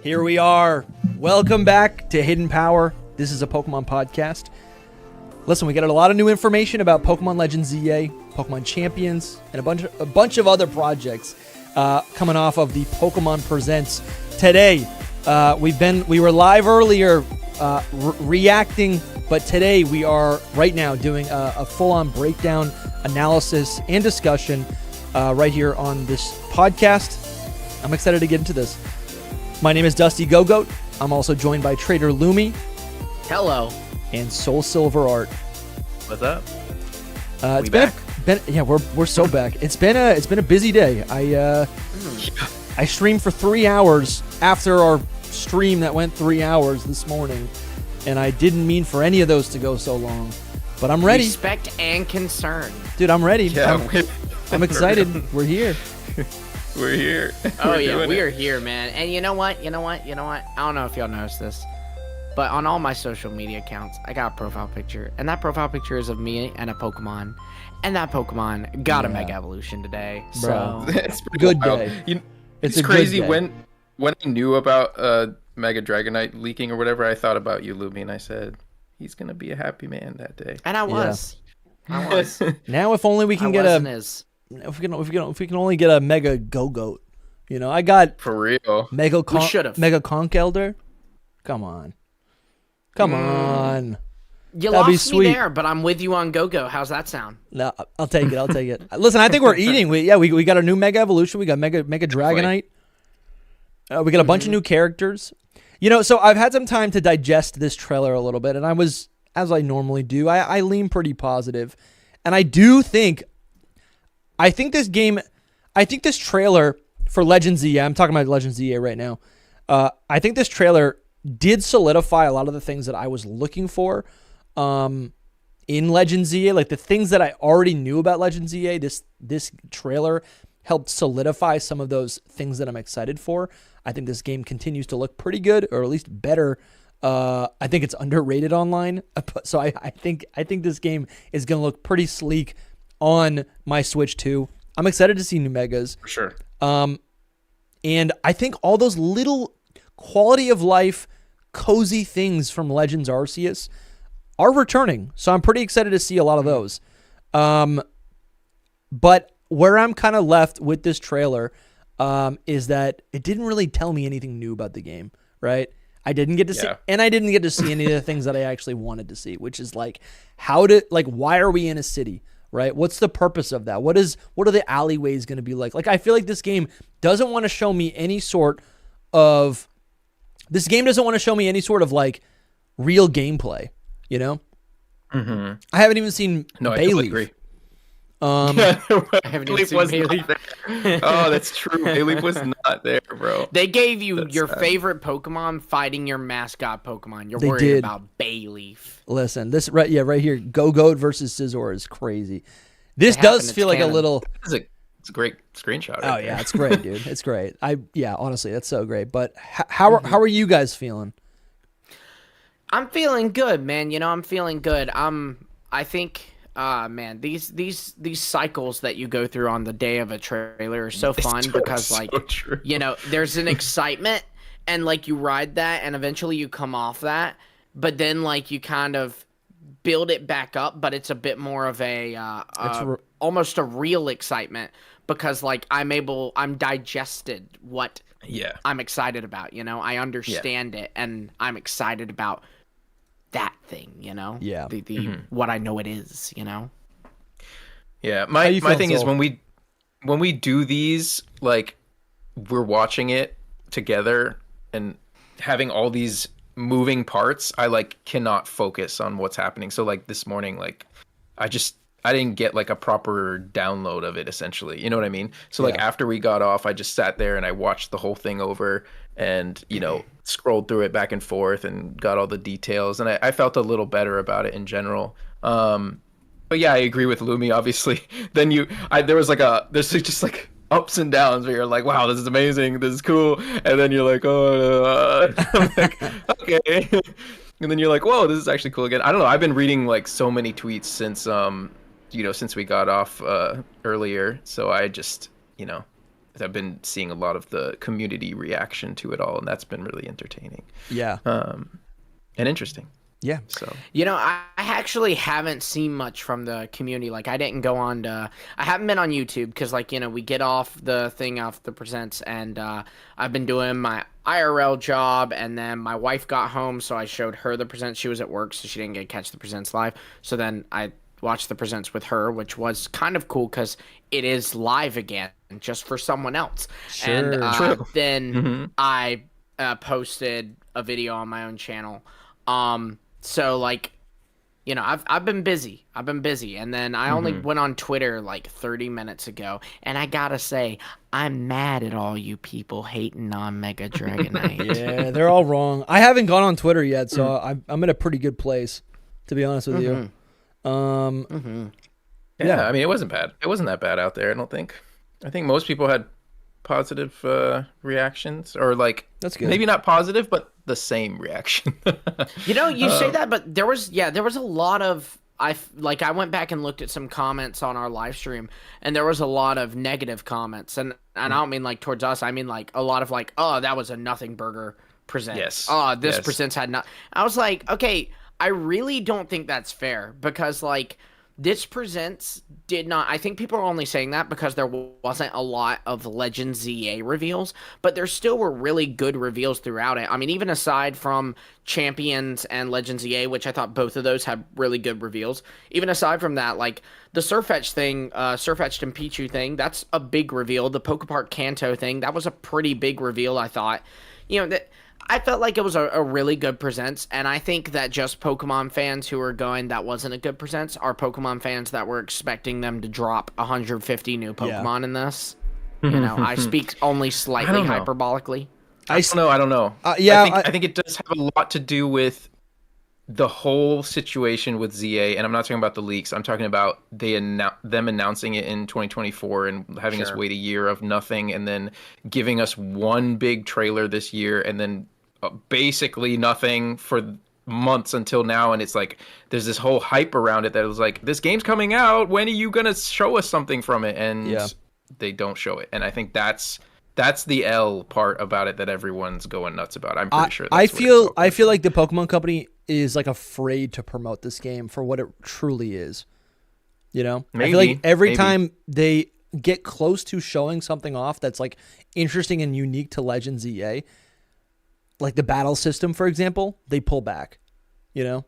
Here we are. Welcome back to Hidden Power. This is a Pokemon podcast. Listen, we got a lot of new information about Pokemon Legends ZA, Pokemon Champions, and a bunch of other projects coming off of the Pokemon Presents today. We were live earlier reacting, but today we are right now doing a full-on breakdown, analysis, and discussion right here on this podcast. I'm excited to get into this. My name is DustyGogoat. I'm also joined by TraderLumi. Hello. And SoulSilverArt. What's up? It's been we're so back. It's been a busy day. I streamed for 3 hours after our stream that went 3 hours this morning, and I didn't mean for any of those to go so long. But I'm ready. Respect and concern. Dude, I'm ready. Yeah, I'm excited. We're here. We're here. Oh yeah, we are here, man. And you know what? I don't know if y'all noticed this, but on all my social media accounts, I got a profile picture, and that profile picture is of me and a Pokemon, and that Pokemon got a Mega Evolution today. Bro. So It's pretty Good wild. day. It's a crazy. good day. When I knew about Mega Dragonite leaking or whatever, I thought about you, Lumi, and I said he's gonna be a happy man that day. and I was. Now, if only we can get if we can only get a Mega Gogoat. You know, I got For real. Mega should've. Conch Elder. Come on. You That'd be lost sweet. me there, but I'm with you on Go-Go. How's that sound? No, I'll take it. Listen, I think we're eating. We got a new Mega Evolution. We got Mega Dragonite. We got a bunch of new characters. You know, so I've had some time to digest this trailer a little bit, and I was, as I normally do, I lean pretty positive. And I think this trailer for Legends ZA, I'm talking about Legends ZA right now, I think this trailer did solidify a lot of the things that I was looking for in Legends ZA, like the things that I already knew about Legends ZA. This trailer helped solidify some of those things that I'm excited for. I think this game continues to look pretty good, or at least better. I think it's underrated online, so I think this game is going to look pretty sleek on my Switch 2. I'm excited to see new Megas. For sure. And I think all those little quality of life, cozy things from Legends Arceus are returning. So I'm pretty excited to see a lot of those. But where I'm kind of left with this trailer is that it didn't really tell me anything new about the game, right? I didn't get to see, and I didn't get to see any of the things that I actually wanted to see, which is like why are we in a city? Right? What's the purpose of that? What are the alleyways going to be like? Like, I feel like this game doesn't want to show me any sort of like real gameplay, you know? Mm-hmm. I haven't even seen No, I Bayleaf. totally agree. I haven't even seen Bayleaf. Oh, that's true. Bayleaf was not there, bro. They gave you That's your sad. favorite Pokemon fighting your mascot Pokemon. You're They worried did. about Bayleaf. Listen, this right here, Gogoat versus Scizor is crazy. This They happen, does it's feel like a canon. little. It's a great screenshot. Oh Right yeah, there. it's great, dude. It's great. Honestly, that's so great. But how are you guys feeling? I'm feeling good, man. You know, I'm feeling good. I think, man, these cycles that you go through on the day of a trailer are so fun because, so like, true. you know, there's an excitement and like you ride that and eventually you come off that, but then like you kind of build it back up, but it's a bit more of a almost a real excitement because like I'm digested what I'm excited about, you know, I understand it and I'm excited about that thing, you know, the what I know it is, you know. Yeah, my thing is Soul? when we do these, like, we're watching it together and having all these moving parts, I like cannot focus on what's happening. So like this morning, like I didn't get like a proper download of it essentially. You know what I mean? So like after we got off, I just sat there and I watched the whole thing over and, you know, scrolled through it back and forth and got all the details. And I felt a little better about it in general. But yeah, I agree with Lumi, obviously. Then there's just like ups and downs where you're like, wow, this is amazing, this is cool. And then you're like, oh, I'm like, okay. And then you're like, whoa, this is actually cool again. I don't know. I've been reading like so many tweets since we got off earlier. So I just, I've been seeing a lot of the community reaction to it all, and that's been really entertaining. Yeah. And interesting. Yeah. So I actually haven't seen much from the community. Like, I didn't go on to, I haven't been on YouTube because, like, we get off the thing off the presents, and I've been doing my IRL job, and then my wife got home, so I showed her the presents. She was at work, so she didn't get to catch the presents live. So then I watched the presents with her, which was kind of cool because it is live again, just for someone else. Sure. And then I posted a video on my own channel. So, like, I've been busy. And then I only went on Twitter like 30 minutes ago. And I gotta say, I'm mad at all you people hating on Mega Dragonite. Yeah, they're all wrong. I haven't gone on Twitter yet, so I'm in a pretty good place, to be honest with you. Yeah, I mean, it wasn't bad. It wasn't that bad out there, I don't think. I think most people had positive reactions, or like, that's good. Maybe not positive, but the same reaction. You say that, but there was a lot of, I went back and looked at some comments on our live stream, and there was a lot of negative comments, and I don't mean like towards us, I mean like a lot of like, oh, that was a nothing burger present. Yes. Oh, this presents had not. I was like, okay, I really don't think that's fair, because like, this presents did not. I think people are only saying that because there wasn't a lot of Legends ZA reveals, but there still were really good reveals throughout it. I mean, even aside from Champions and Legends ZA, which I thought both of those had really good reveals. Even aside from that, like the Surfetch thing, Surfetched and Pichu thing, that's a big reveal. The Pokepark Kanto thing, that was a pretty big reveal, I thought. I felt like it was a really good presents, and I think that just Pokemon fans who are going, that wasn't a good presents, are Pokemon fans that were expecting them to drop 150 new Pokemon in this. I speak only slightly hyperbolically. I don't know. I think it does have a lot to do with the whole situation with ZA, and I'm not talking about the leaks. I'm talking about them announcing it in 2024 and having us wait a year of nothing, and then giving us one big trailer this year, and then basically nothing for months until now. And it's like there's this whole hype around it that it was like, this game's coming out, when are you gonna show us something from it? And they don't show it, and I think that's the L part about it that everyone's going nuts about. I'm pretty sure. I feel like the Pokemon Company is like afraid to promote this game for what it truly is. Maybe, I feel like every time they get close to showing something off that's like interesting and unique to Legends EA, like the battle system, for example, they pull back. Yeah,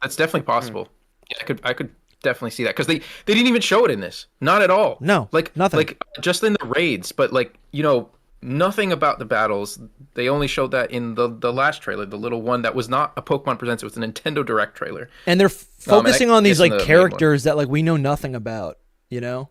that's definitely possible. Yeah, I could definitely see that, because they didn't even show it in this. Not at all. No, like nothing. Like just in the raids, but like nothing about the battles. They only showed that in the last trailer, the little one that was not a Pokemon Presents. It was a Nintendo Direct trailer. And they're focusing on these like characters that like we know nothing about. And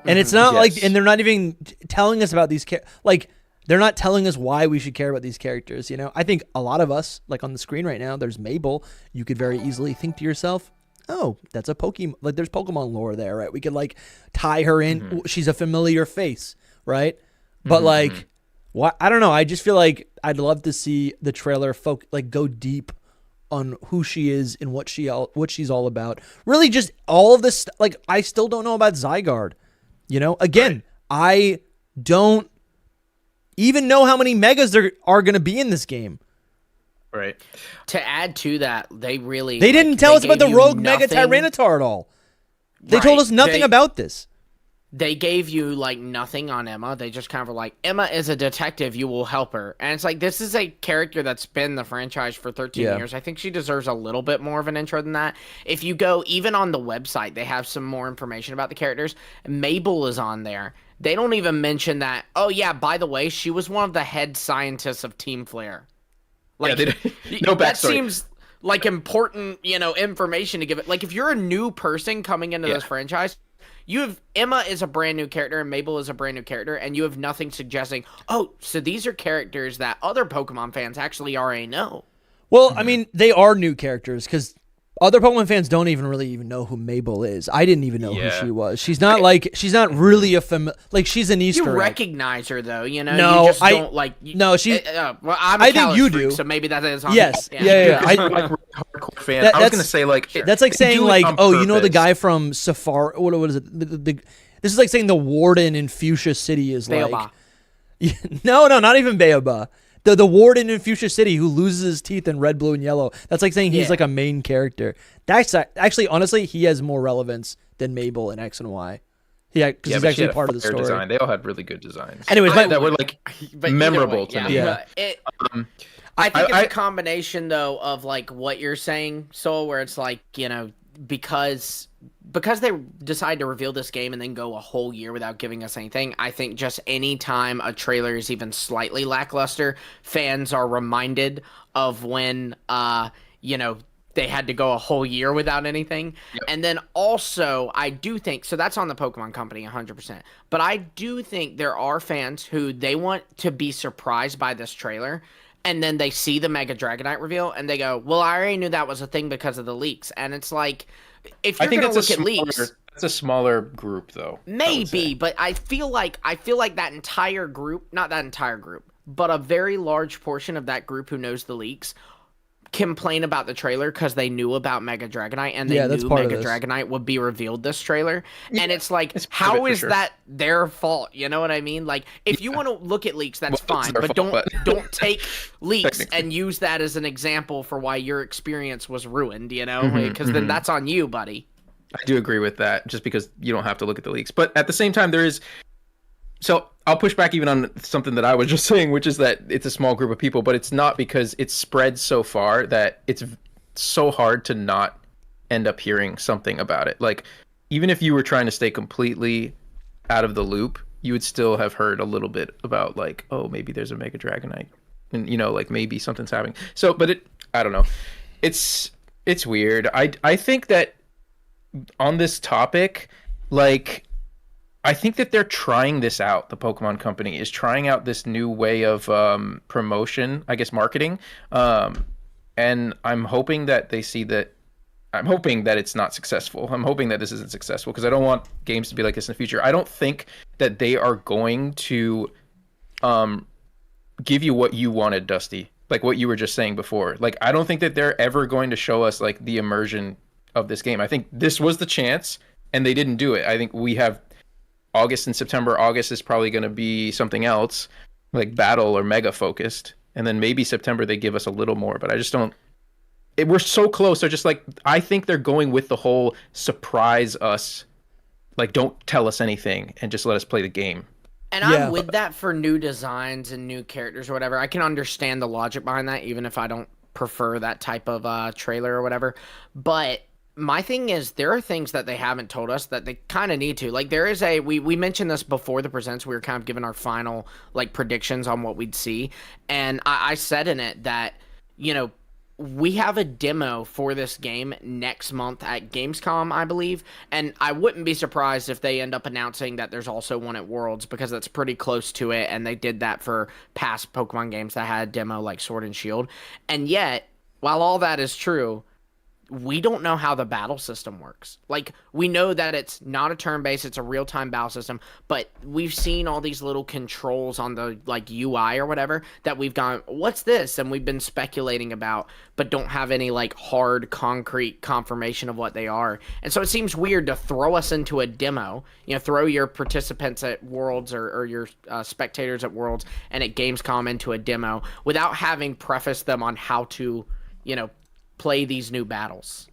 it's not like, and they're not even telling us about these like. They're not telling us why we should care about these characters. I think a lot of us, like on the screen right now, there's Mabel. You could very easily think to yourself, oh, that's a Pokemon. Like, there's Pokemon lore there, right? We could like tie her in. She's a familiar face, right? But like, what? I don't know. I just feel like I'd love to see the trailer go deep on who she is and what she's all about. Really, just all of this. Like, I still don't know about Zygarde. Again, I don't even know how many megas there are going to be in this game. Right. To add to that, they didn't tell us about the rogue Mega Tyranitar at all. They told us nothing about this. They gave you like nothing on Emma. They just kind of were like, Emma is a detective, you will help her. And it's like, this is a character that's been the franchise for 13 years. I think she deserves a little bit more of an intro than that. If you go even on the website, they have some more information about the characters. Mabel is on there. They don't even mention that, oh yeah, by the way, she was one of the head scientists of Team Flare. Like, no backstory. That seems like important, information to give it. Like, if you're a new person coming into this franchise, Emma is a brand new character and Mabel is a brand new character, and you have nothing suggesting, oh, so these are characters that other Pokemon fans actually already know. Well, I mean, they are new characters because other Pokemon fans don't even know who Mabel is. I didn't even know who she was. She's not really a like, she's an Easter egg. You recognize her though, No, you just don't like. No, she. Well, I think you do. So maybe that is. Yes, yeah. Hardcore fan. I was gonna say like that's like saying like, oh, the guy from Safari. What is it? This is like saying the warden in Fuchsia City is Beoba. like... No, not even Beoba. The warden in Fuchsia City who loses his teeth in red, blue, and yellow. That's like saying he's like a main character. That's actually, honestly, he has more relevance than Mabel in X and Y. Yeah, because he's actually part of the story. Design. They all had really good designs. Anyways, that were like memorable to me. Yeah. I think it's a combination though of like what you're saying, Soul, where it's like, because they decide to reveal this game and then go a whole year without giving us anything. I think just any time a trailer is even slightly lackluster, fans are reminded of when they had to go a whole year without anything. Yep. And then also, I do think, so that's on the Pokemon Company 100%. But I do think there are fans who they want to be surprised by this trailer. And then they see the Mega Dragonite reveal and they go, well, I already knew that was a thing because of the leaks. And it's like, if you're going to look at leaks. That's a smaller group, though. Maybe, but I feel like that entire group, not that entire group, but a very large portion of that group who knows the leaks complain about the trailer because they knew about Mega Dragonite and they knew Mega Dragonite would be revealed this trailer. Yeah, and it's like, how is that their fault? You know what I mean? Like, if you want to look at leaks, that's fine, but don't take leaks and use that as an example for why your experience was ruined, because then that's on you, buddy. I do agree with that, just because you don't have to look at the leaks. But at the same time, there is... So I'll push back even on something that I was just saying, which is that it's a small group of people, but it's not, because it's spread so far that it's so hard to not end up hearing something about it. Like, even if you were trying to stay completely out of the loop, you would still have heard a little bit about, like, oh, maybe there's a Mega Dragonite, and like maybe something's happening. So, but I don't know. It's weird. I think that on this topic, like, I think that they're trying this out. The Pokemon Company is trying out this new way of promotion, I guess, marketing. And I'm hoping that they see that. I'm hoping that it's not successful. I'm hoping that this isn't successful, because I don't want games to be like this in the future. I don't think that they are going to give you what you wanted, Dusty. Like what you were just saying before. Like, I don't think that they're ever going to show us like the immersion of this game. I think this was the chance, and they didn't do it. I think we have August and September. August is probably going to be something else, like battle or mega focused, and then maybe September they give us a little more. But I just don't. We're so close. They're just like, I think they're going with the whole surprise us, like don't tell us anything and just let us play the game. And I'm with that for new designs and new characters or whatever. I can understand the logic behind that, even if I don't prefer that type of trailer or whatever. But my thing is, there are things that they haven't told us that they kind of need to. Like, there is we mentioned this before the presents. We were kind of giving our final, like, predictions on what we'd see. And I said in it that, we have a demo for this game next month at Gamescom, I believe. And I wouldn't be surprised if they end up announcing that there's also one at Worlds, because that's pretty close to it. And they did that for past Pokemon games that had a demo like Sword and Shield. And yet, while all that is true, we don't know how the battle system works. Like, we know that it's not a turn-based, it's a real-time battle system, but we've seen all these little controls on the, like, UI or whatever that we've gone, what's this? And we've been speculating about, but don't have any, like, hard, concrete confirmation of what they are. And so it seems weird to throw us into a demo, throw your participants at Worlds or your spectators at Worlds and at Gamescom into a demo without having prefaced them on how to, play these new battles.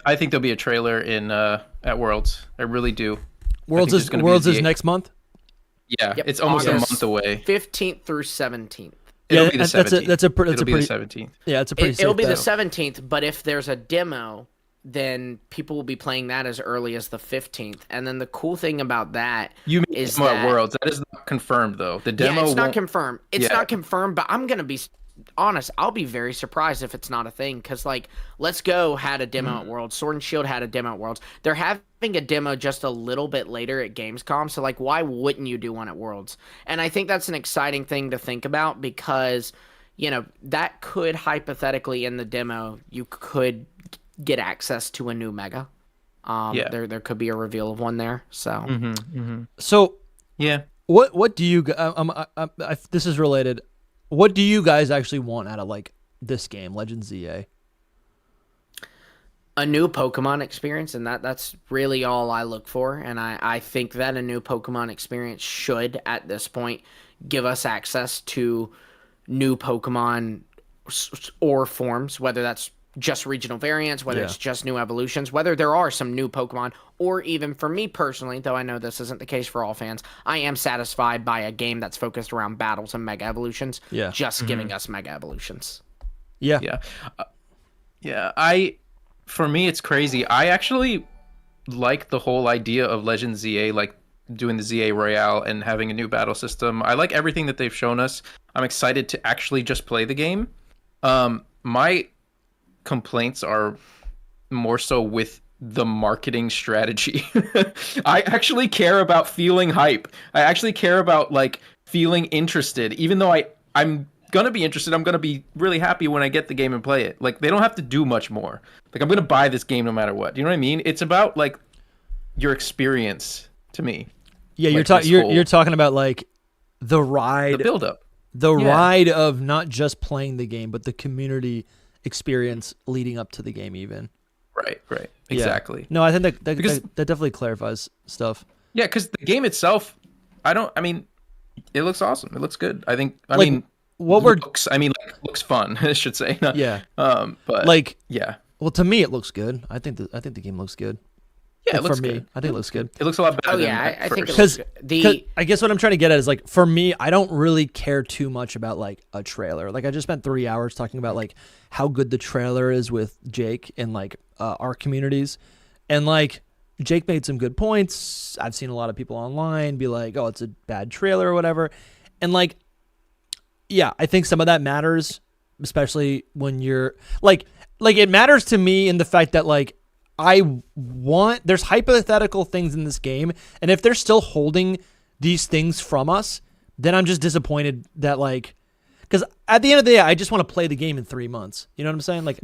I think there'll be a trailer in at Worlds. I really do. Worlds is next month? Yeah, yep. It's almost August a month away. 15th through 17th. It'll be the 17th. That's a pretty the 17th. Yeah, it's a pretty It'll be the 17th, but if there's a demo, then people will be playing that as early as the 15th. And then the cool thing about that is that at Worlds. That is not confirmed, though. The demo it's not confirmed. It's not confirmed, but I'm going to be honest, I'll be very surprised if it's not a thing, because, like, Let's Go had a demo at Worlds. Sword and Shield had a demo at Worlds. They're having a demo just a little bit later at Gamescom, so, like, why wouldn't you do one at Worlds? And I think that's an exciting thing to think about, because, that could hypothetically, in the demo, you could get access to a new Mega. There could be a reveal of one there, so. So, yeah. What do you, this is related. What do you guys actually want out of, like, this game, Legends ZA? A new Pokemon experience, and that's really all I look for. And I think that a new Pokemon experience should, at this point, give us access to new Pokemon or forms, whether that's just regional variants, whether it's just new evolutions, whether there are some new Pokemon, or even for me personally, though I know this isn't the case for all fans, I am satisfied by a game that's focused around battles and Mega Evolutions, just giving us Mega Evolutions. Yeah. For me, it's crazy. I actually like the whole idea of Legends ZA, like doing the ZA Royale and having a new battle system. I like everything that they've shown us. I'm excited to actually just play the game. My complaints are more so with the marketing strategy. I actually care about feeling hype. I actually care about like feeling interested, even though I'm gonna be interested. I'm gonna be really happy when I get the game and play it. Like, they don't have to do much more. Like, I'm gonna buy this game no matter what. Do you know what I mean? It's about like your experience to me. Yeah, like, you're talking about like the ride, the build up, ride of not just playing the game, but the community experience leading up to the game, even. Right, exactly. No, I think that definitely clarifies stuff. Yeah, because the game itself, it looks awesome. It looks good. Looks fun, I should say. Yeah. But like, yeah. Well, to me, it looks good. I think the game looks good. Yeah, it looks for me, good. I think it looks good. It looks a lot better. I think it looks good. I guess what I'm trying to get at is like, for me, I don't really care too much about like a trailer. Like, I just spent 3 hours talking about like how good the trailer is with Jake and like our communities, and like Jake made some good points. I've seen a lot of people online be like, "Oh, it's a bad trailer" or whatever, and like, yeah, I think some of that matters, especially when you're like it matters to me in the fact that like there's hypothetical things in this game, and if they're still holding these things from us, then I'm just disappointed that like, because at the end of the day, I just want to play the game in 3 months. You know what I'm saying? Like,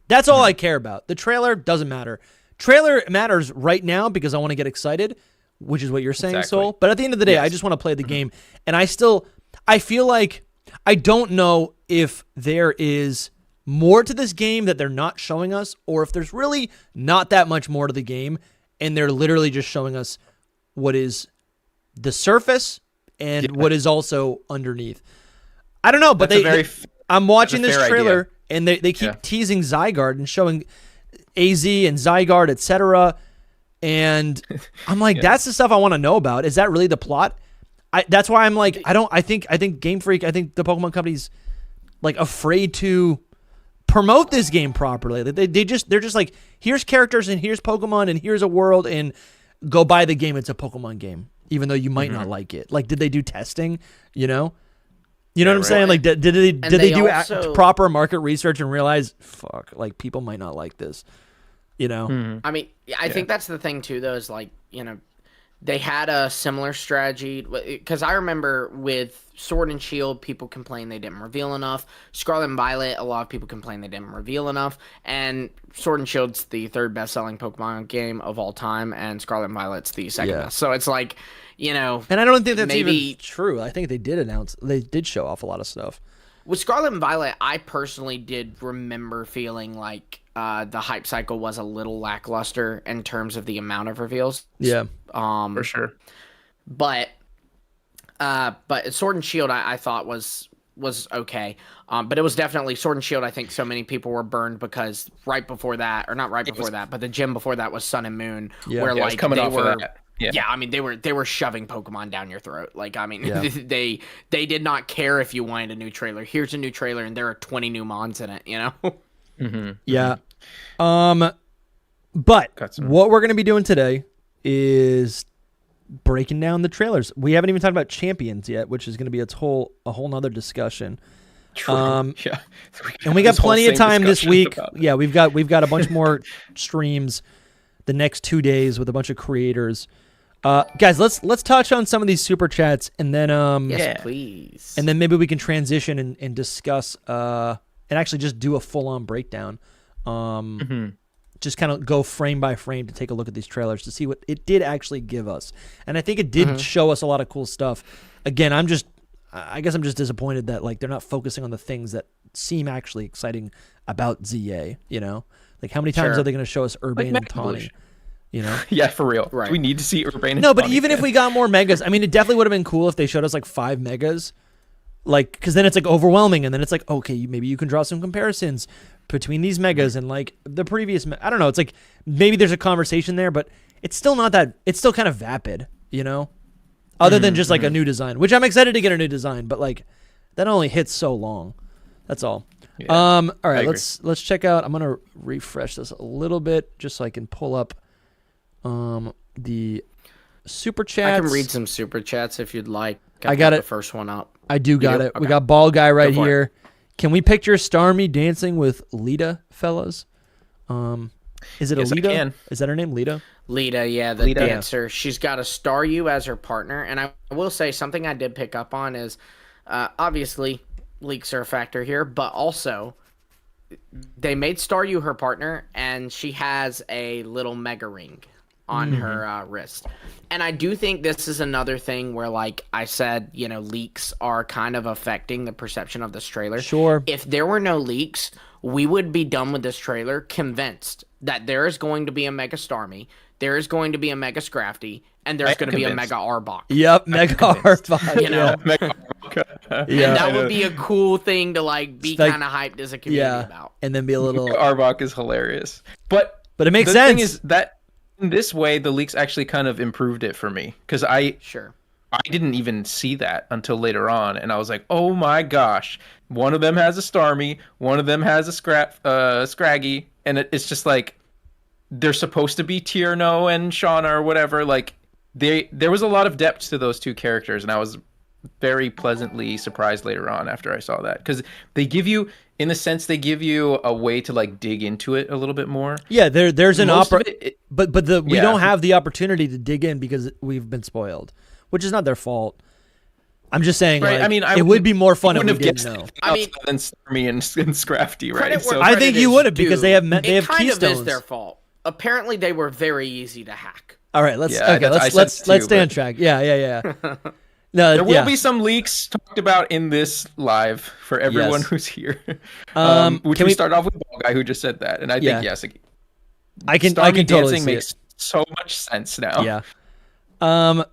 that's all I care about. The trailer doesn't matter. Trailer matters right now because I want to get excited, which is what you're saying, Exactly. Soul. But at the end of the day, I just want to play the game, and I feel like I don't know if there is more to this game that they're not showing us, or if there's really not that much more to the game, and they're literally just showing us what is the surface and what is also underneath. I don't know, but I'm watching this trailer, and they keep teasing Zygarde and showing AZ and Zygarde, etc. And I'm like, that's the stuff I want to know about. Is that really the plot? That's why I'm like, I think Game Freak, I think the Pokemon Company's like afraid to promote this game properly. They're just like, here's characters and here's Pokemon and here's a world, and go buy the game. It's a Pokemon game, even though you might not like it. Like, did they do testing? You know what I'm saying? Like, did they do proper market research and realize, fuck, like people might not like this? You know? I mean, I think that's the thing too, though, is like, they had a similar strategy, because I remember with Sword and Shield, people complained they didn't reveal enough. Scarlet and Violet, a lot of people complained they didn't reveal enough. And Sword and Shield's the third best-selling Pokemon game of all time, and Scarlet and Violet's the second best. So it's like, And I don't think that's even true. I think they did show off a lot of stuff. With Scarlet and Violet, I personally did remember feeling like the hype cycle was a little lackluster in terms of the amount of reveals. Yeah, for sure. But Sword and Shield, I thought was okay. But it was definitely Sword and Shield. I think so many people were burned because right before that, or not right before that, but the gym before that was Sun and Moon, where like coming they off were. of that. Yeah, I mean they were shoving Pokemon down your throat. Like, I mean, they did not care if you wanted a new trailer. Here's a new trailer, and there are 20 new mons in it. Yeah. But what we're gonna be doing today is breaking down the trailers. We haven't even talked about Champions yet, which is gonna be a whole nother discussion. True. And we got plenty of time this week. Yeah, we've got a bunch more streams the next 2 days with a bunch of creators. Guys, let's touch on some of these super chats, and then yes, please. And then maybe we can transition and discuss and actually just do a full-on breakdown. Just kind of go frame by frame to take a look at these trailers to see what it did actually give us. And I think it did show us a lot of cool stuff. Again, I guess I'm just disappointed that like they're not focusing on the things that seem actually exciting about ZA, Like, how many times Sure. are they going to show us Urbane and Mega Tawny? Evolution. You know? Yeah, for real. Right. Do we need to see Urbane? No, but even if we got more megas, I mean, it definitely would have been cool if they showed us like 5 megas. Like, because then it's like overwhelming, and then it's like, okay, maybe you can draw some comparisons between these megas and like the previous. I don't know. It's like maybe there's a conversation there, but it's still not that. It's still kind of vapid, you know. Other than just like a new design, which I'm excited to get a new design, but like that only hits so long. That's all. Yeah, All right, agree. let's check out. I'm gonna refresh this a little bit just so I can pull up the super chats. I can read some super chats if you'd like. I got the it. first one up. I do got do? it. We Okay. got Ball Guy right Go for it. here. Can we picture Starmie dancing with Lita, fellas? Is it Yes, I Alita? can. Is that her name, Lita? Lita, yeah, the Lita. dancer. She's got a Staryu as her partner, and I will say something I did pick up on is, obviously, leaks are a factor here, but also they made Staryu her partner, and she has a little mega ring on her wrist. And I do think this is another thing where, like I said, you know, leaks are kind of affecting the perception of this trailer. Sure. If there were no leaks, we would be done with this trailer convinced that there is going to be a Mega Starmie, there is going to be a Mega Scrafty, and there's going to be a convinced. Mega Arbok. Yep, Mega convinced. Arbok. You know? Yeah. And that would be a cool thing to like be It's like- kind of hyped as a community about. And then be a little. Arbok is hilarious, but But it makes the sense. thing is that in this way, the leaks actually kind of improved it for me because I Sure. didn't even see that until later on, and I was like, "Oh my gosh!" One of them has a Starmie, one of them has a Scraggy, and it's just like they're supposed to be Tierno and Shauna or whatever. Like there was a lot of depth to those two characters, and I was very pleasantly surprised later on after I saw that because they give you, in a sense, they give you a way to like dig into it a little bit more. Yeah, there's an Most of opera, it- but we Yeah. don't have the opportunity to dig in because we've been spoiled, which is not their fault. I'm just saying, Right, like, I mean, I it would be more fun if wouldn't we have didn't guessed know. anything I else mean- other than Starmie and Scrafty, right? Credit where So I think credit you is would have because due. they have It they have kind keystones. of is their fault. Apparently, they were very easy to hack. All right, let's Yeah, okay, I let's said let's too, let's stay on but- track. Yeah. No, there will yeah. be some leaks talked about in this live for everyone Yes. who's here. Which can we we start off with Ball Guy who just said that, and I Yeah. think yes, I can Starmie totally dancing see makes it. so much sense now. Yeah.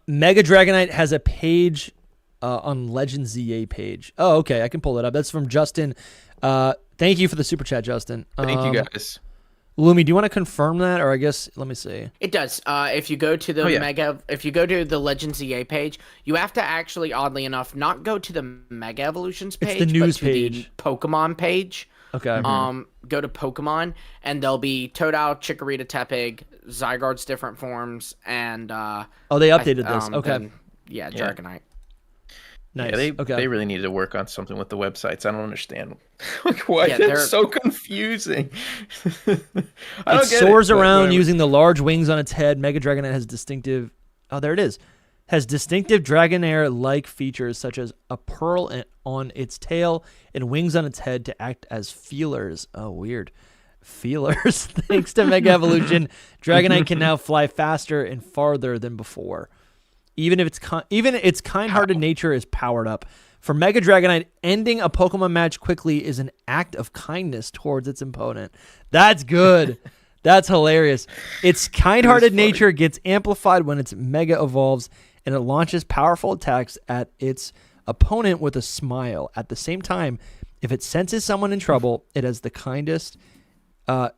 Mega Dragonite has a page on Legend ZA page. Oh, okay. I can pull it up. That's from Justin. Thank you for the super chat, Justin. Thank you guys. Lumi, do you want to confirm that, or I guess let me see. It does. If you go to the if you go to the Legends EA page, you have to actually, oddly enough, not go to the Mega Evolutions page, the news but to page. the Pokemon page. Okay. Go to Pokemon, and there'll be Totodile, Chikorita, Tepig, Zygarde's different forms, and Oh, they updated this. Okay. then, Dragonite. Nice. Yeah, okay. they really need to work on something with the websites. I don't understand like why Yeah, they're they're- so confusing. I don't It get soars but around whatever. using the large wings on its head. Mega Dragonite has distinctive. Oh, there it is. Has distinctive Dragonair-like features such as a pearl on its tail and wings on its head to act as feelers. Oh, weird. Feelers. Thanks to Mega Evolution, Dragonite can now fly faster and farther than before. Even its kind-hearted nature is powered up. For Mega Dragonite, ending a Pokemon match quickly is an act of kindness towards its opponent. That's good. That's hilarious. Its kind-hearted nature gets amplified when its Mega evolves, and it launches powerful attacks at its opponent with a smile. At the same time, if it senses someone in trouble, it has the kindness to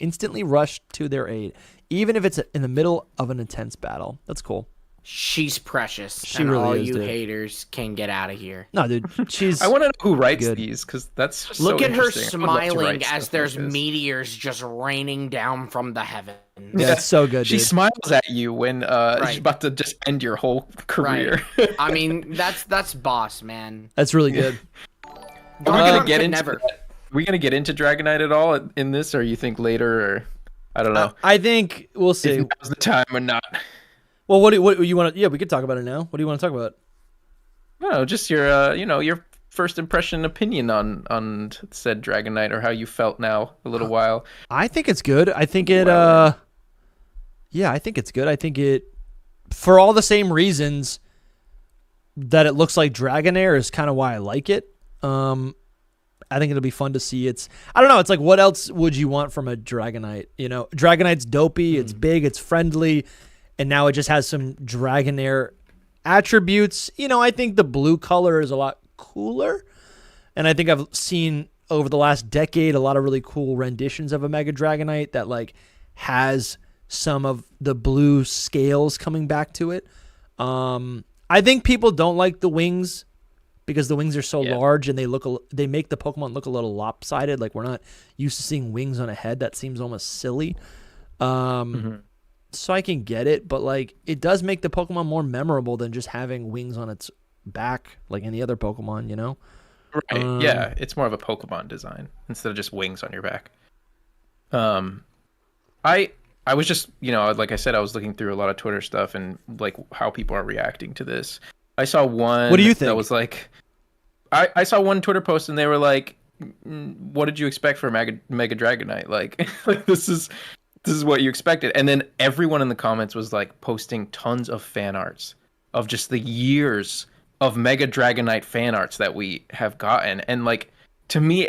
instantly rush to their aid, even if it's in the middle of an intense battle. That's cool. She's precious. She and really all is, you dude. haters can get out of here. No, dude, she's. I want to know who writes Good. these because that's just Look so at her interesting. I would love to smiling write as stuff there's like this. meteors just raining down from the heavens. Yeah, it's so good, She dude. smiles at you when she's Right. about to just end your whole career. Right. I mean, that's boss, man. That's really good. Are we Donald gonna Trump get could into never. that? Are we gonna get into Dragonite at all in this, or you think later, or I don't know I think we'll see. if now's the time or not? Well, what do you want to? Yeah, we could talk about it now. What do you want to talk about? No, just your your first impression opinion on said Dragonite, or how you felt now a little while. I think it's good. I think it. Yeah, I think it's good. I think it, for all the same reasons that it looks like Dragonair is kind of why I like it. I think it'll be fun to see. I don't know. It's like, what else would you want from a Dragonite? You know, Dragonite's dopey. It's big. It's friendly. And now it just has some Dragonair attributes. You know, I think the blue color is a lot cooler. And I think I've seen over the last decade a lot of really cool renditions of a Mega Dragonite that like has some of the blue scales coming back to it. I think people don't like the wings because the wings are so large and they make the Pokemon look a little lopsided. Like we're not used to seeing wings on a head. That seems almost silly. So I can get it, but like it does make the Pokemon more memorable than just having wings on its back like any other Pokemon, you know? Right. Yeah, it's more of a Pokemon design instead of just wings on your back. I was just, you know, like I said, I was looking through a lot of Twitter stuff and like how people are reacting to this. I saw one. What do you think? That was like, I saw one Twitter post and they were like, "What did you expect for Mega Dragonite? Like, like this is what you expected." And then everyone in the comments was like posting tons of fan arts of just the years of Mega Dragonite fan arts that we have gotten, and like to me,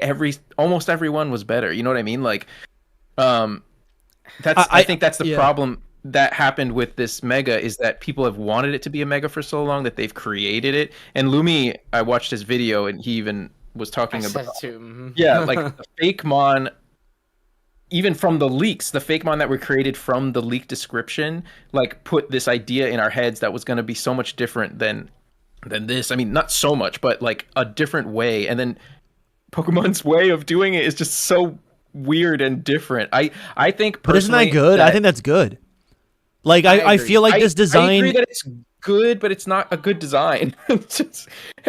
almost everyone was better. You know what I mean? Like, I think that's the problem that happened with this Mega is that people have wanted it to be a Mega for so long that they've created it. And Lumi, I watched his video and he even was talking about like the fake mon, even from the leaks, the fake mon that were created from the leak description, like put this idea in our heads that was going to be so much different than this. I mean, not so much, but like a different way. And then Pokemon's way of doing it is just so weird and different. I think personally, but isn't that good? I think that's good. Like I feel like this design. I agree that it's good, but it's not a good design. I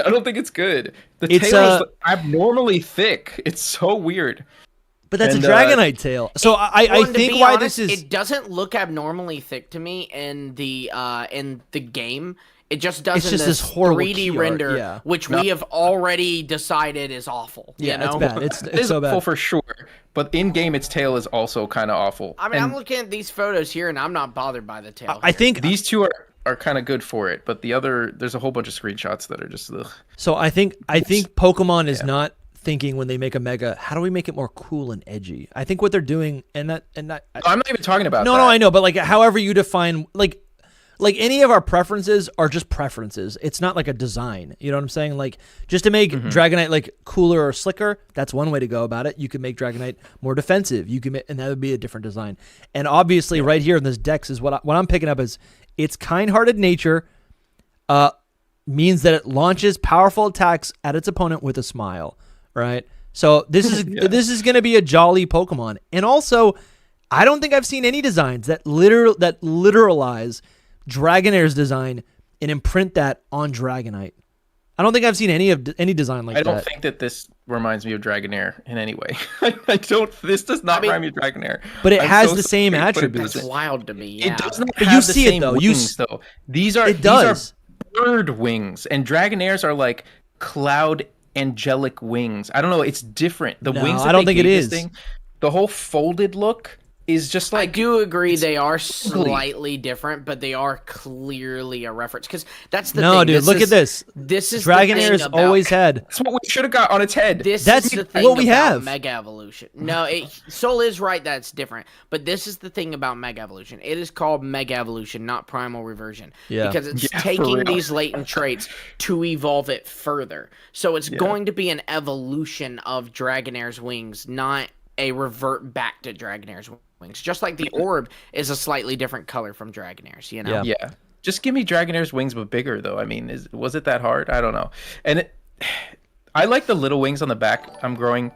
don't think it's good. The tail is abnormally thick. It's so weird. But that's a Dragonite tail. So I think why honest, this is. It doesn't look abnormally thick to me in the game. It just does this horrible 3D render, which we have already decided is awful. Yeah, you know? it's bad. It's so bad. Awful for sure. But in game, its tail is also kind of awful. I mean, I'm looking at these photos here, and I'm not bothered by the tail. I think these two are kind of good for it, but the other, there's a whole bunch of screenshots that are just. Ugh. So I think Pokemon is not thinking when they make a Mega, how do we make it more cool and edgy? I think what they're doing, and I'm not even talking about. No, I know, but like however you define like any of our preferences are just preferences. It's not like a design. You know what I'm saying? Like just to make Dragonite like cooler or slicker, that's one way to go about it. You can make Dragonite more defensive. You can, and that would be a different design. And obviously, right here in this Dex is what I'm picking up is its kind-hearted nature. Means that it launches powerful attacks at its opponent with a smile. Right. So this is this is going to be a jolly Pokemon. And also, I don't think I've seen any designs that literalize Dragonair's design and imprint that on Dragonite. I don't think I've seen any design like that. I don't think that this reminds me of Dragonair in any way. I don't. This does not remind me of Dragonair. But it has the same attributes. That's wild to me. Yeah. It does not but have you the see same it though. wings, though. These are bird wings, and Dragonairs are like cloud angelic wings. I don't know. It's different. The wings. That I don't think it is. The whole folded look is just like. I do agree they are slightly different, but they are clearly a reference because that's the thing. No, dude, look at this. This is Dragonair's always had. That's what we should have got on its head. That's the thing what we have. Mega Evolution. No, Soul is right that it's different, but this is the thing about Mega Evolution. It is called Mega Evolution, not Primal Reversion, because it's taking these latent traits to evolve it further. So it's going to be an evolution of Dragonair's wings, not a revert back to Dragonair's wings. Just like the orb is a slightly different color from Dragonair's, you know? Yeah. Just give me Dragonair's wings, but bigger, though. I mean, was it that hard? I don't know. And I like the little wings on the back. I'm growing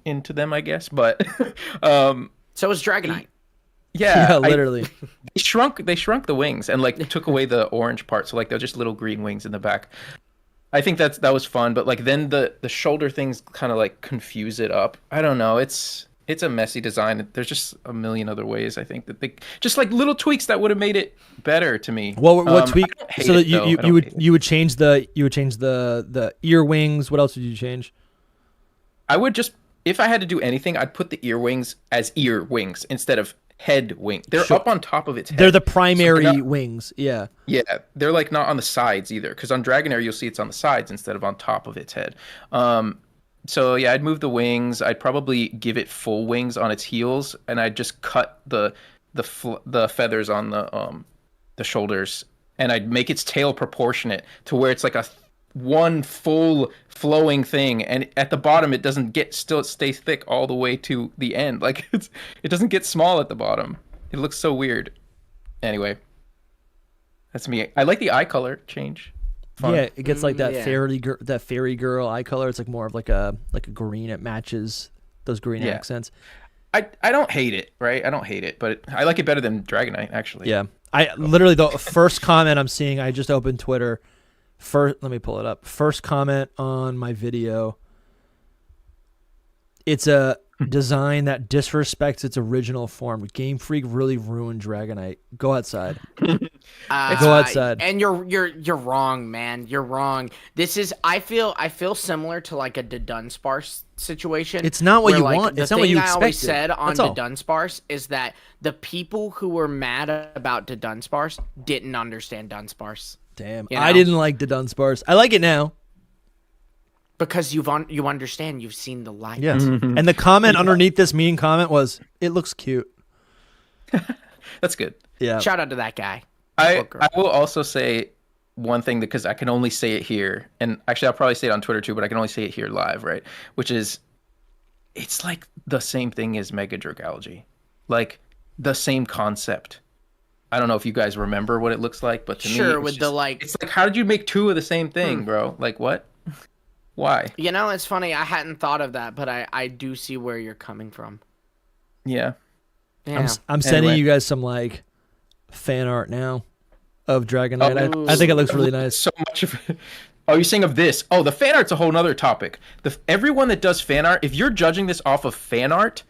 into them, I guess. But so is Dragonite. Yeah, literally. They shrunk the wings and like took away the orange part. So like they're just little green wings in the back. I think that was fun, but like then the shoulder things kind of like confuse it up. I don't know. It's a messy design. There's just a million other ways I think that they just like little tweaks that would have made it better to me. What tweak? So that you would change the ear wings. What else would you change? I would just, if I had to do anything, I'd put the ear wings as ear wings instead of head wing. They're up on top of its head. They're the primary wings. Yeah. Yeah. They're like not on the sides either. Because on Dragonair, you'll see it's on the sides instead of on top of its head. So yeah, I'd move the wings. I'd probably give it full wings on its heels, and I'd just cut the feathers on the shoulders, and I'd make its tail proportionate to where it's like a one full flowing thing, and at the bottom it doesn't get still stays thick all the way to the end. Like it doesn't get small at the bottom. It looks so weird. Anyway, that's me. I like the eye color change. Fun. Yeah, it gets like that fairy girl eye color. It's like more of like a green. It matches those green accents. I don't hate it, right? I don't hate it, but I like it better than Dragonite, actually. Yeah. I literally, the first comment I'm seeing, I just opened Twitter. Let me pull it up. First comment on my video. It's a design that disrespects its original form. Game Freak really ruined Dragonite. Go outside. Go outside. And you're wrong, man. You're wrong. This is I feel similar to like a Dunsparce situation. It's not what you want. It's not what you expected. The thing I always said on Dunsparce is that the people who were mad about Dunsparce didn't understand Dunsparce. Damn, you know? I didn't like Dunsparce. I like it now. Because you understand, you've seen the light. Yes. And the comment underneath this mean comment was, "It looks cute." That's good. Yeah. Shout out to that guy. I will also say one thing, because I can only say it here, and actually I'll probably say it on Twitter too, but I can only say it here live, right? Which is, it's like the same thing as Mega Dragalge, like the same concept. I don't know if you guys remember what it looks like, but to me, it's like, how did you make two of the same thing, bro? Like what? Why? You know, it's funny. I hadn't thought of that, but I do see where you're coming from. Yeah. I'm sending you guys some like fan art now of Dragonite. I think it looks really nice. So much of it. Oh, you're saying of this? Oh, the fan art's a whole nother topic. Everyone that does fan art, if you're judging this off of fan art,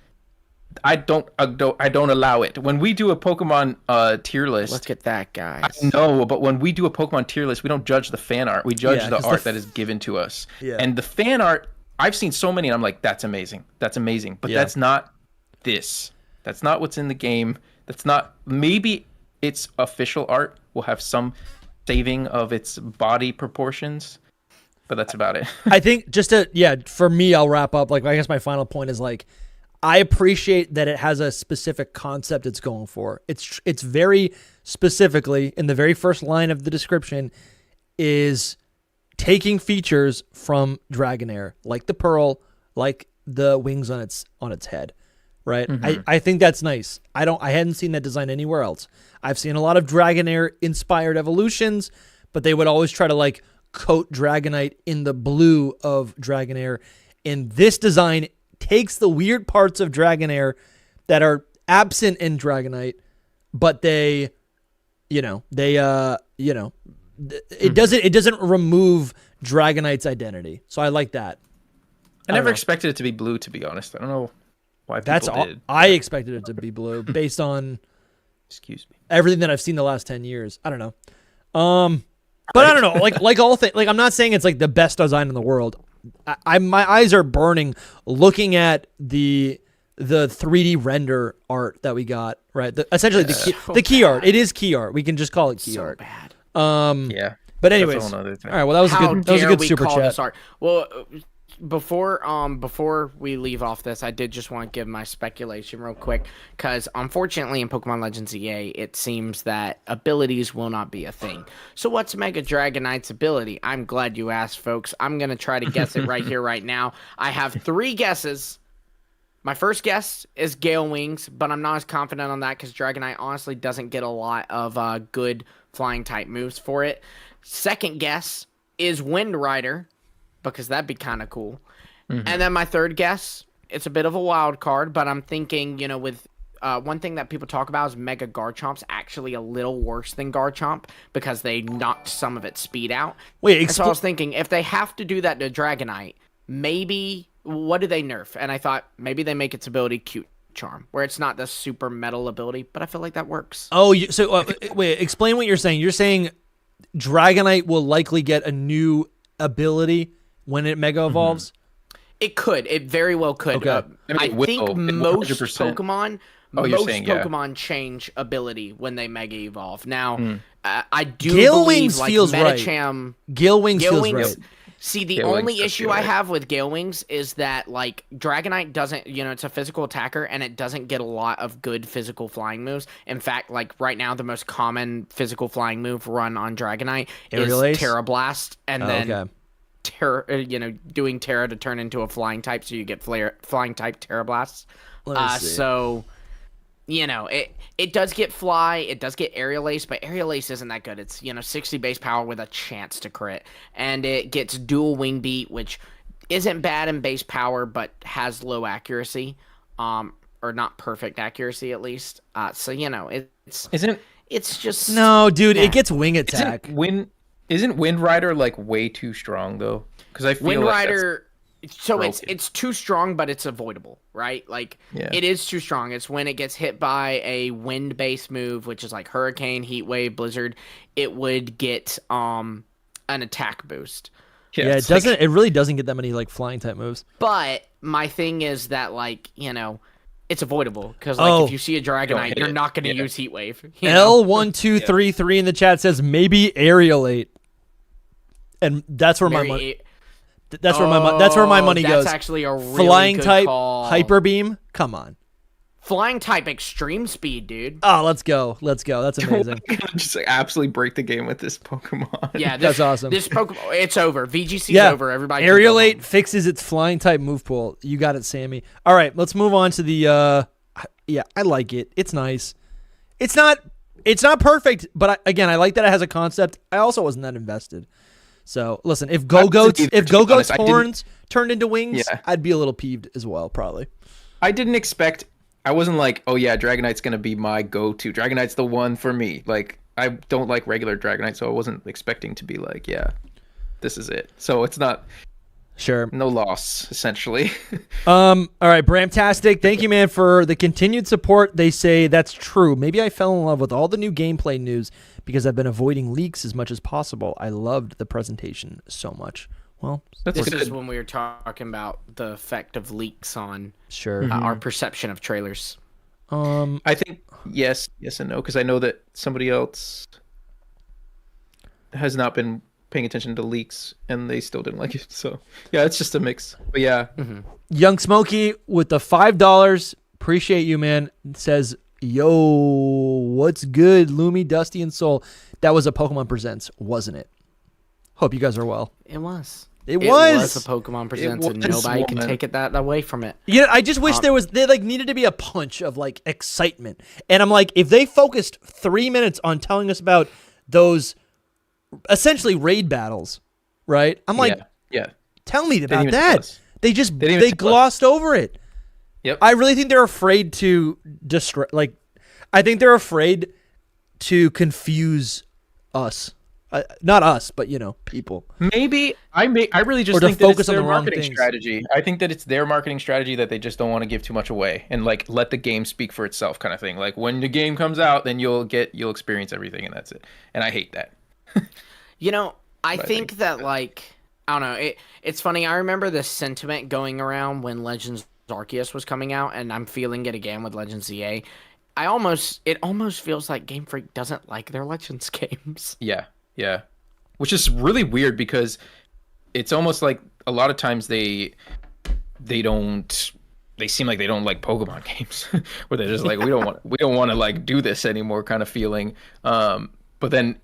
I don't allow it. When we do a Pokemon tier list, look at that, guys. I know, but when we do a Pokemon tier list, we don't judge the fan art. We judge the art that is given to us. Yeah. And the fan art, I've seen so many, and I'm like, that's amazing. That's amazing. But that's not this. That's not what's in the game. That's not. Maybe its official art will have some saving of its body proportions, but that's about it. I think for me, I'll wrap up. Like, I guess my final point is like, I appreciate that it has a specific concept it's going for. It's very specifically, in the very first line of the description, is taking features from Dragonair, like the pearl, like the wings on its head, right? Mm-hmm. I think that's nice. I hadn't seen that design anywhere else. I've seen a lot of Dragonair inspired evolutions, but they would always try to like coat Dragonite in the blue of Dragonair. In this design, takes the weird parts of Dragonair that are absent in Dragonite, but it doesn't remove Dragonite's identity. So I like that. I never expected it to be blue, to be honest. I don't know why people did. I expected it to be blue based on everything that I've seen the last 10 years. I don't know. But I don't know. Like all things, like I'm not saying it's like the best design in the world. My eyes are burning looking at the 3D render art that we got, right? Essentially the key art. It is key art. We can just call it key art. Bad. Yeah. But anyways, all right. Well, that was a good super chat. Art? Well, before we leave off this, I did just want to give my speculation real quick, because unfortunately in Pokemon Legends EA, it seems that abilities will not be a thing. So what's Mega Dragonite's ability? I'm glad you asked, folks. I'm going to try to guess it right here, right now. I have 3 guesses. My first guess is Gale Wings, but I'm not as confident on that because Dragonite honestly doesn't get a lot of good flying type moves for it. Second guess is Wind Rider, because that'd be kind of cool. Mm-hmm. And then my third guess, it's a bit of a wild card, but I'm thinking, with one thing that people talk about is Mega Garchomp's actually a little worse than Garchomp because they knocked some of its speed out. So I was thinking, if they have to do that to Dragonite, maybe, what do they nerf? And I thought maybe they make its ability Cute Charm, where it's not the super metal ability, but I feel like that works. Oh, so wait, explain what you're saying. You're saying Dragonite will likely get a new ability when it Mega Evolves? It could. It very well could. Okay. I think most Pokemon change ability when they Mega Evolve. Now, I do Gale believe Wings feels Medicham... Gale Wings feels right. See, the Gale Wings only does issue feel I right. have with Gale Wings is that, like, Dragonite doesn't, it's a physical attacker, and it doesn't get a lot of good physical flying moves. In fact, like, right now, the most common physical flying move run on Dragonite Aerial is Ace? Terra Blast, and then Okay. doing Terra to turn into a flying type, so you get flying type Terra Blasts. Let me see. So, it does get Fly, it does get Aerial Ace, but Aerial Ace isn't that good. It's 60 base power with a chance to crit, and it gets Dual Wing Beat, which isn't bad in base power, but has low accuracy, or not perfect accuracy at least. So it's just No, dude, Yeah. it gets wing attack. Isn't Wind Rider like way too strong though? Because I feel Wind like Rider. So broken. it's too strong, but it's avoidable, right? Like it is too strong. It's when it gets hit by a wind-based move, which is like Hurricane, Heat Wave, Blizzard. It would get an attack boost. Yeah, it doesn't. It really doesn't get that many like flying type moves. But my thing is that it's avoidable because if you see a Dragonite, you're not going to use Heat Wave. L1233 in the chat says maybe Aerial 8, and that's where my money. That's where my money goes. That's actually a really flying good type call. Hyper Beam. Come on. Flying type extreme speed, dude. Oh, let's go. That's amazing. Just like absolutely break the game with this Pokemon. Yeah, that's awesome. This Pokemon, it's over. VGC's over. Everybody. Aerial 8 fixes its flying type move pool. You got it, Sammy. All right, let's move on to the. Yeah, I like it. It's nice. It's not perfect, but I like that it has a concept. I also wasn't that invested. So listen, if Go-Goat's horns turned into wings, I'd be a little peeved as well, probably. I didn't expect. I wasn't like, oh yeah, Dragonite's gonna be my go-to. Dragonite's the one for me. Like I don't like regular Dragonite, so I wasn't expecting to be like, yeah, this is it. So it's not. Sure. No loss, essentially. All right, Bramtastic, thank you, man, for the continued support. They say that's true. Maybe I fell in love with all the new gameplay news because I've been avoiding leaks as much as possible. I loved the presentation so much. Well, this is when we were talking about the effect of leaks on our perception of trailers. I think yes and no, because I know that somebody else has not been paying attention to leaks and they still didn't like it. So yeah, it's just a mix. But yeah. Young Smokey with the $5. Appreciate you, man. Says, yo, what's good, Lumi, Dusty, and Soul? That was a Pokemon Presents, wasn't it? Hope you guys are well. It was. It was a Pokemon Presents, and nobody can take it that away from it. Yeah, I just wish there needed to be a punch of like excitement. And I'm like, if they focused 3 minutes on telling us about those essentially raid battles, right? I'm like, tell me about that. They glossed over it. Yep. I really think they're afraid to I think they're afraid to confuse us. Not us, but people. Maybe I really just think that it's their marketing strategy. I think that it's their marketing strategy that they just don't want to give too much away and like let the game speak for itself, kind of thing. Like when the game comes out, then you'll experience everything, and that's it. And I hate that. I think that like I don't know. It's funny. I remember this sentiment going around when Legends Arceus was coming out, and I'm feeling it again with Legends ZA. It almost feels like Game Freak doesn't like their Legends games. Yeah, which is really weird because it's almost like a lot of times they seem like they don't like Pokemon games, where they're just like we don't want to like do this anymore kind of feeling. But then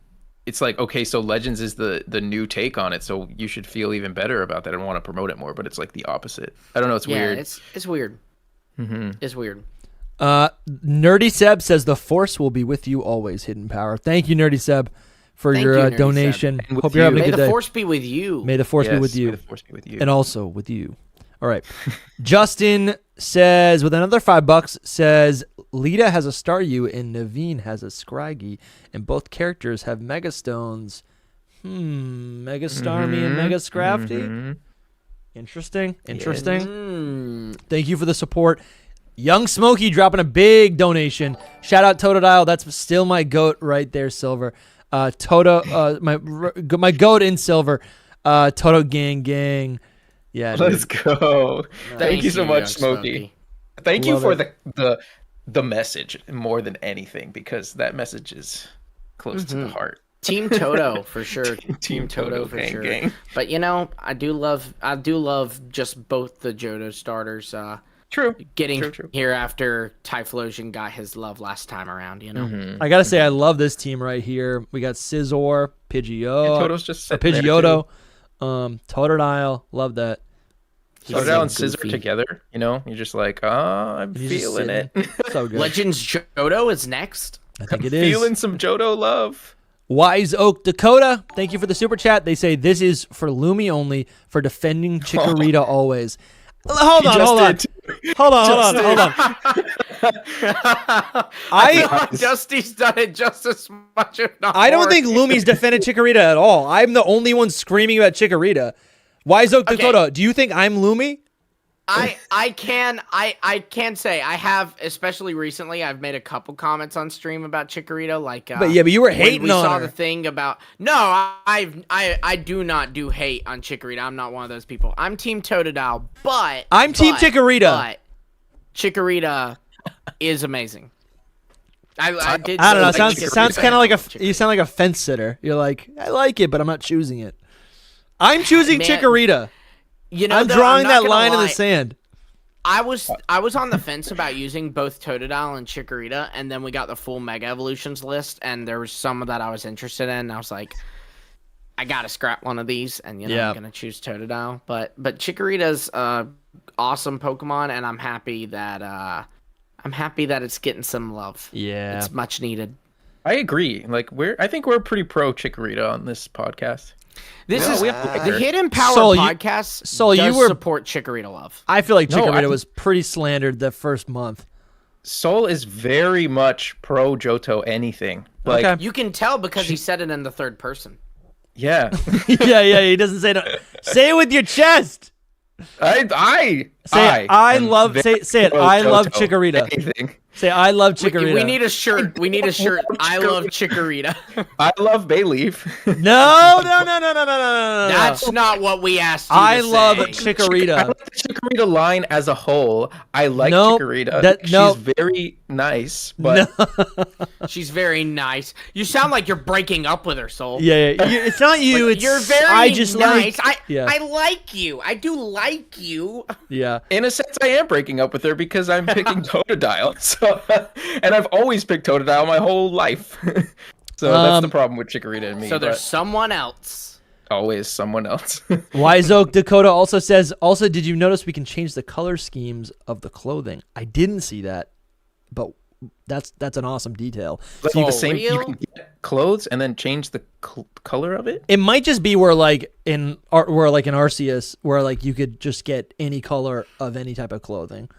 it's like, okay, so Legends is the new take on it, so you should feel even better about that and want to promote it more. But it's like the opposite. I don't know. It's weird. It's weird. It's weird. Nerdy Seb says the Force will be with you always. Hidden Power. Thank you, Nerdy Seb, for your donation. Hope you're having a good day. May the Force be with you. May the Force be with you. May the Force be with you. And also with you. All right. Justin says, with another $5, says, Lita has a Staryu and Naveen has a Scraggy, and both characters have Mega Stones. Mega Starmie and Mega Scrafty. Interesting. Thank you for the support. Young Smokey dropping a big donation. Shout out Totodile. That's still my goat right there, Silver. Toto, my goat in Silver. Toto gang. Yeah, let's go. Thank you so much, Smokey. Thank you for the message more than anything, because that message is close to the heart. Team Toto for sure. Team Toto for gang, sure. gang. But I do love just both the Johto starters. True. Getting True. here after Typhlosion got his love last time around. I gotta say, I love this team right here. We got Scizor, Pidgeotto, Toto's just sitting there, Pidgeotto, Totodile. Love that. Totodile and goofy. Scizor together, you're just like, I'm He's just feeling it. So good. Legends Johto is next. I think it is. Feeling some Johto love. Wise Oak Dakota, thank you for the super chat. They say this is for Lumi only for defending Chikorita always. Hold on. Dusty's done it just as much, if not I don't more. think Lumi's defended Chikorita at all. I'm the only one screaming about Chikorita. Wise Oak Dakota, do you think I'm Lumi? I can say I have, especially recently. I've made a couple comments on stream about Chikorita, like. But you were when hating we on saw her. the thing about I do not do hate on Chikorita. I'm not one of those people. I'm Team Totodile, but I'm Team Chikorita. But Chikorita is amazing. I did. I don't know. say Sounds kind of like you sound like a fence sitter. You're like, I like it, but I'm not choosing it. I'm choosing Man, Chikorita. I'm though, drawing not that gonna line in the lie. sand. I was on the fence about using both Totodile and Chikorita, and then we got the full Mega Evolutions list, and there was some that I was interested in. And I was like, I gotta scrap one of these, and I'm gonna choose Totodile. But Chikorita's awesome Pokemon, and I'm happy that it's getting some love. Yeah, it's much needed. I agree. Like I think we're pretty pro Chikorita on this podcast. This is we have the Hidden Power Soul, podcast. you were support Chikorita love. I feel like No, Chikorita was pretty slandered the first month. Soul is very much pro Johto anything. Like, Okay. You can tell because he said it in the third person. yeah. yeah. He doesn't say no. Say it with your chest. I love Chikorita. Anything. Say I love Chikorita. We need a shirt. I love Chikorita. I love Bayleaf. No. That's not what we asked you I to love say. Chikorita. I like the Chikorita line as a whole. I like Nope. Chikorita. She's very nice, but She's very nice. You sound like you're breaking up with her, Soul. Yeah. It's not you. It's You're very I just nice. like. I like you. I do like you. Yeah. in a sense, I am breaking up with her because I'm picking Totodile. So, and I've always picked Totodile my whole life. So that's the problem with Chikorita and me. So there's but someone else. always someone else. Wise Oak Dakota also says. Also, did you notice we can change the color schemes of the clothing? I didn't see that, but that's an awesome detail. Like For the same, you real? can get clothes and then change the color of it. It might just be where like in Arceus, where like you could just get any color of any type of clothing.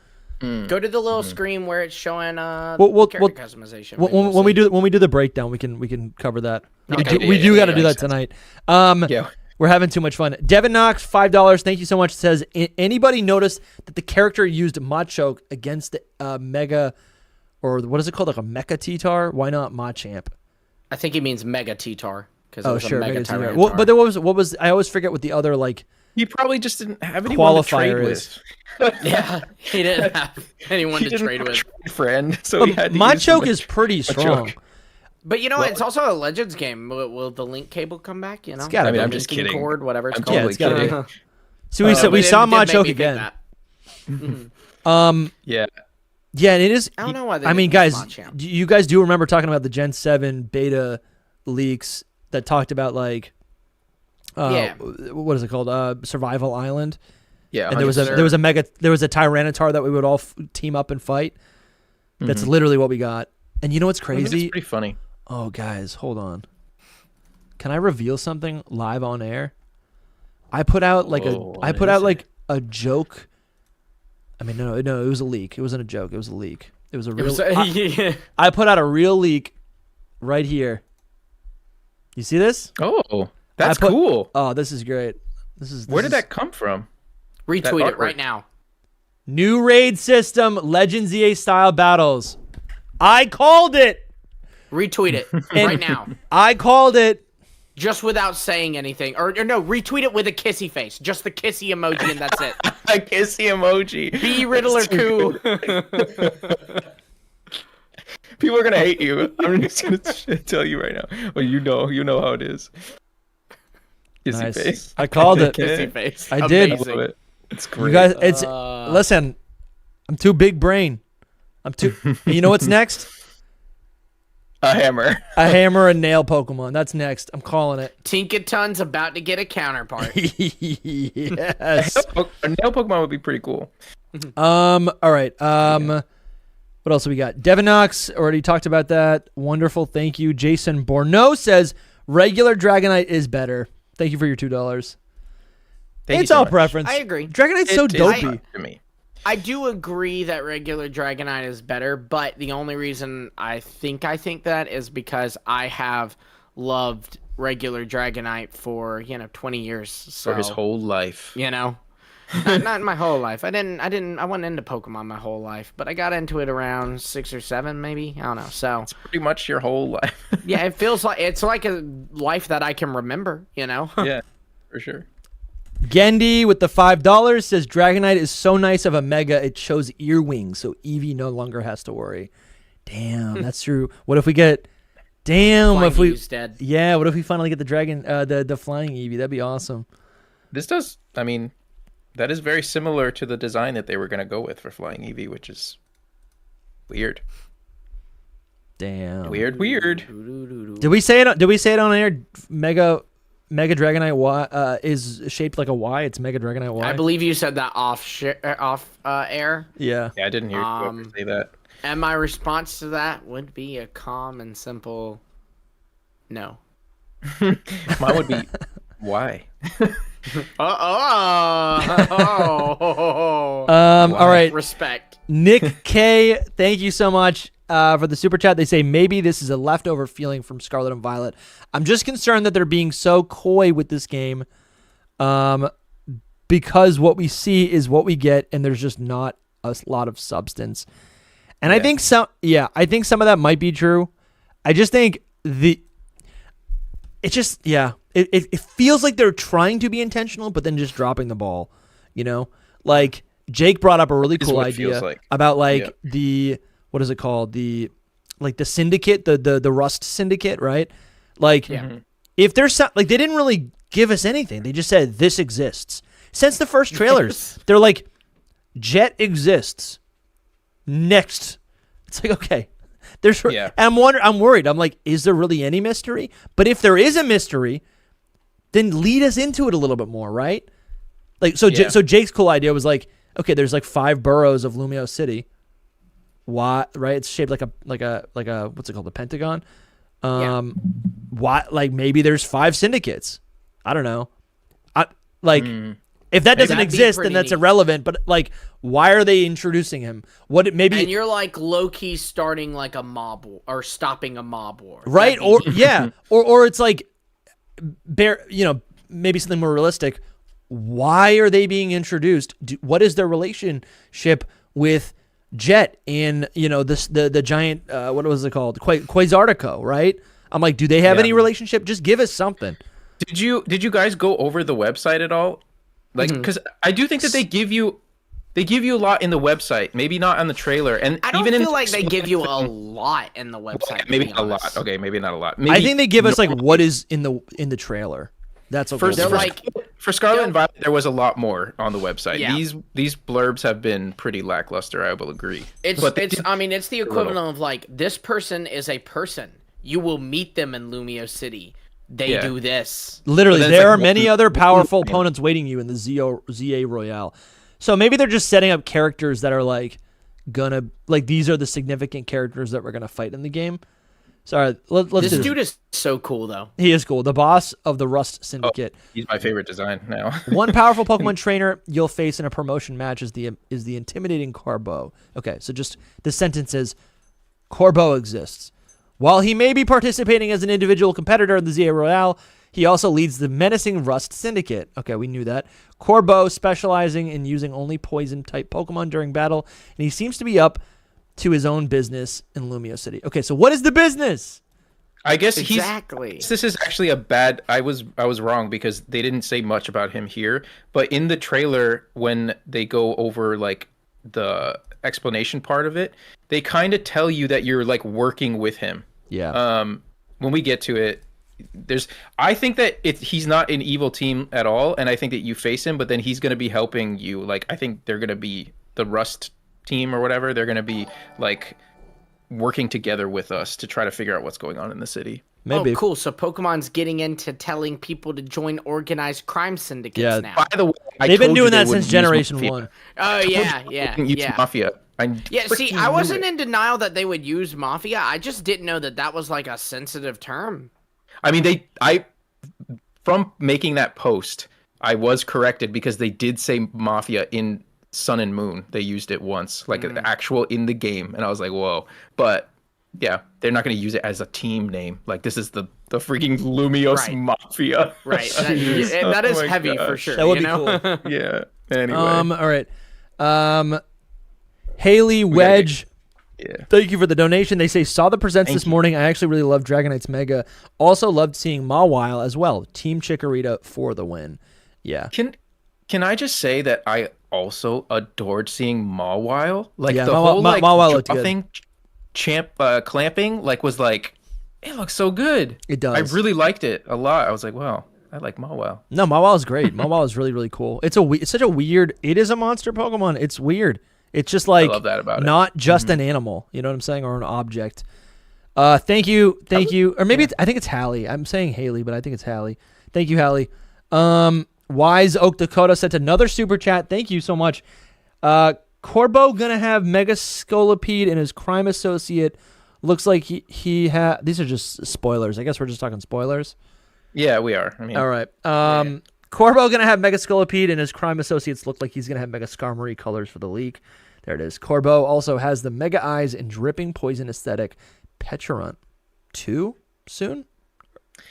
Go to the little screen where it's showing We'll- character customization. Maybe When we'll we see. do the breakdown, we can cover that. Okay, We do got to do makes that tonight. Yeah. We're having too much fun. Devin Knox, $5. Thank you so much. Says anybody notice that the character used Machoke against the Mega, or what is it called, like a Mecha T-Tar? Why not Machamp? I think he means Mega T-Tar. Oh sure, Mega Mega T-Tar. Tyranitar. Well, but there was I always forget what the other like He probably just didn't have anyone to trade qualifier with. is. Yeah, he didn't have anyone He to didn't trade have a with. trade friend, so he had to use Machoke the is pretty strong. But it's also a Legends game. Will the link cable come back? You know, It's gotta be. I'm just linking kidding. cord, whatever it's I'm called. Yeah, it's gotta be. kidding. So we saw It did make Machoke me think again. that. Yeah. Yeah, and it is. I don't know why they I mean, didn't use guys, Machamp. you guys do remember talking about the Gen 7 beta leaks that talked about like, Yeah. what is it called? Survival Island. Yeah. And there was a Tyranitar that we would all team up and fight. That's literally what we got. And you know what's I think crazy? it's pretty funny. Oh, guys, hold on. Can I reveal something live on air? I put out like a joke. I mean, no, it was a leak. It wasn't a joke. It was a leak. It was a real. I put out a real leak right here. You see this? Oh, that's I put- cool. Oh, this is great. Where did that come from? Retweet That it right artwork. now. New raid system, Legends EA style battles. I called it. Retweet it right now. I called it. Just without saying anything. Or no, retweet it with a kissy face. Just the kissy emoji and that's it. A kissy emoji. B Riddler Coo. People are gonna hate you. I'm just gonna tell you right now. Well, you know how it is. Kissy Nice. face. I called it. Kissy face. I did. I love it. It's great. You guys, it's listen. I'm too big brain. I'm too. You know what's next? A hammer. A hammer and nail Pokemon. That's next. I'm calling it. Tinkaton's about to get a counterpart. Yes. A nail Pokemon would be pretty cool. All right. What else do we got? Devinox, already talked about that. Wonderful. Thank you. Jason Borneau says regular Dragonite is better. Thank you for your $2. It's all preference. I agree. Dragonite's so dopey. To me. I do agree that regular Dragonite is better, but the only reason I think that is because I have loved regular Dragonite for 20 years. So, For his whole life. Not my whole life. I wasn't into Pokemon my whole life, but I got into it around 6 or 7, maybe. I don't know. So It's pretty much your whole life. yeah, it feels like it's like a life that I can remember. Yeah, for sure. Gendy with the $5 says Dragonite is so nice of a mega it shows ear wings, so Eevee no longer has to worry. Damn, that's true. What if we get? Damn, Flying if we? Eevee's dead. Yeah, what if we finally get the dragon, the flying Eevee? That'd be awesome. This does. I mean, that is very similar to the design that they were going to go with for Flying Eevee, which is weird. Damn. Weird. Did we say it? Did we say it on air? Mega Dragonite Y is shaped like a Y. It's Mega Dragonite Y. I believe you said that off air. Yeah. Yeah, I didn't hear you say that. And my response to that would be a calm and simple no. Mine would be why. All right. Respect. Nick K, thank you so much for the super chat. They say maybe this is a leftover feeling from Scarlet and Violet. I'm just concerned that they're being so coy with this game, because what we see is what we get, and there's just not a lot of substance. And I think some of that might be true. I just think it feels like they're trying to be intentional, but then just dropping the ball. Like Jake brought up a really cool idea about the, what is it called? The syndicate, the Rust syndicate, right? Like if there's they didn't really give us anything. They just said this exists. Since the first trailers, they're like, Jet exists. Next. It's like, okay. And I'm worried. I'm like, is there really any mystery? But if there is a mystery, then lead us into it a little bit more, right? So Jake's cool idea was like, okay, there's 5 boroughs of Lumio City. Why, right? It's shaped like a what's it called? The Pentagon. Why? Maybe there's 5 syndicates. I don't know. If that doesn't exist, then that's irrelevant. But why are they introducing him? And you're low-key starting a mob war, or stopping a mob war, right? Or it's maybe something more realistic. Why are they being introduced? What is their relationship with Jet and the giant what was it called, Quasartico, right? I'm like, do they have any relationship? Just give us something. Did you guys go over the website at all? Because I do think that they give you a lot in the website, maybe not on the trailer, and I don't feel like they give you a lot in the website. Maybe not a lot. Okay, maybe not a lot. I think they give us what is in the trailer. That's okay. For Scarlet and Violet, there was a lot more on the website. Yeah. These blurbs have been pretty lackluster. I will agree. It's the equivalent of this person is a person. You will meet them in Lumio City. They do this. Literally, there are many other powerful opponents waiting you in the ZA Royale. So maybe they're just setting up characters that are these are the significant characters that we're gonna fight in the game. Sorry, let's do this. This dude is so cool, though. He is cool. The boss of the Rust Syndicate. Oh, he's my favorite design now. One powerful Pokemon trainer you'll face in a promotion match is the intimidating Corbo. Okay, so just the sentence is, Corbo exists. While he may be participating as an individual competitor in the ZA Royale, he also leads the menacing Rust Syndicate. Okay, we knew that. Corbo specializing in using only poison-type Pokemon during battle, and he seems to be up to his own business in Lumio City. Okay, so what is the business? I guess exactly. This is actually a bad. I was wrong because they didn't say much about him here, but in the trailer when they go over explanation part of it, they kind of tell you that you're like working with him. Yeah. When we get to it, I think that he's not an evil team at all, and I think that you face him, but then he's going to be helping you. Like, I think they're going to be the Rust team or whatever. They're going to be like working together with us to try to figure out what's going on in the city. Maybe. Oh, cool. So Pokemon's getting into telling people to join organized crime syndicates now. By the way, they've been doing that since Generation 1. Oh, yeah. Mafia. See, I wasn't in denial that they would use Mafia. I just didn't know that was like a sensitive term. I mean, from making that post, I was corrected because they did say Mafia in Sun and Moon. They used it once, like an actual in the game. And I was like, whoa. But yeah, they're not going to use it as a team name. Like, this is the freaking Lumios Mafia. Right. That is heavy for sure. That would be cool. Yeah. Anyway. All right. Haley Wedge. Yeah. Thank you for the donation. They say, saw the presents this morning. I actually really loved Dragonite's Mega. Also loved seeing Mawile as well. Team Chikorita for the win. Yeah. Can I just say that I also adored seeing Mawile? Like, yeah, the whole like Mawile looked thing, clamping, like, was like, it looks so good. It does. I really liked it a lot. I was like, wow, I like Mawile. No, Mawile is great. Mawile is really, really cool. It's such a weird. It is a monster Pokemon. It's weird. It's just like, I love that about not just an animal, you know what I'm saying, or an object. Thank you, or maybe I think it's Hallie. I'm saying Haley, but I think it's Hallie. Thank you, Hallie. Wise Oak Dakota sent another super chat. Thank you so much. Corbo gonna have Mega Scolipede in his crime associate. Looks like he had. These are just spoilers. I guess we're just talking spoilers. Yeah, we are. I mean, all right. Corbo gonna have Mega Scolipede, and his crime associates look like he's gonna have Mega Skarmory colors for the leak. There it is. Corbo also has the Mega Eyes and dripping poison aesthetic. Pecharunt 2 soon.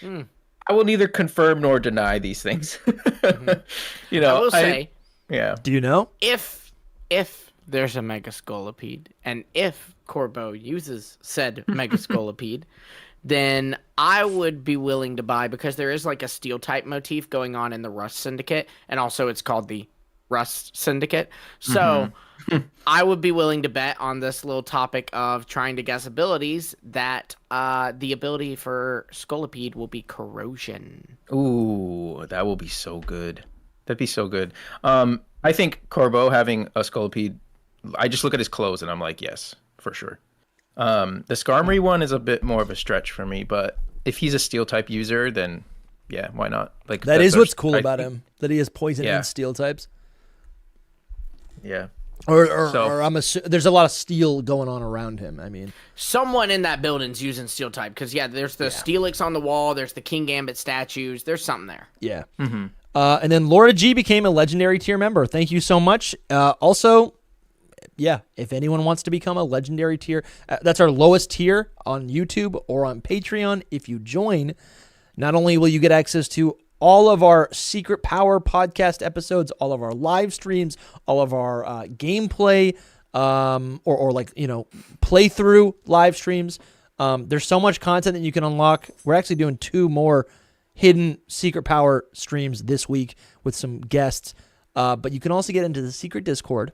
I will neither confirm nor deny these things. You know, I will say. Yeah. Do you know if there's a Mega Scolipede, and if Corbo uses said Mega Scolipede, then I would be willing to buy, because there is like a steel type motif going on in the Rust Syndicate, and also it's called the Rust Syndicate. So I would be willing to bet on this little topic of trying to guess abilities that the ability for Scolipede will be corrosion. Ooh, that will be so good. That'd be so good. I think Corbo having a Scolipede, I just look at his clothes and I'm like, yes, for sure. The Skarmory one is a bit more of a stretch for me, but if he's a steel type user, then yeah, why not? Like, that is what's cool about him, that he has poison and steel types. Yeah. Or I'm there's a lot of steel going on around him. I mean, someone in that building's using steel type, because there's the Steelix on the wall, there's the King Gambit statues, there's something there. Yeah. And then Laura G became a legendary tier member. Thank you so much. Also, yeah, if anyone wants to become a legendary tier, that's our lowest tier on YouTube or on Patreon. If you join, not only will you get access to all of our Secret Power podcast episodes, all of our live streams, all of our gameplay, or like, playthrough live streams. There's so much content that you can unlock. We're actually doing 2 more hidden Secret Power streams this week with some guests. But you can also get into the secret Discord,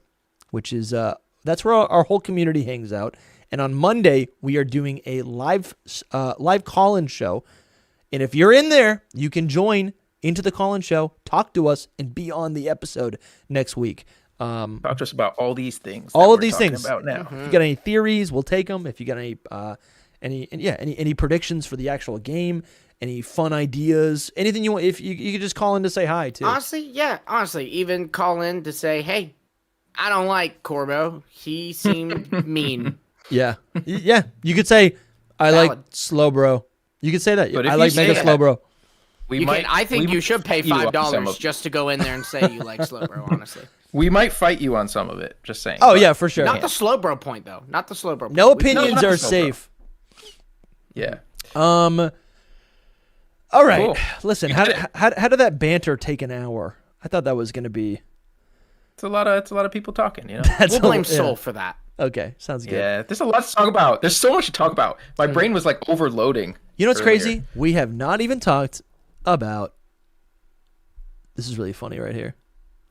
which is that's where our whole community hangs out. And on Monday, we are doing a live call-in show. And if you're in there, you can join into the call-in show, talk to us, and be on the episode next week. Talk to us about all these things. All of these things. About now. If you got any theories, we'll take them. If you got any predictions for the actual game, any fun ideas, anything you want, if you could just call in to say hi too. Honestly, even call in to say, hey, I don't like Corbo. He seemed mean. Yeah. You could say, I like Slowbro. You could say that. I like Mega Slowbro. I think you should pay $5 just to go in there and say you like Slowbro, honestly. We might fight you on some of it, just saying. Oh, yeah, for sure. Not the Slowbro point, though. Not the Slowbro point. No opinions are safe. Yeah. All right. Cool. Listen, how did that banter take an hour? I thought that was going to be... It's a lot of people talking, We'll blame Soul for that. Okay, sounds good. Yeah, there's a lot to talk about. There's so much to talk about. My brain was like overloading. You know what's crazy? We have not even talked about... This is really funny right here.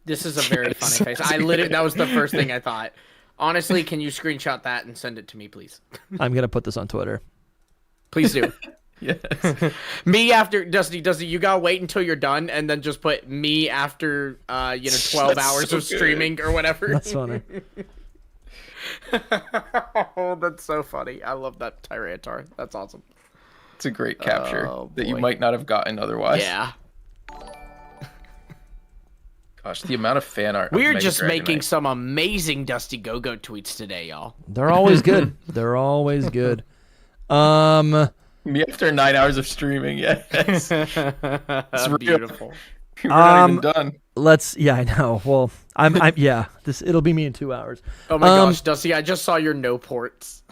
This is a very funny face. That was the first thing I thought. Honestly, can you screenshot that and send it to me, please? I'm gonna put this on Twitter. Please do. Yes. Me after Dusty, you gotta wait until you're done and then just put me after 12 hours so of streaming or whatever. That's funny. Oh, that's so funny. I love that Tyranitar. That's awesome. It's a great capture Oh, that you boy. might not have gotten otherwise. Yeah. Gosh, the amount of fan art. We're of Mega just making Dragonite. some amazing DustyGogoat tweets today, y'all. They're always good. They're always good. Me after 9 hours of streaming. Yes. It's real. Beautiful. We're not even done. Yeah, I know. Well, it'll be me in 2 hours. Oh my gosh, Dusty, I just saw your no ports.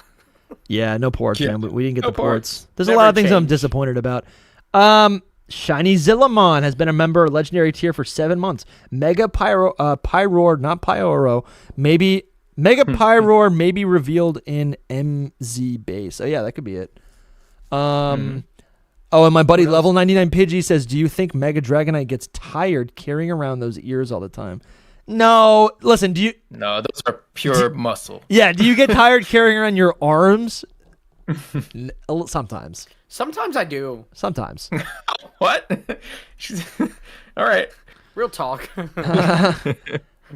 Yeah, no ports, Yeah. man. We didn't get No the ports. ports. There's a Never lot of things I'm changed. disappointed about. Shiny Zillamon has been a member of Legendary Tier for 7 months. Mega Pyroar, not Pyoro, maybe Mega Pyroar may be revealed in MZ base. Oh yeah, that could be it. Oh, and my buddy Level 99 Pidgey says, "Do you think Mega Dragonite gets tired carrying around those ears all the time?" No. Listen, do you? No, those are pure muscle. Yeah, do you get tired carrying around your arms? Sometimes. Sometimes I do. Sometimes. What? All right. Real talk.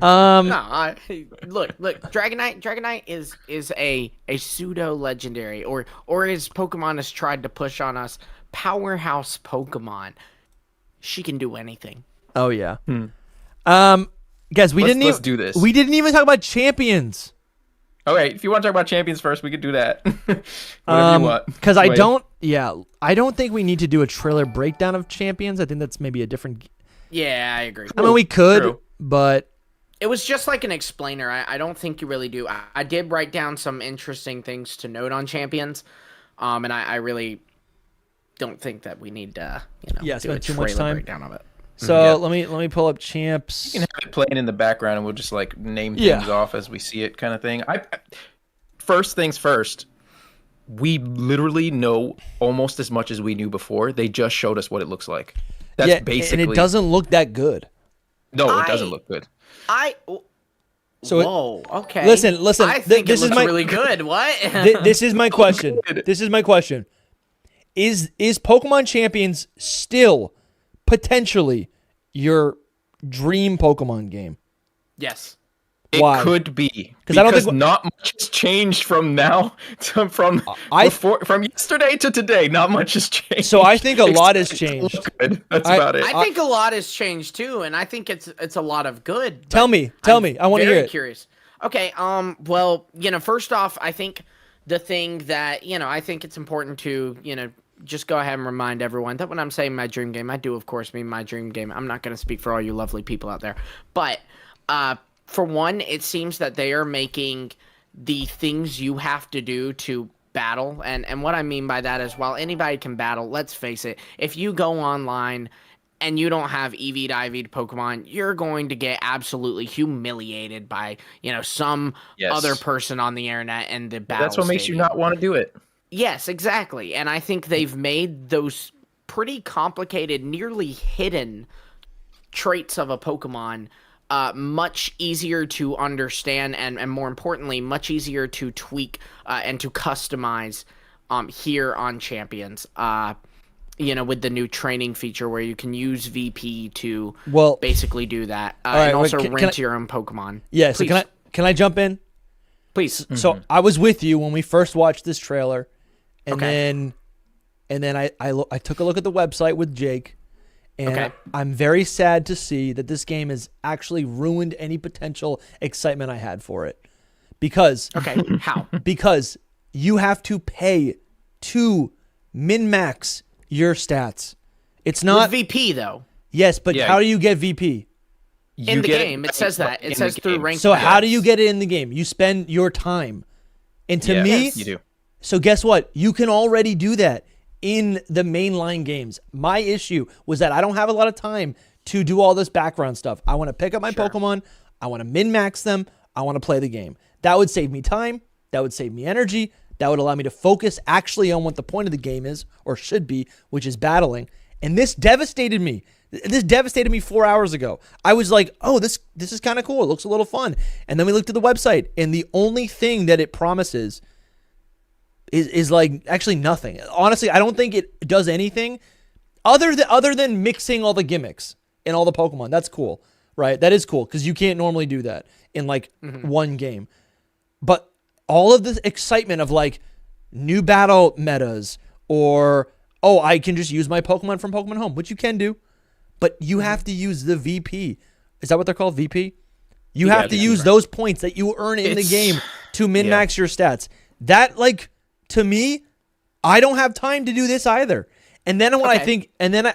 No, look, Dragonite is a pseudo legendary, or as Pokemon has tried to push on us, powerhouse Pokemon. She can do anything. Oh yeah. Guys, Let's do this. We didn't even talk about champions. Okay, if you want to talk about champions first, we could do that. Whatever you want. Because I Wait. don't think we need to do a trailer breakdown of champions. I think that's maybe a different. Yeah, I agree. I mean, we could, True. but It was just like an explainer. I don't think you really do. I did write down some interesting things to note on champions, and I really don't think that we need to do a spend too trailer much time. breakdown of it. so Yeah. let me pull up champs. You can have it playing in the background, and we'll just like name Yeah. things off as we see it, kind of thing. First things first. We literally know almost as much as we knew before. They just showed us what it looks like. That's Yeah, basically. and it doesn't look that good. No, it doesn't look good. So Whoa. Okay. listen. I think this it is looks my really good. What? this is my question. This is my question. Is Pokemon Champions still potentially your dream Pokemon game? Yes. It Why? could be 'Cause I don't think- not much has changed from now to from yesterday to today. Not much has changed. So I think a lot has Except it changed. looks good. That's about it. I think a lot has changed too, and I think it's a lot of good. but Tell me. I want to hear very it. curious. Okay. Well, first off, I think the thing that I think it's important to just go ahead and remind everyone that when I'm saying my dream game, I do of course mean my dream game. I'm not going to speak for all you lovely people out there, but for one, it seems that they are making the things you have to do to battle, and what I mean by that is while anybody can battle, let's face it, if you go online and you don't have EV'd, IV'd Pokemon, you're going to get absolutely humiliated by, some Yes. other person on the internet and the battle That's what makes you stadium. not want to do it. Yes, exactly. And I think they've made those pretty complicated, nearly hidden traits of a Pokemon much easier to understand and more importantly, much easier to tweak and to customize here on Champions. With the new training feature where you can use VP to basically do that. right, and also wait, can rent I- your own Pokemon. Yeah. So Please. can I jump in? Please. So I was with you when we first watched this trailer, and Okay. then I took a look at the website with Jake, and Okay. I'm very sad to see that this game has actually ruined any potential excitement I had for it, because Okay, how? because you have to pay to min-max your stats. It's not With VP, though. yes, but Yeah. how do you get VP? In the game, it says that. in It the says through game. rank. So how do battles. you get it in the game? You spend your time, and to me, you do. So guess what? You can already do that in the mainline games. My issue was that I don't have a lot of time to do all this background stuff. I want to pick up my Pokemon. I want to min-max them. I want to play the game. That would save me time. That would save me energy. That would allow me to focus actually on what the point of the game is, or should be, which is battling. And this devastated me. This devastated me 4 hours ago. I was like, oh, this is kind of cool. It looks a little fun. And then we looked at the website, and the only thing that it promises is like actually nothing. Honestly, I don't think it does anything other than mixing all the gimmicks and all the Pokemon. That's cool, right? That is cool because you can't normally do that in like one game. But all of the excitement of like new battle metas or, oh, I can just use my Pokemon from Pokemon Home, which you can do, but you have to use the VP. Is that what they're called? VP? You have to use those points that you earn in the game to min-max your stats. That, like, to me, I don't have time to do this either. And then when I think, and then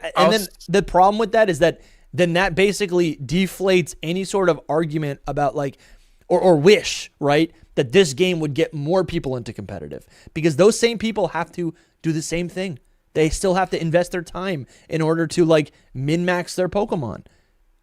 the problem with that is that then that basically deflates any sort of argument about like, or wish, right, that this game would get more people into competitive, because those same people have to do the same thing. They still have to invest their time in order to like min-max their Pokemon.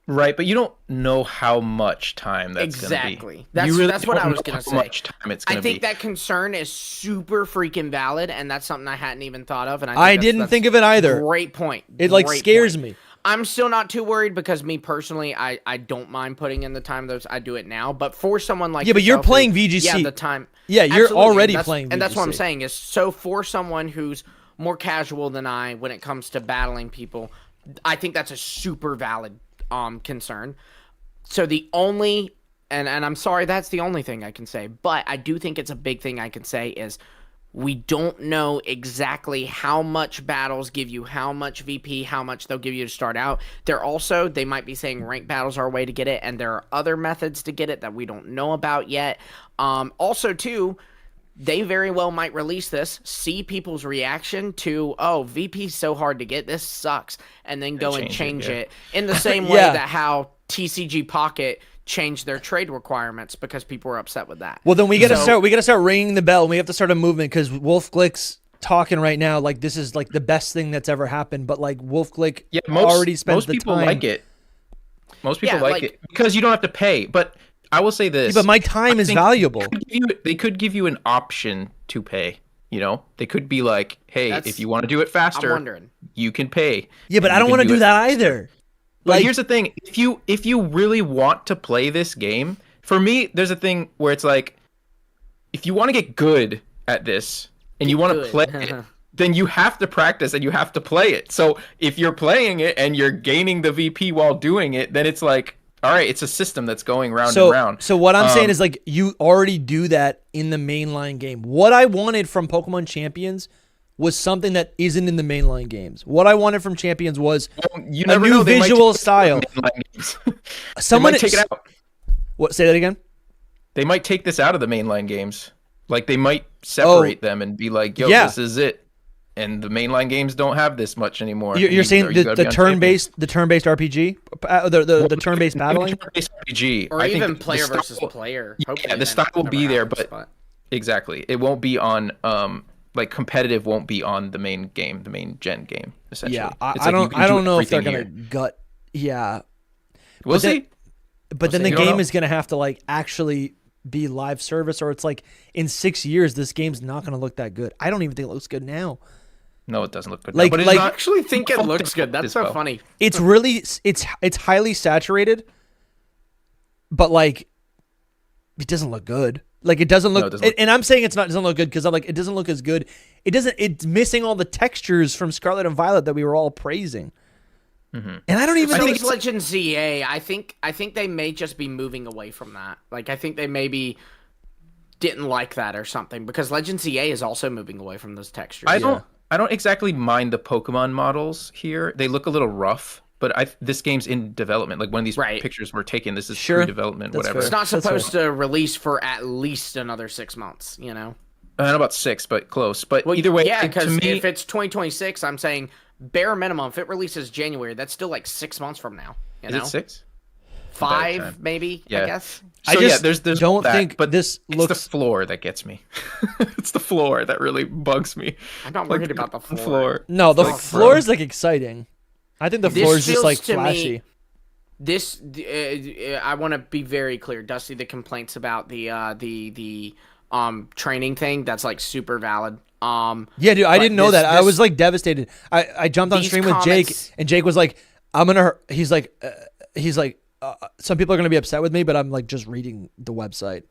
Right, but you don't know how much time that's going to be. Exactly. That's what I was going to say. How much time it's going to be. I think that concern is super freaking valid, and that's something I hadn't even thought of. And I didn't think of it either. Great point. It like scares me. I'm still not too worried because me personally, I don't mind putting in the time. I do it now. But for someone like but you're playing VGC. Yeah, the time. Yeah, you're already playing VGC. And that's what I'm saying is, so for someone who's more casual than I when it comes to battling people, I think that's a super valid concern. So the only, and I'm sorry, that's the only thing I can say, but I do think it's a big thing I can say is we don't know exactly how much battles give you how much VP, how much they'll give you to start out. They might be saying rank battles are a way to get it, and there are other methods to get it that we don't know about yet. Also too, they very well might release this, see people's reaction to, oh, VP's so hard to get, this sucks, and then go and change it in the same way that how TCG Pocket changed their trade requirements because people were upset with that. Well, then we gotta start ringing the bell, and we have to start a movement, because Wolf Glick's talking right now like this is like the best thing that's ever happened, but like Wolf Glick already spends the time. Most people like it. Most people like it because you don't have to pay, but I will say this. Yeah, but my time is valuable. They could give you an option to pay. You know, they could be like, hey, if you want to do it faster, you can pay. Yeah, but I don't want to do that either. But here's the thing. If you really want to play this game, for me, there's a thing where it's like, if you want to get good at this and you want to play it, then you have to practice and you have to play it. So if you're playing it and you're gaining the VP while doing it, then it's like, all right, it's a system that's going round and round. So what I'm saying is, like, you already do that in the mainline game. What I wanted from Pokemon Champions was something that isn't in the mainline games. What I wanted from Champions was a new visual style. Someone might take it out. What? Say that again? They might take this out of the mainline games. Like, they might separate them and be like, yo, this is it. And the mainline games don't have this much anymore. You're saying the turn-based RPG, the turn-based battling, turn-based RPG, or even player versus player. Yeah, the style will be there, but exactly, it won't be on like competitive. Won't be on the main game, the main gen game. Essentially, yeah. I don't know if they're gonna gut. Yeah, we'll see. But then the game is gonna have to like actually be live service, or it's like in 6 years this game's not gonna look that good. I don't even think it looks good now. No, it doesn't look good. Like, but I actually think it looks good. That's so funny. It's really it's highly saturated, but like it doesn't look good. Like it doesn't look. And I'm saying it doesn't look good because I'm like, it doesn't look as good. It's missing all the textures from Scarlet and Violet that we were all praising. Mm-hmm. And I don't even think Legends ZA. I think they may just be moving away from that. Like I think they maybe didn't like that or something, because Legends ZA is also moving away from those textures. I don't exactly mind the Pokemon models here. They look a little rough, but this game's in development. Like when these pictures were taken, this is pre-development, whatever. It's not supposed to release for at least another 6 months, you know? I don't know about 6, but close. But either way, yeah, because if it's 2026, I'm saying bare minimum, if it releases January, that's still like 6 months from now. You know? Is it 6? 5, maybe, I guess. So there's don't that, think, but this looks... It's the floor that gets me. It's the floor that really bugs me. I'm not worried about the floor. No, the floor is like exciting. I think the floor is just like flashy. I want to be very clear, Dusty. The complaints about the training thing, that's like super valid. Yeah, dude, I didn't know that. I was like devastated. I jumped on stream with Jake, and Jake was like, He's like, some people are gonna be upset with me, but I'm like just reading the website,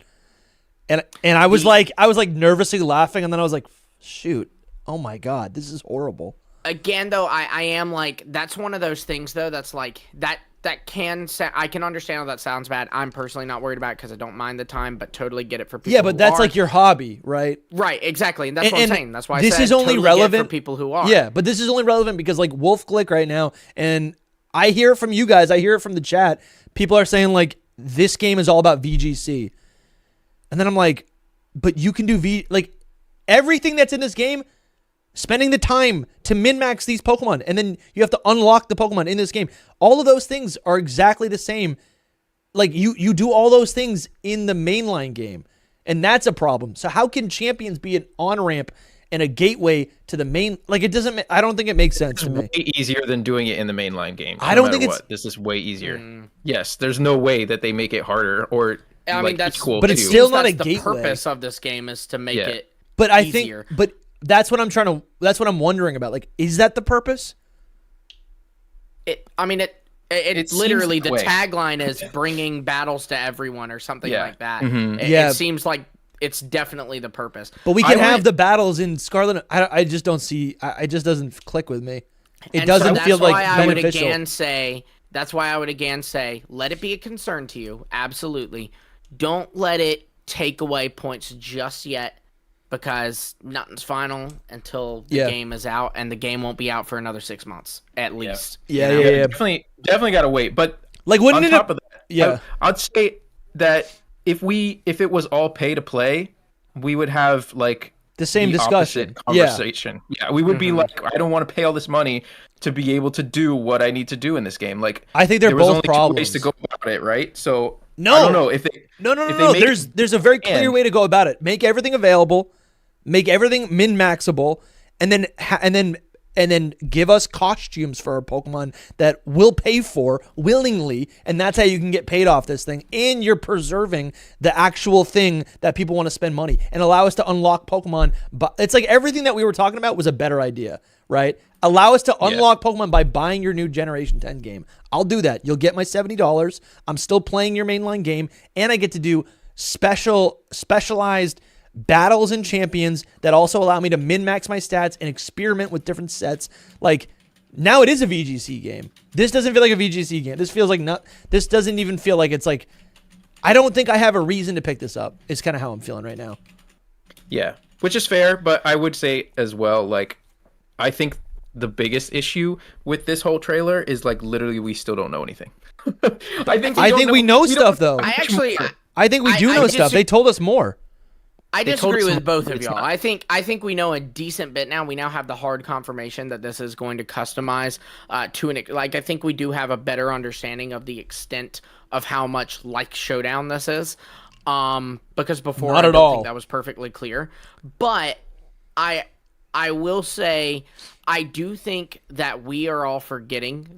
and I was like nervously laughing, and then I was like, shoot, oh my god, this is horrible. Again, though, I am like, that's one of those things though that's like that can I can understand how that sounds bad. I'm personally not worried about it because I don't mind the time, but totally get it for people. Yeah, but that's like your hobby, right? Right, exactly, and that's what I'm saying. That's why this is only totally relevant for people who are. Yeah, but this is only relevant because like Wolf Glick right now, and I hear it from you guys. I hear it from the chat. People are saying like this game is all about VGC, and then I'm like, but you can do like everything that's in this game. Spending the time to min-max these Pokemon, and then you have to unlock the Pokemon in this game. All of those things are exactly the same. Like, you do all those things in the mainline game, and that's a problem. So how can Champions be an on-ramp and a gateway to the main? Like, it doesn't. I don't think it makes sense to me. Way easier than doing it in the mainline game. I don't think it's. This is way easier. Yes, there's no way that they make it harder or. I mean, that's equal. But it's still not a gateway. gateway. The purpose of this game is to make it. But I easier. think. But that's what I'm wondering about. Like, is that the purpose? It literally the tagline is bringing battles to everyone or something like that. Mm-hmm. It seems like it's definitely the purpose. But we can have the battles in Scarlet. I just don't see. It just doesn't click with me. It doesn't feel like beneficial. That's why I would again say, let it be a concern to you. Absolutely. Don't let it take away points just yet. Because nothing's final until the game is out, and the game won't be out for another 6 months at least. Yeah. Definitely gotta wait. But like, wouldn't on top of that, yeah, I'd say that if it was all pay to play, we would have like the same discussion, conversation. Yeah, we would be like, I don't want to pay all this money to be able to do what I need to do in this game. Like, I think there was only problems. 2 ways to go about it, right? So no, I don't know if they. No. There's a very clear way to go about it. Make everything available. Make everything min-maxable, and then give us costumes for our Pokemon that we'll pay for willingly, and that's how you can get paid off this thing. And you're preserving the actual thing that people want to spend money, and allow us to unlock Pokemon. But it's like everything that we were talking about was a better idea, right? Allow us to unlock Pokemon by buying your new Generation 10 game. I'll do that. You'll get my $70. I'm still playing your mainline game, and I get to do specialized battles and champions that also allow me to min-max my stats and experiment with different sets. Like, now it is a VGC game. This doesn't feel like a VGC game. This feels like this doesn't even feel like it's like, I don't think I have a reason to pick this up. It's kind of how I'm feeling right now. Yeah, which is fair, but I would say as well, like, I think the biggest issue with this whole trailer is like literally we still don't know anything. I think we know stuff though. I think we do know stuff. They told us more. I disagree with both of y'all. I think we know a decent bit now. We now have the hard confirmation that this is going to customize to an like. I think we do have a better understanding of the extent of how much like Showdown this is. Because before I don't think that was perfectly clear. But I will say I do think that we are all forgetting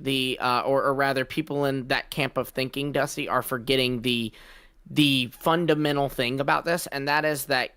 or rather people in that camp of thinking, Dusty, are forgetting the fundamental thing about this, and that is that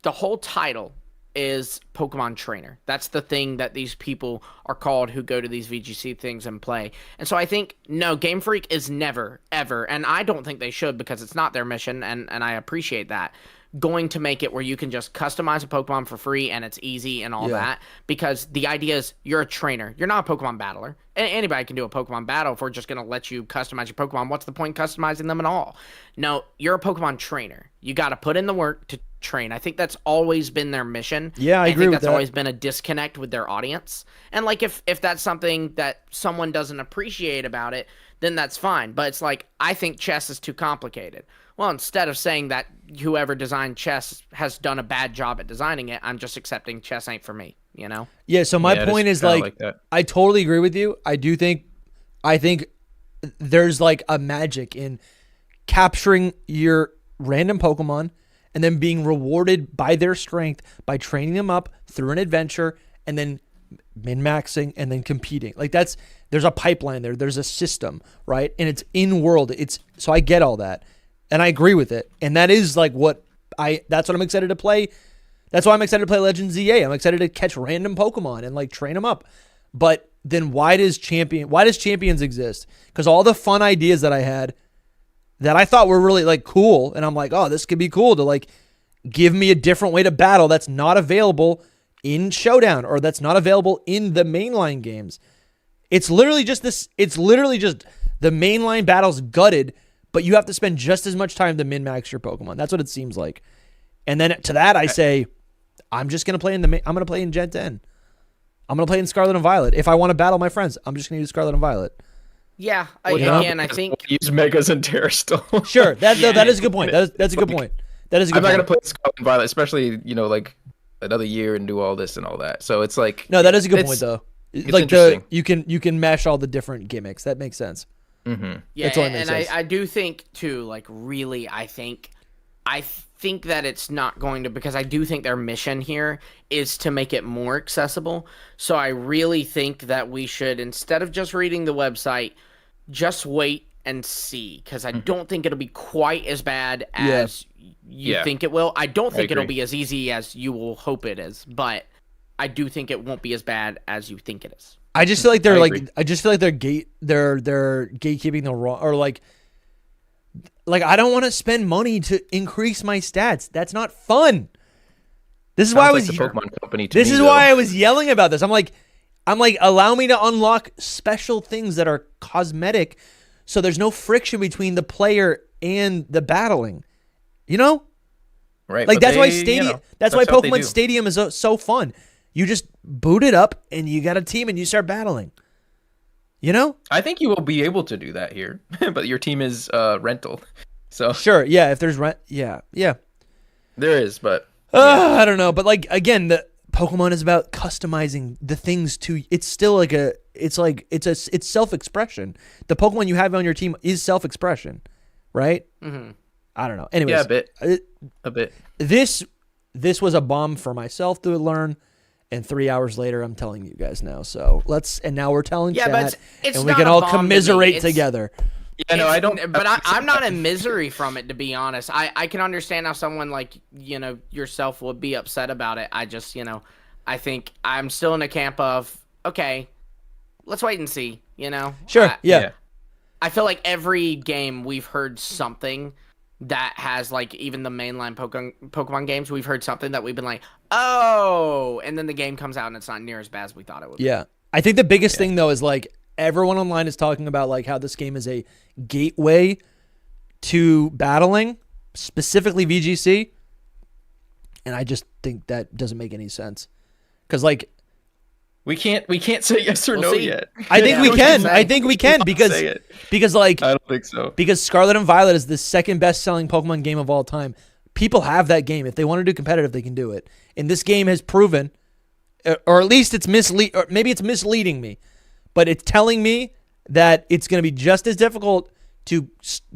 the whole title is Pokemon Trainer. That's the thing that these people are called who go to these VGC things and play. And so I think, no, Game Freak is never, ever, and I don't think they should because it's not their mission, and I appreciate that, going to make it where you can just customize a Pokemon for free and it's easy and all that, because the idea is you're a trainer. You're not a Pokemon battler. Anybody can do a Pokemon battle if we're just going to let you customize your Pokemon. What's the point customizing them at all? No, you're a Pokemon trainer. You got to put in the work to train. I think that's always been their mission. Yeah, I agree with that. That's always been a disconnect with their audience. And like if that's something that someone doesn't appreciate about it, then that's fine. But it's like, I think chess is too complicated. Well, instead of saying that whoever designed chess has done a bad job at designing it, I'm just accepting chess ain't for me, you know? Yeah, so my point is like I totally agree with you. I think there's like a magic in capturing your random Pokemon and then being rewarded by their strength by training them up through an adventure and then min-maxing and then competing. Like there's a pipeline there. There's a system, right? And it's in world. So I get all that. And I agree with it. And that is like that's what I'm excited to play. That's why I'm excited to play Legends ZA. I'm excited to catch random Pokemon and like train them up. But then why does Champions exist? Because all the fun ideas that I had that I thought were really like cool, and I'm like, oh, this could be cool to like give me a different way to battle that's not available in Showdown or that's not available in the mainline games. It's literally just this. It's literally just the mainline battles gutted, but you have to spend just as much time to min-max your Pokemon. That's what it seems like. And then to that, I say, I'm just gonna play I'm gonna play in Gen 10. I'm gonna play in Scarlet and Violet. If I want to battle my friends, I'm just gonna use Scarlet and Violet. Yeah, I think use Megas and Terrastone. Sure, that is a good point. That's a good point. That is a good I'm not point. gonna play Scarlet and Violet, especially like another year and do all this and all that. So it's like no, that is a good point though. It's like interesting. you can mash all the different gimmicks. That makes sense. Yeah, That's all it makes sense. I do think too. Like really, I think that it's not going to, because I do think their mission here is to make it more accessible. So I really think that we should, instead of just reading the website, just wait and see, because I don't think it'll be quite as bad as you think it will. I don't think it'll be as easy as you will hope it is, but I do think it won't be as bad as you think it is. I just feel like they're they're gatekeeping the wrong, or like I don't want to spend money to increase my stats. That's not fun. This is why I was the Pokemon Company. This is why I was yelling about this. I'm like, allow me to unlock special things that are cosmetic, so there's no friction between the player and the battling. You know, right? Like that's why Stadium. That's why Pokemon Stadium is so fun. You just boot it up and you got a team and you start battling. You know? I think you will be able to do that here, but your team is rental. So sure, yeah. If there's rent, yeah. There is, but I don't know. But like again, the Pokemon is about customizing the things to. It's still like it's self-expression. The Pokemon you have on your team is self-expression, right? Mm-hmm. I don't know. Anyways, yeah, a bit. This was a bomb for myself to learn. And 3 hours later, I'm telling you guys now. So and now we're telling chat, but it's and we can all commiserate together. Yeah, no, I don't. But I'm not in misery from it, to be honest. I can understand how someone like yourself would be upset about it. I just I think I'm still in a camp of okay, let's wait and see. Sure, yeah. I feel like every game we've heard something that has, like, even the mainline Pokemon games, we've heard something that we've been like, oh, and then the game comes out and it's not near as bad as we thought it would be. Yeah. I think the biggest thing, though, is, like, everyone online is talking about, like, how this game is a gateway to battling, specifically VGC, and I just think that doesn't make any sense. Because, like... We can't say yes or no yet. I think we can. I think we can because like I don't think so. Because Scarlet and Violet is the second best selling Pokemon game of all time. People have that game. If they want to do competitive, they can do it. And this game has proven, or at least it's or maybe it's misleading me, but it's telling me that it's going to be just as difficult to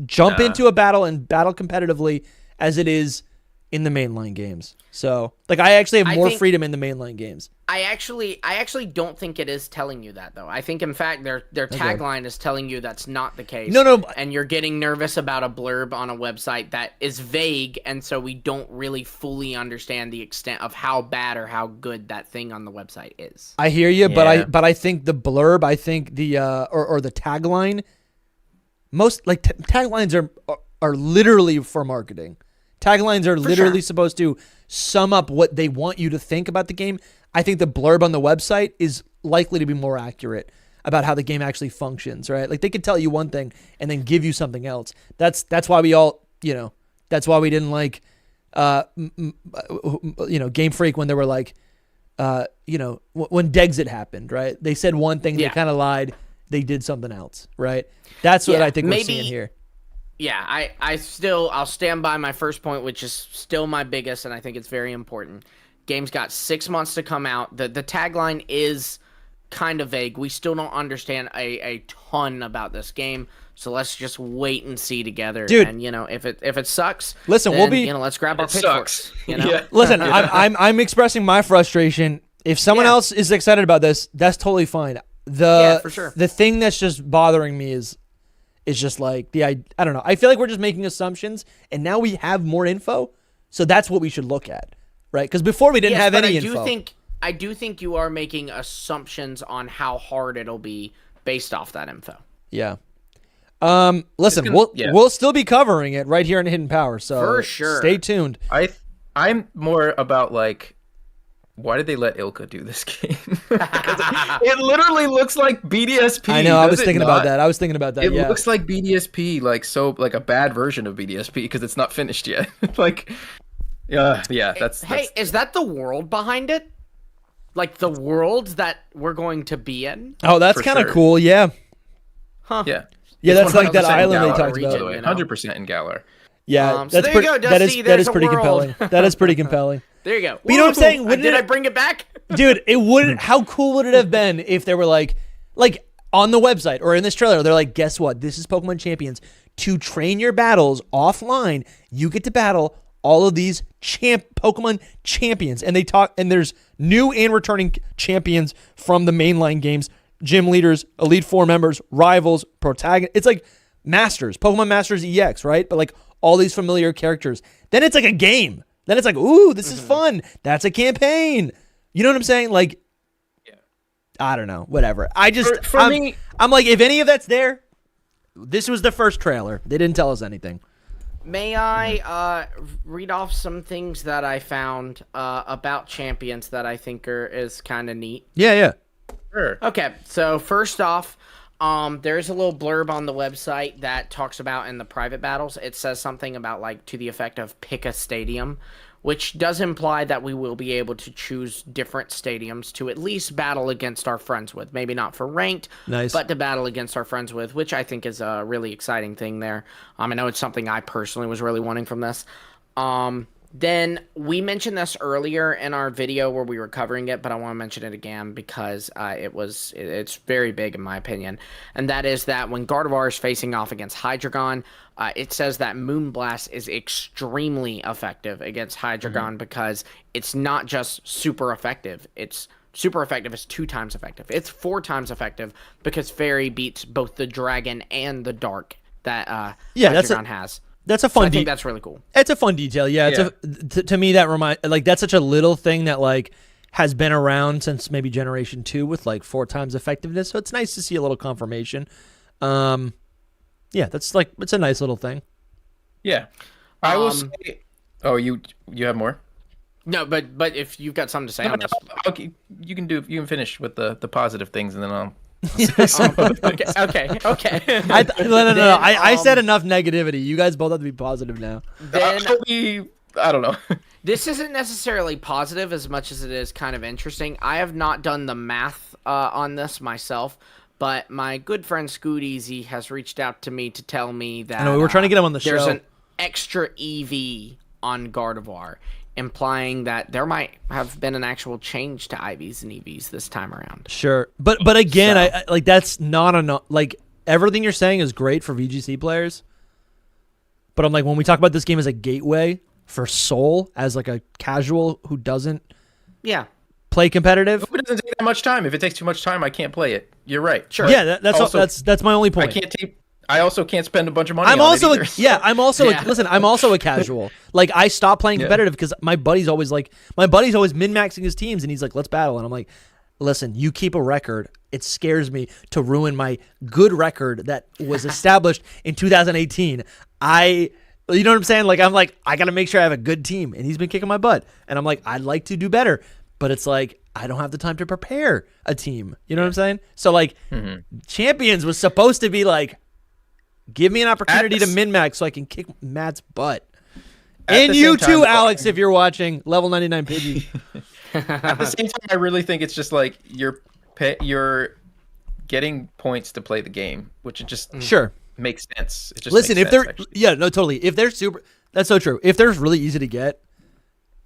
jump into a battle and battle competitively as it is in the mainline games. So, like, I actually have more freedom in the mainline games. I actually don't think it is telling you that, though. I think, in fact, their tagline is telling you that's not the case. No. And you're getting nervous about a blurb on a website that is vague, and so we don't really fully understand the extent of how bad or how good that thing on the website is. I hear you, but I think the blurb, I think the or the tagline, most like taglines are literally for marketing. Taglines are literally supposed to sum up what they want you to think about the game. I think the blurb on the website is likely to be more accurate about how the game actually functions, right? Like, they could tell you one thing and then give you something else. That's why we all, that's why we didn't like, Game Freak when they were like, when Dexit happened, right? They said one thing, they kind of lied, they did something else, right? That's what I think we're seeing here. Yeah, I'll stand by my first point, which is still my biggest, and I think it's very important. Game's got 6 months to come out. The tagline is kind of vague. We still don't understand a ton about this game, so let's just wait and see together. Dude, and if it sucks, listen, then, we'll be let's grab our pitchforks. Listen, I'm expressing my frustration. If someone else is excited about this, that's totally fine. For sure. The thing that's just bothering me is just like I don't know. I feel like we're just making assumptions, and now we have more info, so that's what we should look at, right? Because before we didn't have any info. I do think you are making assumptions on how hard it'll be based off that info. Yeah. Listen, we'll still be covering it right here in Hidden Power, so for sure. Stay tuned. I'm more about like, why did they let Ilka do this game? It literally looks like BDSP. I know. I was thinking about that. It looks like BDSP, like a bad version of BDSP because it's not finished yet. Like, that's. Is that the world behind it? Like the world that we're going to be in? Oh, that's kind of cool. Yeah. Huh. Yeah. Yeah, that's like that island they talked region, about. 100% in Galar. Yeah, so there you go, Dusty. that is pretty world. compelling. That is pretty compelling. There you go. But you know what I'm saying? Did I bring it back? Dude, it wouldn't. How cool would it have been if they were like on the website or in this trailer, they're like, guess what? This is Pokemon Champions. To train your battles offline, you get to battle all of these Pokemon champions. And they talk, and there's new and returning champions from the mainline games, gym leaders, Elite Four members, rivals, protagonists. It's like Masters, Pokemon Masters EX, right? But like all these familiar characters. Then it's like a game. Then it's like, ooh, this is fun. That's a campaign. You know what I'm saying? Like, I don't know. Whatever. I'm like, if any of that's there, this was the first trailer. They didn't tell us anything. May I read off some things that I found about champions that I think is kind of neat? Yeah. Sure. Okay, so first off, there's a little blurb on the website that talks about in the private battles. It says something about like to the effect of pick a stadium, which does imply that we will be able to choose different stadiums to at least battle against our friends with. Maybe not for ranked, but to battle against our friends with, which I think is a really exciting thing there. I know it's something I personally was really wanting from this. Then we mentioned this earlier in our video where we were covering it, but I want to mention it again because it's very big in my opinion. And that is that when Gardevoir is facing off against Hydreigon, it says that Moonblast is extremely effective against Hydreigon because it's not just super effective. It's super effective. It's 2 times effective. It's 4 times effective because Fairy beats both the Dragon and the Dark that Hydreigon has. That's a fun. I think that's really cool. It's a fun detail. Yeah. To me that that's such a little thing that like has been around since maybe Generation 2 with like 4 times effectiveness. So it's nice to see a little confirmation. Yeah, that's like it's a nice little thing. Yeah. I will say. Oh, you have more? No, but if you've got something to say on this, okay, you can finish with the positive things, and then I'll. Okay. No. I said enough negativity. You guys both have to be positive now. Then I don't know. This isn't necessarily positive as much as it is kind of interesting. I have not done the math on this myself, but my good friend Scoot Easy has reached out to me to tell me that I know we were trying to get him on the show. There's an extra EV on Gardevoir, implying that there might have been an actual change to IVs and EVs this time around. Sure. But again, I like that's not enough. Like everything you're saying is great for VGC players. But I'm like, when we talk about this game as a gateway for Soul, as like a casual who doesn't play competitive. It doesn't take that much time. If it takes too much time, I can't play it. You're right. Sure. Yeah, that's my only point. I also can't spend a bunch of money. I'm also Listen, I'm also a casual. Like I stopped playing competitive because my buddy's always min-maxing his teams, and he's like, let's battle, and I'm like, listen, you keep a record. It scares me to ruin my good record that was established in 2018. You know what I'm saying? Like I'm like, I gotta make sure I have a good team, and he's been kicking my butt, and I'm like, I'd like to do better, but it's like I don't have the time to prepare a team. You know what I'm saying? So like, Champions was supposed to be like, give me an opportunity to min-max so I can kick Matt's butt. And you too, Alex, if you're watching, level 99 Pidgey. At the same time, I really think it's just like you're getting points to play the game, which it just makes sense. It just listen, makes if they're sense, totally. If they're that's so true. If they're really easy to get,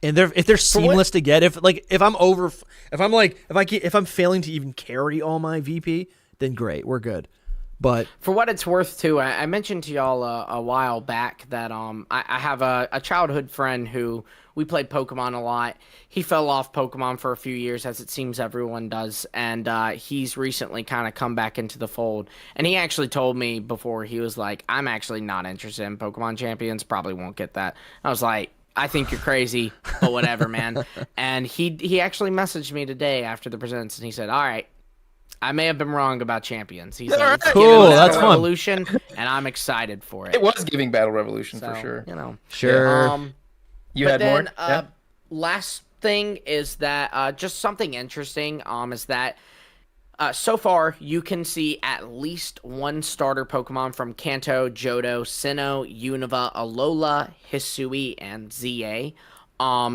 and if they're seamless to get, if I'm failing to even carry all my VP, then great, we're good. But for what it's worth, too, I mentioned to y'all a while back that I have a childhood friend who we played Pokemon a lot. He fell off Pokemon for a few years, as it seems everyone does, and he's recently kind of come back into the fold. And he actually told me before, he was like, I'm actually not interested in Pokemon Champions, probably won't get that. I was like, I think you're crazy, but whatever, man. And he actually messaged me today after the presents, and he said, all right, I may have been wrong about champions. He said, All right. it's Cool, giving that's Battle fun. Revolution, and I'm excited for it. It was giving Battle Revolution So, for sure. You know. Sure. You But had then, more? Yeah. last thing is that just something interesting is that so far you can see at least one starter Pokemon from Kanto, Johto, Sinnoh, Unova, Alola, Hisui, and ZA.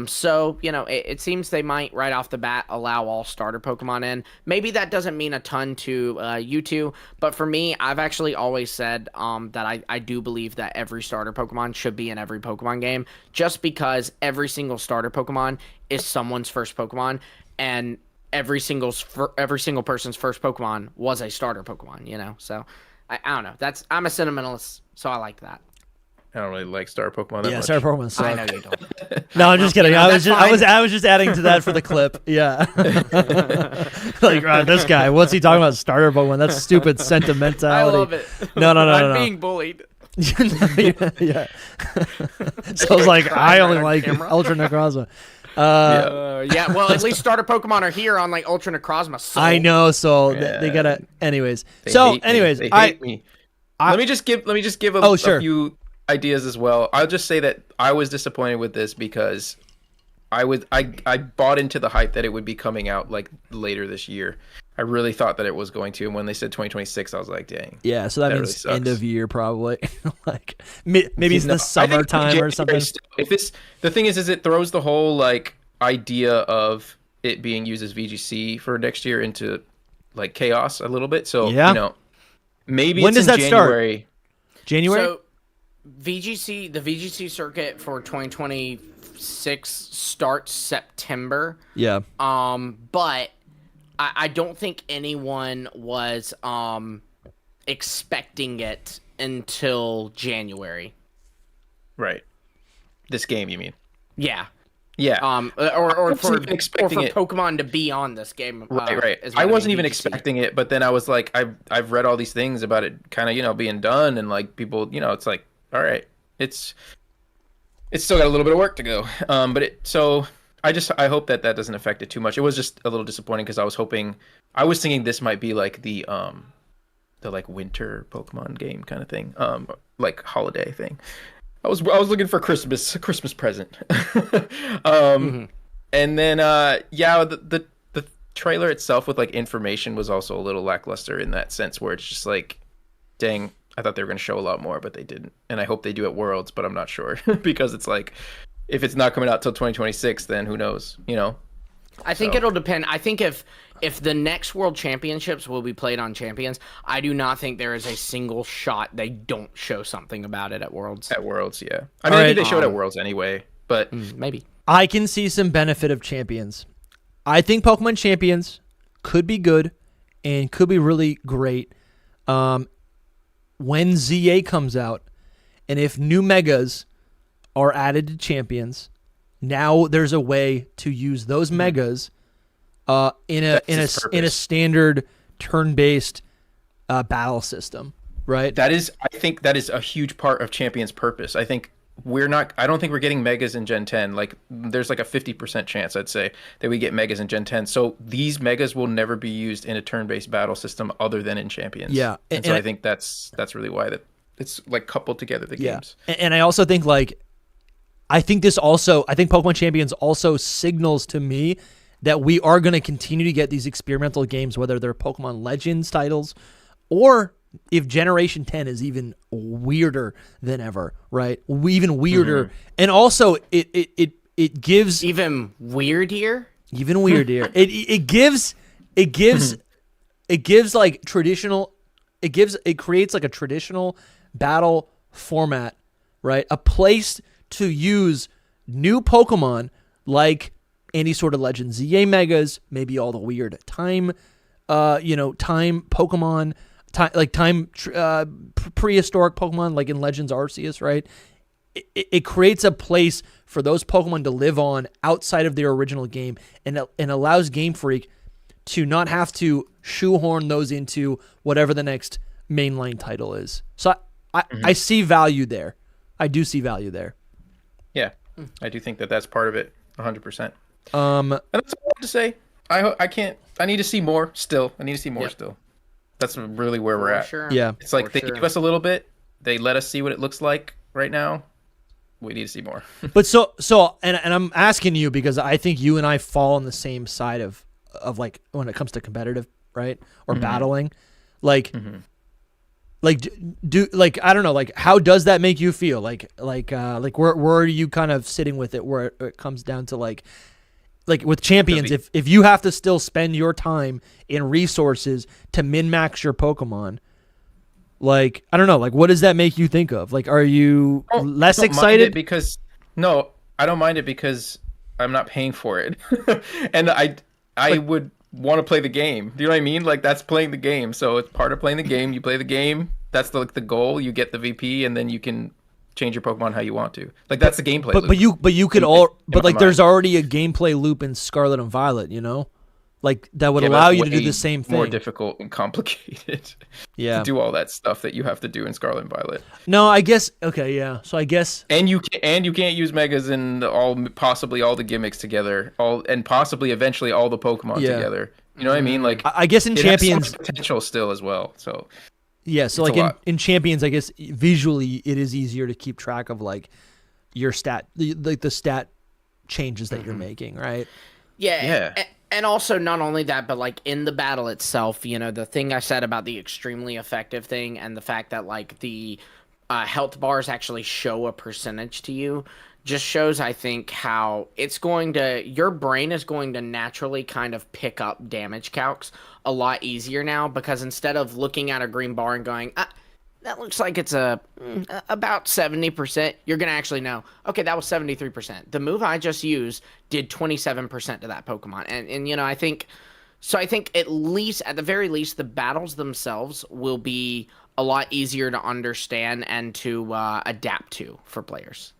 So, you know, it seems they might right off the bat allow all starter Pokemon in. Maybe that doesn't mean a ton to you two, but for me, I've actually always said that I do believe that every starter Pokemon should be in every Pokemon game, just because every single starter Pokemon is someone's first Pokemon, and every single person's first Pokemon was a starter Pokemon, you know? So, I don't know. I'm a sentimentalist, so I like that. I don't really like Star Pokemon that much. Starter Pokemon suck. I know you don't. No, I'm just kidding. you know, I was just adding to that for the clip. Yeah. Like this guy, what's he talking about? Starter Pokemon? That's stupid sentimentality. I love it. No. I'm being bullied. Yeah. So it's like I only like Ultra Necrozma. Yeah, well, at least starter Pokemon are here on like Ultra Necrozma. So. I know. So they gotta. Anyways. They hate me. Let me just give a few ideas as well. I'll just say that I was disappointed with this because I bought into the hype that it would be coming out like later this year. I really thought that it was going to, and when they said 2026, I was like, dang. Yeah, so that means really end of year probably. Like maybe it's the summertime or something. The thing is it throws the whole like idea of it being used as VGC for next year into like chaos a little bit. So you know, maybe when does that January. Start? January. So the VGC circuit for 2026 starts September. Yeah. But I don't think anyone was expecting it until January. Right. This game, you mean? Yeah. Yeah. Or for expecting Pokemon to be on this game. Right. I wasn't even expecting it, but then I was like, I've read all these things about it kind of, you know, being done, and like people, you know, it's like, all right, it's still got a little bit of work to go. I hope that doesn't affect it too much. It was just a little disappointing because I was thinking this might be like the like winter Pokemon game kind of thing, like holiday thing. I was looking for a Christmas present. And then the trailer itself with like information was also a little lackluster in that sense, where it's just like, dang, I thought they were going to show a lot more, but they didn't. And I hope they do at Worlds, but I'm not sure because it's like, if it's not coming out till 2026, then who knows, you know? I think it'll depend. I think if the next World Championships will be played on Champions, I do not think there is a single shot they don't show something about it at Worlds. At Worlds, yeah. I mean, I think they showed at Worlds anyway, but maybe. I can see some benefit of Champions. I think Pokemon Champions could be good and could be really great when ZA comes out, and if new Megas are added to Champions, now there's a way to use those Megas in a standard turn-based battle system, right? I think that is a huge part of Champions' purpose. I don't think we're getting Megas in Gen 10. Like, there's like a 50% chance, I'd say, that we get Megas in Gen 10. So these Megas will never be used in a turn-based battle system other than in Champions. Yeah. And so I think that's really why that it's like coupled together, the games. And I also think I think Pokemon Champions also signals to me that we are going to continue to get these experimental games, whether they're Pokemon Legends titles or if Generation 10 is even weirder than ever, right? Even weirder. And also it gives even weirdier. It creates like a traditional battle format, right? A place to use new Pokemon like any sort of Legend ZA Megas, maybe all the weird time Pokemon, prehistoric Pokemon like in Legends Arceus, right? It creates a place for those Pokemon to live on outside of their original game, and allows Game Freak to not have to shoehorn those into whatever the next mainline title is. So I see value there. I do see value there. Yeah, I do think that that's part of it, 100%. Um, and that's all I have to say. I need to see more still. I need to see more still. That's really where we're at. Sure. Yeah. It's like they give us a little bit. They let us see what it looks like right now. We need to see more. But and I'm asking you because I think you and I fall on the same side of like when it comes to competitive, right? Or battling. Like do like I don't know, like how does that make you feel? Like where are you kind of sitting with it where it comes down to like with champions, if you have to still spend your time and resources to min-max your Pokemon, like, I don't know, like, what does that make you think of? Like, are you less excited? I don't mind it because I'm not paying for it. And I would want to play the game. Do you know what I mean? Like, that's playing the game. So it's part of playing the game. You play the game. That's the goal. You get the VP, and then you can change your Pokemon how you want to. Like, that's the gameplay loop. But you could there's already a gameplay loop in Scarlet and Violet, you know? Like, that would allow you to do the same thing. More difficult and complicated. To do all that stuff that you have to do in Scarlet and Violet. No, I guess okay, yeah. So I guess and you can't use Megas and possibly all the gimmicks together, and possibly eventually all the Pokemon together. You know what I mean? Like, I guess in Champions has potential still as well. So yeah, so like in Champions, I guess visually it is easier to keep track of like your stat, the stat changes that you're making, right? Yeah. And also, not only that, but, like, in the battle itself, you know, the thing I said about the extremely effective thing and the fact that, like, the health bars actually show a percentage to you just shows, I think, how your brain is going to naturally kind of pick up damage calcs a lot easier now, because instead of looking at a green bar and going, that looks like it's about 70%. You're going to actually know, okay, that was 73%. The move I just used did 27% to that Pokemon. And you know, I think at the very least, the battles themselves will be a lot easier to understand and to adapt to for players.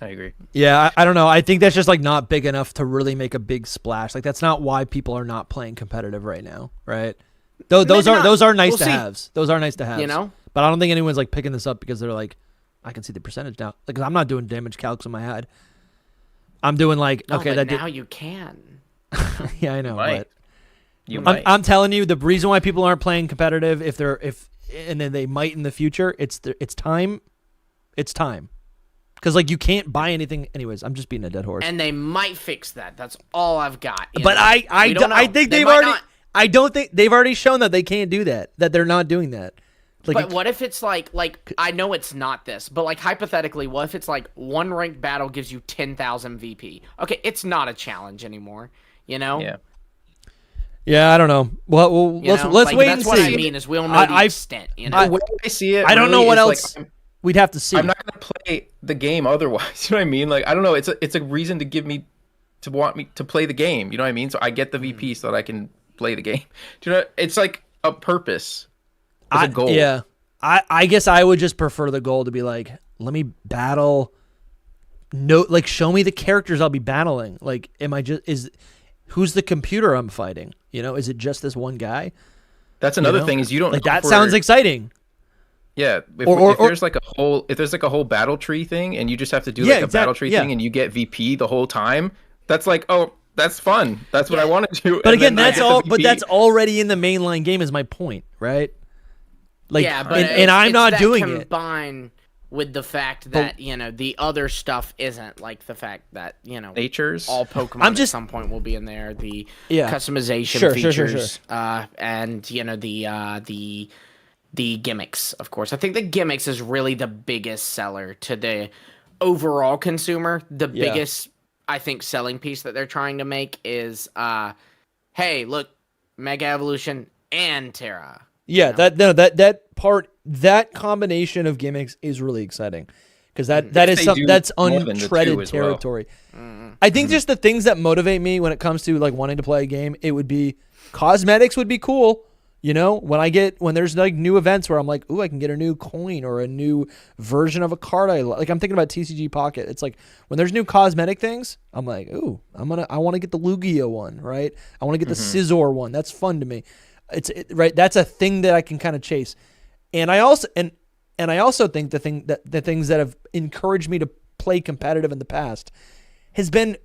I agree. Yeah, I don't know. I think that's just like not big enough to really make a big splash. Like, that's not why people are not playing competitive right now, right? Those are nice to haves. Those are nice to haves. You know? But I don't think anyone's like picking this up because they're like, I can see the percentage now. Like, I'm not doing damage calcs in my head. I'm doing like, okay, that now you can. Yeah, I know. You but I'm telling you, the reason why people aren't playing competitive, and then they might in the future, it's time. It's time. Because like you can't buy anything. Anyways, I'm just beating a dead horse. And they might fix that. That's all I've got. But I think they've already. I don't think they've already shown that they can't do that. That they're not doing that. Like, but what if it's like I know it's not this, but like hypothetically, what if it's like one ranked battle gives you 10,000 VP? Okay, it's not a challenge anymore. You know? Yeah. Yeah, I don't know. Well, let's wait and see. That's what I mean is we don't know the extent. You know, the way I see it, I don't know what else. We'd have to see. I'm not gonna play the game otherwise. You know what I mean? Like, I don't know. It's a reason to want me to play the game. You know what I mean? So I get the VP so that I can play the game. Do you know? It's like a purpose. It's a goal. Yeah. I guess I would just prefer the goal to be like, let me battle. No, like, show me the characters I'll be battling. Like, who's the computer I'm fighting? You know, is it just this one guy? That's another thing is you don't like that sounds exciting. Yeah, if there's like a whole battle tree thing, and you just have to do like a battle tree thing, and you get VP the whole time, that's like, oh, that's fun. That's what I want to do. But again, that's all. But that's already in the mainline game. Is my point, right? Like, yeah, but and I'm not doing it. Combined with the fact that you know the other stuff isn't, like the fact that you know natures all Pokemon at some point will be in there. The customization features, and you know the gimmicks, of course. I think the gimmicks is really the biggest seller to the overall consumer. The biggest, I think, selling piece that they're trying to make is, hey, look, Mega Evolution and Terra. Yeah, that combination of gimmicks is really exciting because that's untreaded territory. Well. I think just the things that motivate me when it comes to like wanting to play a game, it would be cosmetics would be cool. You know, when there's like new events where I'm like, ooh, I can get a new coin or a new version of a card like. I'm thinking about TCG Pocket. It's like when there's new cosmetic things, I'm like, ooh, I want to get the Lugia one, right? I want to get the Scizor one. That's fun to me. Right. That's a thing that I can kind of chase. And I also think the things that have encouraged me to played competitive in the past has been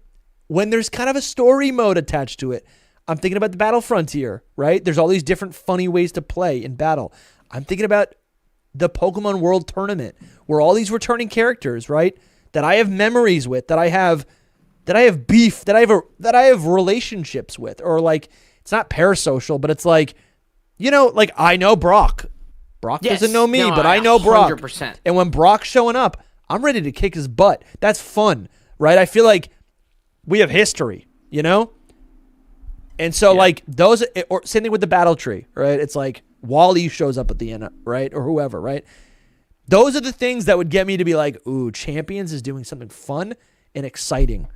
when there's kind of a story mode attached to it. I'm thinking about the Battle Frontier, right? There's all these different funny ways to play in battle. I'm thinking about the Pokemon World Tournament, where all these returning characters, right, that I have memories with, that I have beef, that I have relationships with, or like it's not parasocial, but it's like, you know, like I know Brock. Brock doesn't know me, but I know Brock. 100%. And when Brock's showing up, I'm ready to kick his butt. That's fun, right? I feel like we have history, you know? And so, like, those, or same thing with the battle tree, right? It's like Wally shows up at the end, right? Or whoever, right? Those are the things that would get me to be like, ooh, Champions is doing something fun and exciting.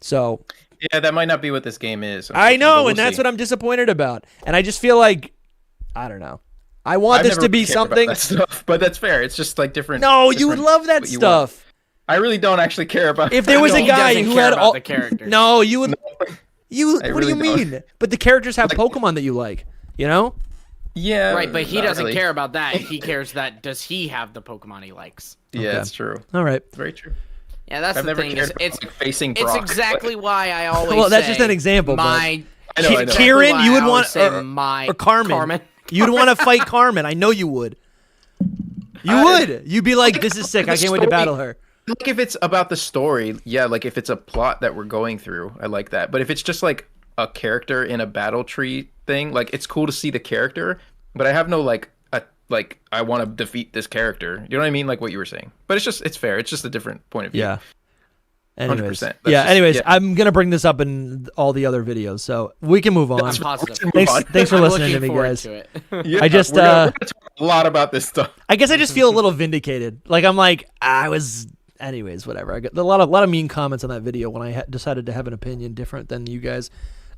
So. Yeah, that might not be what this game is. I know, and that's what I'm disappointed about. And I just feel like, I don't know. I want this to be something. That stuff, but that's fair. It's just like different. No, you would love that stuff. I really don't actually care about. If there was a guy who had all the characters. No, you would. What really do you mean? But the characters have Pokemon that you like, you know? Yeah. Right, but he doesn't really care about that. He cares that does he have the Pokemon he likes? Yeah, that's true. All right. Very true. Yeah, that's I've the never thing. cared about, like, facing It's Brock. exactly why I always Well, that's say just an example. My I know. exactly Kieran, why you I would want always say or Carmen. You'd want to fight Carmen. I know you would. You would. You'd be like, "This is sick. I can't wait to battle her." Like if it's about the story, yeah. Like if it's a plot that we're going through, I like that. But if it's just like a character in a battle tree thing, like it's cool to see the character, but I have no like I want to defeat this character. You know what I mean? Like what you were saying. But it's fair. It's just a different point of view. Yeah. Anyways, 100%. Anyways, I'm gonna bring this up in all the other videos, so we can move on. That's positive. Thanks for I'm listening to me, looking forward guys. to it. Yeah, I just we're gonna talk a lot about this stuff. I guess I just feel a little vindicated. Like I'm like I was. Anyways, whatever. I got a lot of mean comments on that video when I decided to have an opinion different than you guys.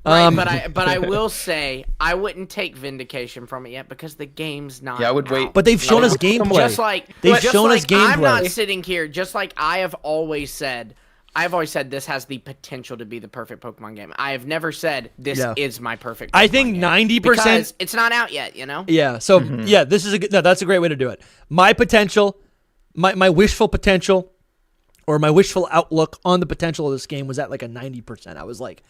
Right, but I will say I wouldn't take vindication from it yet because the game's not. Yeah, I would wait. But they've shown us gameplay. Just like they've shown us gameplay. I'm not sitting here. Just like I have always said. I've always said this has the potential to be the perfect Pokemon game. I have never said this is my perfect Pokemon I think 90%. Because it's not out yet, you know? Yeah. So, this is that's a great way to do it. My potential, my wishful potential, or my wishful outlook on the potential of this game was at like a 90%. I was like,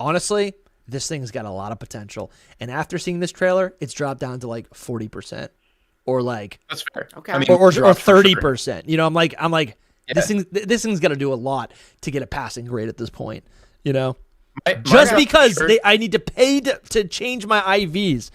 honestly, this thing's got a lot of potential. And after seeing this trailer, it's dropped down to like 40%. Or like. That's fair. Okay. I mean, or 30%. Sure. You know, I'm like. Yeah. This thing's got to do a lot to get a passing grade at this point, you know? Just because I need to pay to change my IVs.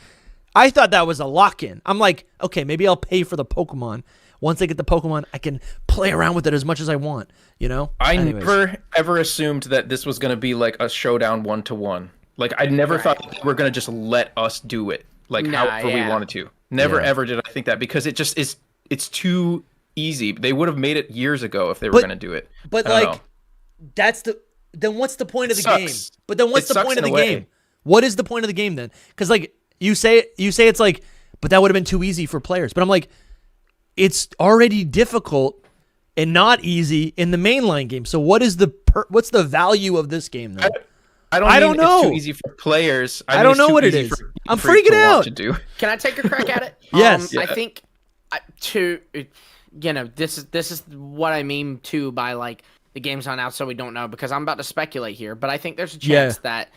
I thought that was a lock-in. I'm like, okay, maybe I'll pay for the Pokemon. Once I get the Pokemon, I can play around with it as much as I want, you know? Anyways. Never, ever assumed that this was going to be like a showdown 1-to-1. Like, I never thought that they were going to just let us do it, like, however we wanted to. Never, ever did I think that, because it just is, it's too easy. They would have made it years ago if they were going to do it. But like, then what's the point of the game? But then what's the point of the game? What is the point of the game then? Because like you say it's like, but that would have been too easy for players. But I'm like, it's already difficult and not easy in the mainline game. So what's the value of this game then? I don't know. It's too easy for players. I don't know what it is. I'm freaking out. Can I take a crack at it? Yes. I think this is what I mean too by like the game's not out, so we don't know, because I'm about to speculate here, but I think there's a chance that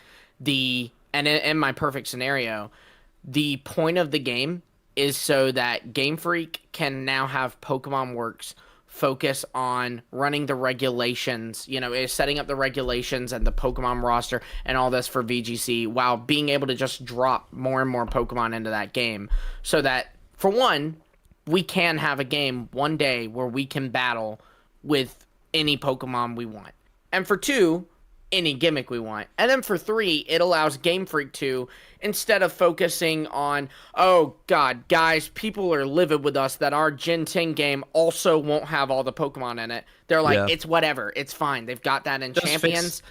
in my perfect scenario, the point of the game is so that Game Freak can now have Pokemon Works focus on running the regulations, is setting up the regulations and the Pokemon roster and all this for VGC, while being able to just drop more and more Pokemon into that game, so that for one, we can have a game one day where we can battle with any Pokemon we want. And for two, any gimmick we want. And then for three, it allows Game Freak to, instead of focusing on, oh god, guys, people are livid with us that our Gen 10 game also won't have all the Pokemon in it. They're like, it's whatever, it's fine. They've got that in Champions.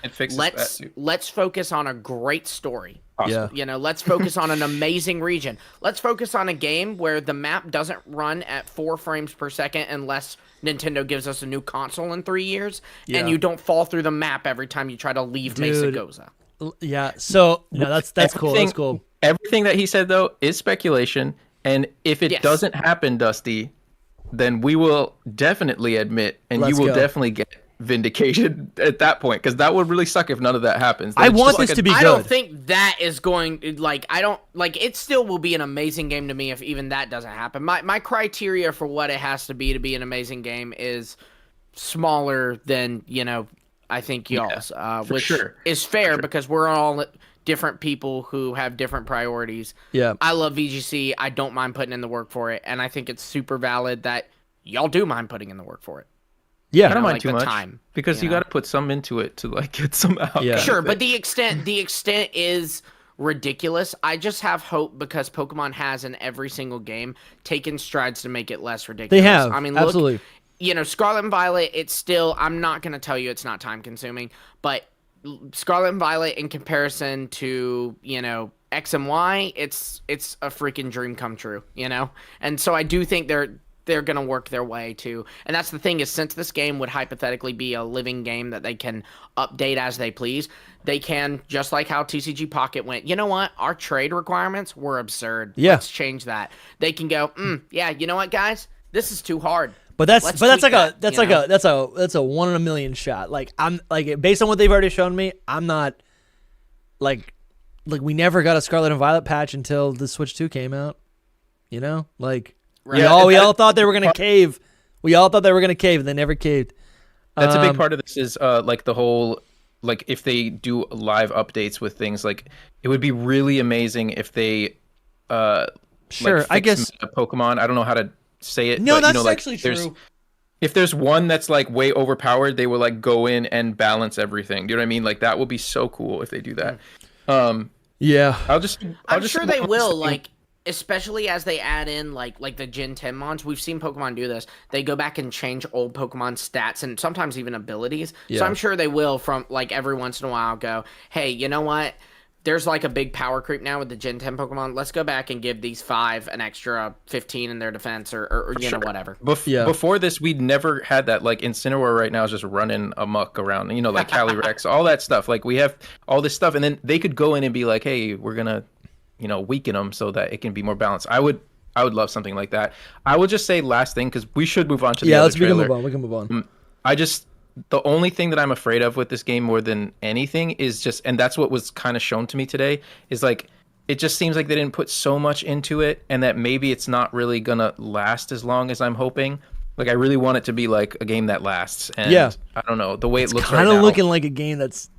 Let's focus on a great story. Awesome. Yeah. Let's focus on an amazing region. Let's focus on a game where the map doesn't run at 4 frames per second unless Nintendo gives us a new console in 3 years, and you don't fall through the map every time you try to leave Mesa Goza. Yeah, so that's cool. That's cool. Everything that he said though is speculation, and if it doesn't happen, Dusty, then we will definitely admit, and Let's you will go. definitely get vindication at that point, because that would really suck if none of that happens. I want this to be good. I don't think that is going, like, I don't, like, it still will be an amazing game to me if even that doesn't happen. My criteria for what it has to be an amazing game is smaller than, you know, I think y'all's, which is fair because we're all different people who have different priorities. Yeah. I love VGC. I don't mind putting in the work for it, and I think it's super valid that y'all do mind putting in the work for it. Yeah, I don't mind like too the much time, because you got to put some into it to like get some out. Yeah. Sure, but the extent is ridiculous. I just have hope because Pokemon has in every single game taken strides to make it less ridiculous. They have. I mean, absolutely. Look, you know, Scarlet and Violet, it's still, I'm not going to tell you it's not time consuming, but Scarlet and Violet in comparison to, you know, X and Y, it's a freaking dream come true, you know? And so I do think they're going to work their way to, and that's the thing is, since this game would hypothetically be a living game that they can update as they please, they can, just like how TCG Pocket went, you know what, our trade requirements were absurd. Yeah. Let's change that. They can go, yeah, you know what, guys, this is too hard. But that's like a 1 in a million shot. Like, I'm like, based on what they've already shown me, I'm not like we never got a Scarlet and Violet patch until the Switch 2 came out. You know, like we all thought they were gonna cave. We all thought they were gonna cave, and they never caved. That's a big part of this is like the whole, like, if they do live updates with things, like it would be really amazing if they sure, like, I guess Pokemon. I don't know how to say it. No, but, that's you know, like, actually true. If there's one that's like way overpowered, they will like go in and balance everything. Do you know what I mean? Like that would be so cool if they do that. Yeah, I'm sure they will. Like, especially as they add in like the Gen 10 mons. We've seen Pokemon do this. They go back and change old Pokemon stats and sometimes even abilities. Yeah. So I'm sure they will, from like every once in a while, go, hey, you know what? There's like a big power creep now with the Gen 10 Pokemon. Let's go back and give these 5 an extra 15 in their defense or you know, whatever. Before this, we'd never had that. Like, Incineroar right now is just running amok around, you know, like Calyrex, all that stuff. Like, we have all this stuff, and then they could go in and be like, hey, we're going to, you know, weaken them so that it can be more balanced. I would love something like that. I would just say last thing, because we should move on to the other trailer. We can move on. The only thing that I'm afraid of with this game more than anything is just, and that's what was kind of shown to me today, is like, it just seems like they didn't put so much into it, and that maybe it's not really gonna last as long as I'm hoping. Like, I really want it to be like a game that lasts. And Yeah. I don't know, the way it looks right kind of now, looking like a game that's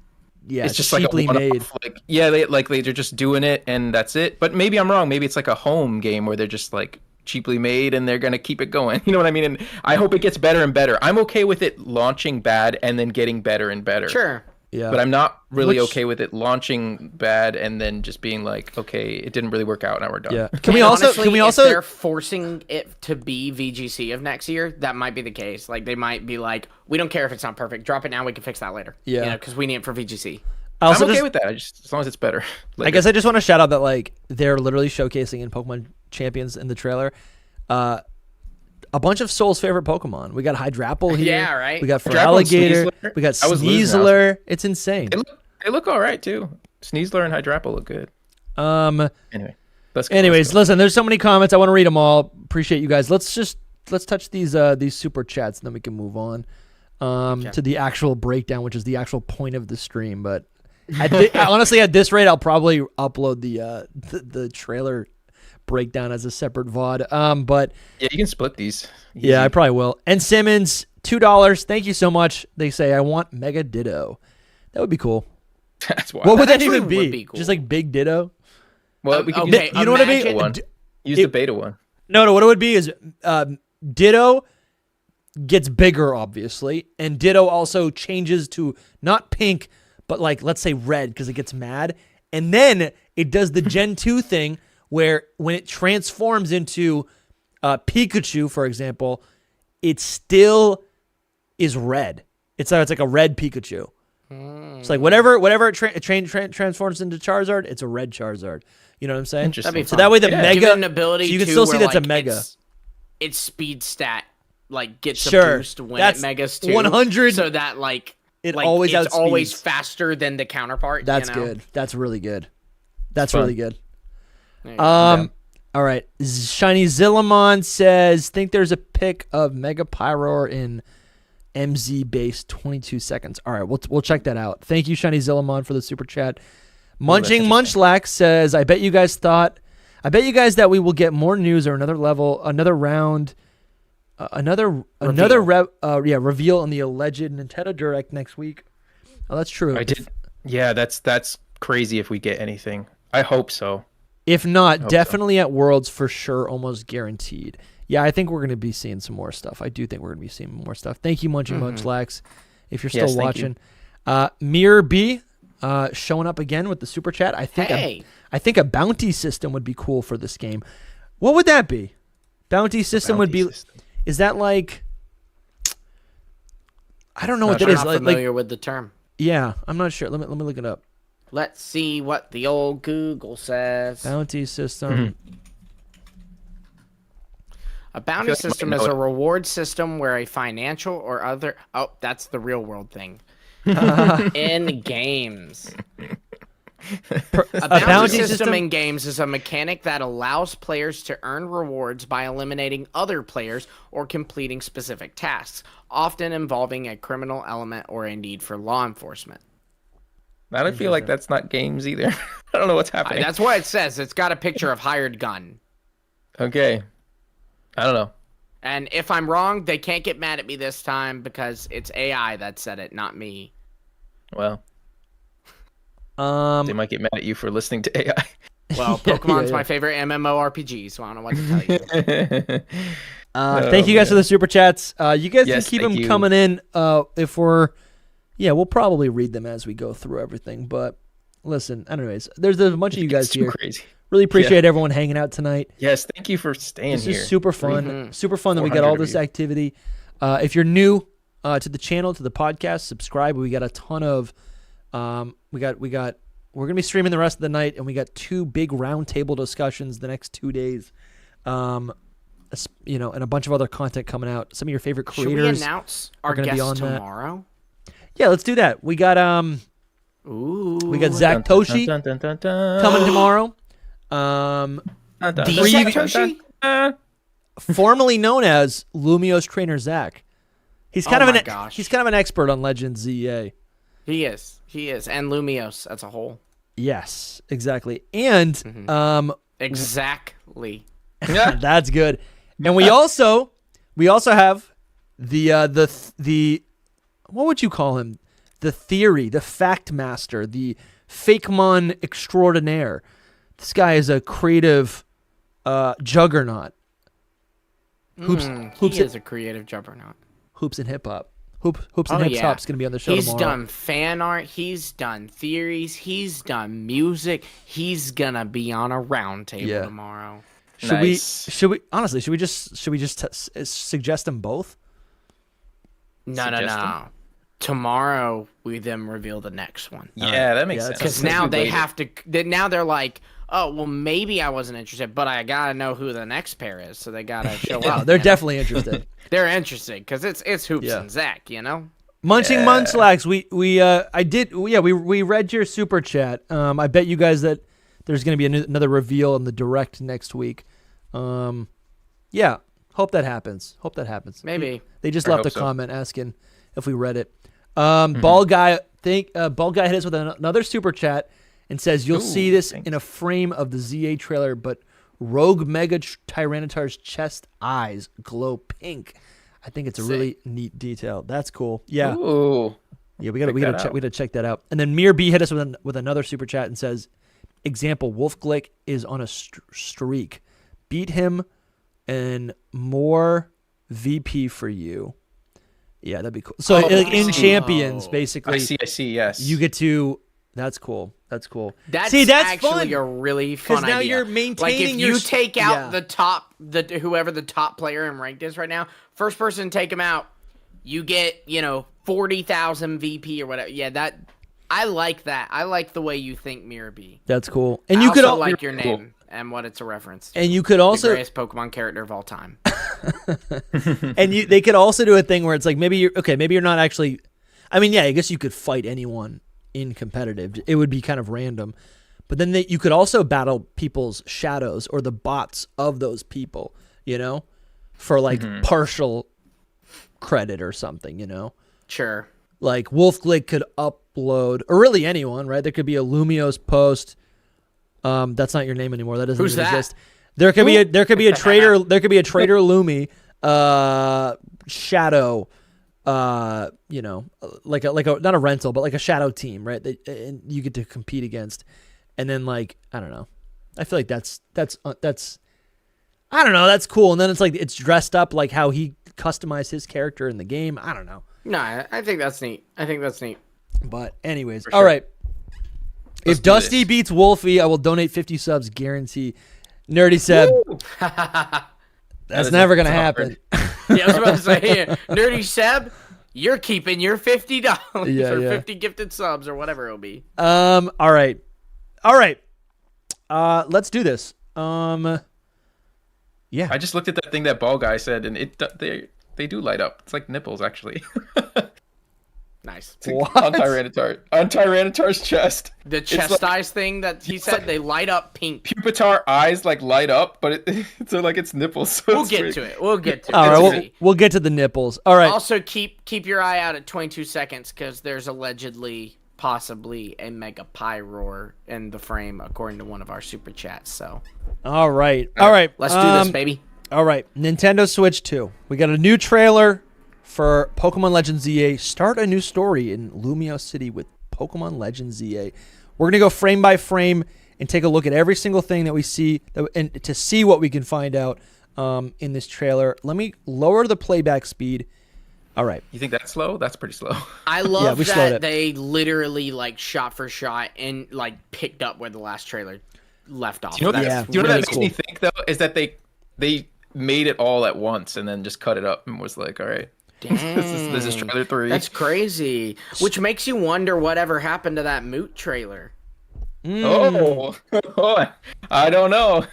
it's just cheaply like a made. like, yeah, they're just doing it and that's it. But maybe I'm wrong. Maybe it's like a home game where they're just like cheaply made and they're gonna keep it going. You know what I mean? And I hope it gets better and better. I'm okay with it launching bad and then getting better and better. Sure. Yeah. But I'm not really okay with it launching bad and then just being like, okay, it didn't really work out. Now we're done. Yeah. Honestly, if they're forcing it to be VGC of next year, that might be the case. Like, they might be like, we don't care if it's not perfect. Drop it now. We can fix that later. Yeah. You know, because we need it for VGC. I'm okay with that. As long as it's better. I guess I just want to shout out that, like, they're literally showcasing in Pokemon Champions in the trailer a bunch of Soul's favorite Pokemon. We got Hydrapple here. Yeah, right. We got Feraligatr. We got Sneasler. It's insane. They look all right too. Sneasler and Hydrapple look good. Anyway, let's go. Listen, there's so many comments. I want to read them all. Appreciate you guys. Let's touch these super chats, and then we can move on to the actual breakdown, which is the actual point of the stream. But honestly, at this rate, I'll probably upload the trailer breakdown as a separate VOD. But yeah, you can split these. Easy. Yeah, I probably will. And Simmons, $2. Thank you so much. They say, I want Mega Ditto. That would be cool. That's why. What would that even be? Cool. Just like Big Ditto? Well, we can you know what I mean? Use the beta one. No, what it would be is Ditto gets bigger, obviously, and Ditto also changes to not pink, but like, let's say red, because it gets mad. And then it does the Gen 2 thing where when it transforms into Pikachu, for example, it still is red. It's like a red Pikachu. It's like whatever it transforms into Charizard, it's a red Charizard. You know what I'm saying? So that way the Mega, give it an ability so you can still see that's like, a Mega. Its speed stat like gets a boost when it Megas too. 100. So that it's always faster than the counterpart. That's you know? good. That's really good. That's really good. All All right. Shiny Zillimon says, think there's a pic of Mega Pyroar in MZ base 22 seconds. All right, we'll check that out. Thank you, Shiny Zillimon, for the super chat. Munching Munchlax says, I bet you guys that we will get more news or another level, another round, reveal on the alleged Nintendo Direct next week. Oh, that's true. Yeah, that's crazy if we get anything. I hope so. If not, definitely at Worlds for sure, almost guaranteed. Yeah, I think we're going to be seeing some more stuff. I do think we're going to be seeing more stuff. Thank you, Munching Munchlax, if you're still watching. Mirror B showing up again with the super chat. I think a bounty system would be cool for this game. What would that be? Bounty system would be. Is that like? I don't know what that is. I'm not familiar with the term. Yeah, I'm not sure. Let me look it up. Let's see what the old Google says. Bounty system. A bounty system is a reward system where a financial or other... Oh, that's the real world thing. In games. A bounty system in games is a mechanic that allows players to earn rewards by eliminating other players or completing specific tasks, often involving a criminal element or a need for law enforcement. I don't feel like that's not games either. I don't know what's happening. That's what it says. It's got a picture of hired gun. Okay. I don't know. And if I'm wrong, they can't get mad at me this time because it's AI that said it, not me. Well, they might get mad at you for listening to AI. Well, Pokemon's my favorite MMORPG, so I don't know what to tell you. Thank you guys for the super chats. You guys can keep them coming in. We'll probably read them as we go through everything. But listen, anyways, there's a bunch of you guys here. Crazy. Really appreciate everyone hanging out tonight. Yes, thank you for staying here. This is super fun. Super fun that we got all this activity. If you're new to the channel, to the podcast, subscribe. We got a ton of we're gonna be streaming the rest of the night, and we got 2 big roundtable discussions the next 2 days. And a bunch of other content coming out. Some of your favorite creators. Should we announce our guest tomorrow? Yeah, let's do that. We got Zach Toshi coming tomorrow. Formerly known as Lumio's trainer Zach. He's kind of an expert on Legends ZA. He is, and Lumios as a whole. Yes, exactly. And exactly. That's good. And we also have the what would you call him? The theory, the fact master, the fakemon extraordinaire. This guy is a creative juggernaut. He is a creative juggernaut. Hoops and hip hop. Hoops and hip hop's gonna be on the show tomorrow. He's done fan art. He's done theories. He's done music. He's gonna be on a round table tomorrow. Should we just suggest them both? No. Tomorrow we then reveal the next one. Yeah, that makes sense. Because now they have to. Now they're like, oh, well, maybe I wasn't interested, but I gotta know who the next pair is, so they gotta show up. They're definitely interested. They're interested because it's Hoops and Zach, Munching Munchlax, we read your super chat. I bet you guys that there's gonna be another reveal in the direct next week. Hope that happens. Maybe they just left a comment asking if we read it. Ball guy hit us with another super chat and says you'll see this in a frame of the ZA trailer, but Rogue Mega Tyranitar's chest eyes glow pink. I think it's a really neat detail. That's cool. Yeah. Ooh. Yeah, we gotta check that out. And then Mir B hit us with another super chat and says, example, Wolf Glick is on a streak. Beat him and more VP for you. Yeah, that'd be cool. So in Champions, basically. I see, yes. You get to... That's cool. That's actually fun. A really fun idea. Now you're maintaining your... If you take out whoever the top player in ranked is right now, first person to take him out, you get, 40,000 VP or whatever. Yeah, I like that. I like the way you think, Mirror B. That's cool. And you could also like your name and what it's a reference to. And you could also... The greatest Pokemon character of all time. And they could also do a thing where it's like, maybe you're not actually... I mean, yeah, I guess you could fight anyone in competitive. It would be kind of random. But then you could also battle people's shadows or the bots of those people, you know, for like partial credit or something, you know? Sure. Like Wolfglick could upload, or really anyone, right? There could be a Lumios post. That's not your name anymore. That doesn't Who's even that? exist. There could be a TraderLumi shadow, you know, like a not a rental, but like a shadow team, right? And you get to compete against, and then like I don't know, I feel like that's I don't know, that's cool. And then it's like it's dressed up like how he customized his character in the game. I don't know. No, I think that's neat. But anyways, For all sure. right. If Dusty beats Wolfie, I will donate 50 subs, guarantee. Nerdy Seb. That's never gonna happen. Yeah, I was about to say, Nerdy Seb, you're keeping your $50 Yeah, or yeah. 50 gifted subs or whatever it'll be. All right. Let's do this. Yeah. I just looked at that thing that ball guy said, and they do light up. It's like nipples, actually. Nice. It's like on Tyranitar's chest. The chest eyes thing that he said, like- they light up pink. Pupitar eyes like light up, but it's like it's nipples. So We'll it's get weird. to it. We'll get to it. All It's right. easy. We'll get to the nipples. All right. Also, keep your eye out at 22 seconds because there's allegedly, possibly, a Mega Pyroar in the frame, according to one of our super chats. So All right. let's do this, baby. All right. Nintendo Switch 2. We got a new trailer for Pokemon Legends ZA. Start a new story in Lumio City with Pokemon Legends ZA. We're going to go frame by frame and take a look at every single thing that we see and to see what we can find out in this trailer. Let me lower the playback speed. All right. You think that's slow? That's pretty slow. I love we slowed it. that they literally like shot for shot and like picked up where the last trailer left off. Do you know what Yeah, that, do you know what really that makes cool. me think though? Is that they made it all at once and then just cut it up and was like, all right, this is trailer 3. That's crazy. Which makes you wonder whatever happened to that Moot trailer. Oh, I don't know.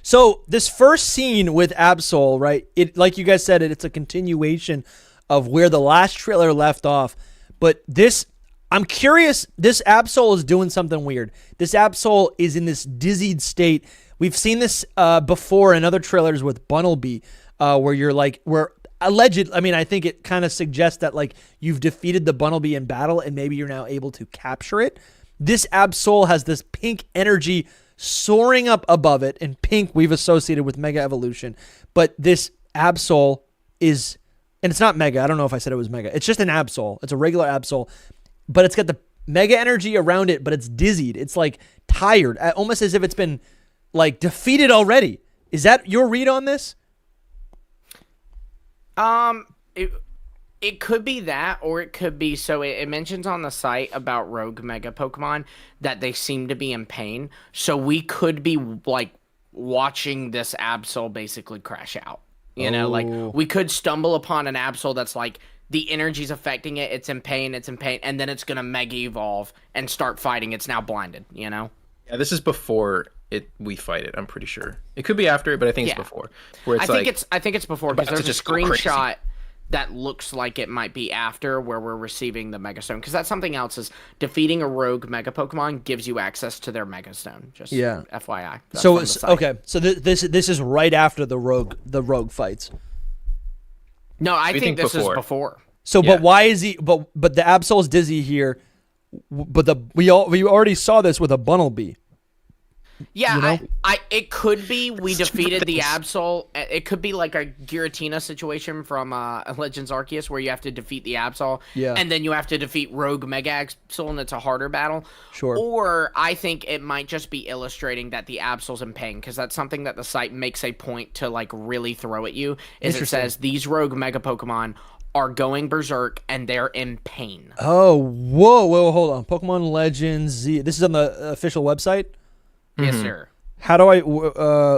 So this first scene with Absol, right? It, like you guys said, it's a continuation of where the last trailer left off. But this, I'm curious. This Absol is doing something weird. This Absol is in this dizzied state. We've seen this before in other trailers with Bunnelby, where you're like, where alleged. I mean, I think it kind of suggests that like you've defeated the Bunnelby in battle, and maybe you're now able to capture it. This Absol has this pink energy soaring up above it, and pink we've associated with Mega Evolution. But this Absol is, and it's not Mega. I don't know if I said it was Mega. It's just an Absol. It's a regular Absol, but it's got the Mega energy around it, but it's dizzied. It's like tired, almost as if it's been like defeated already. Is that your read on this? It could be that, or it could be, so it mentions on the site about rogue Mega Pokemon that they seem to be in pain. So we could be like watching this Absol basically crash out. You know, like we could stumble upon an Absol that's like the energy's affecting it, it's in pain, and then it's gonna Mega Evolve and start fighting. It's now blinded, you know? Yeah, this is before we fight it. I'm pretty sure it could be after it, but I think it's before. Where it's I think it's before because about to there's a just go crazy. screenshot that looks like it might be after where we're receiving the Mega Stone, because that's something else. Is defeating a rogue Mega Pokemon gives you access to their Mega Stone. Just FYI. That's So from the it's site. okay. So this is right after the rogue fights. No, I We think think this is before. before. So, Yeah. but why is he? But the Absol's dizzy here. But we already saw this with a Bunnelby. Yeah, You know? it could be we defeated the things. Absol. It could be like a Giratina situation from Legends Arceus where you have to defeat the Absol, Yeah. and then you have to defeat Rogue Mega Absol, and it's a harder battle. Sure. Or I think it might just be illustrating that the Absol's in pain, because that's something that the site makes a point to like really throw at you. Is it Interesting. says these Rogue Mega Pokemon are going berserk and they're in pain. Oh, whoa, hold on. Pokemon Legends Z. This is on the official website. Yes, sir. How do I?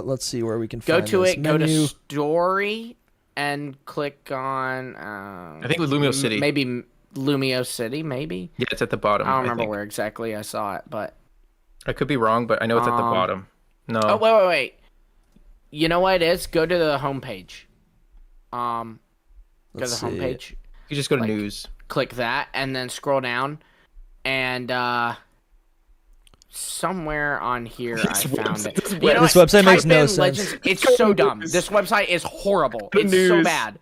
Let's see where we can Go find to this. it. Go Menu. to story and click on. I think with Lumio City. Maybe Lumio City. Maybe. Yeah, it's at the bottom. I don't remember think. where exactly I saw it, but. I could be wrong, but I know it's at the bottom. No. Oh wait. You know what it is? Go to the homepage. Go to Let's the see. homepage. You just go to like- news. Click that, and then scroll down, and somewhere on here I found it. This website makes no sense. Legends, it's so dumb. This website is horrible. It's so bad.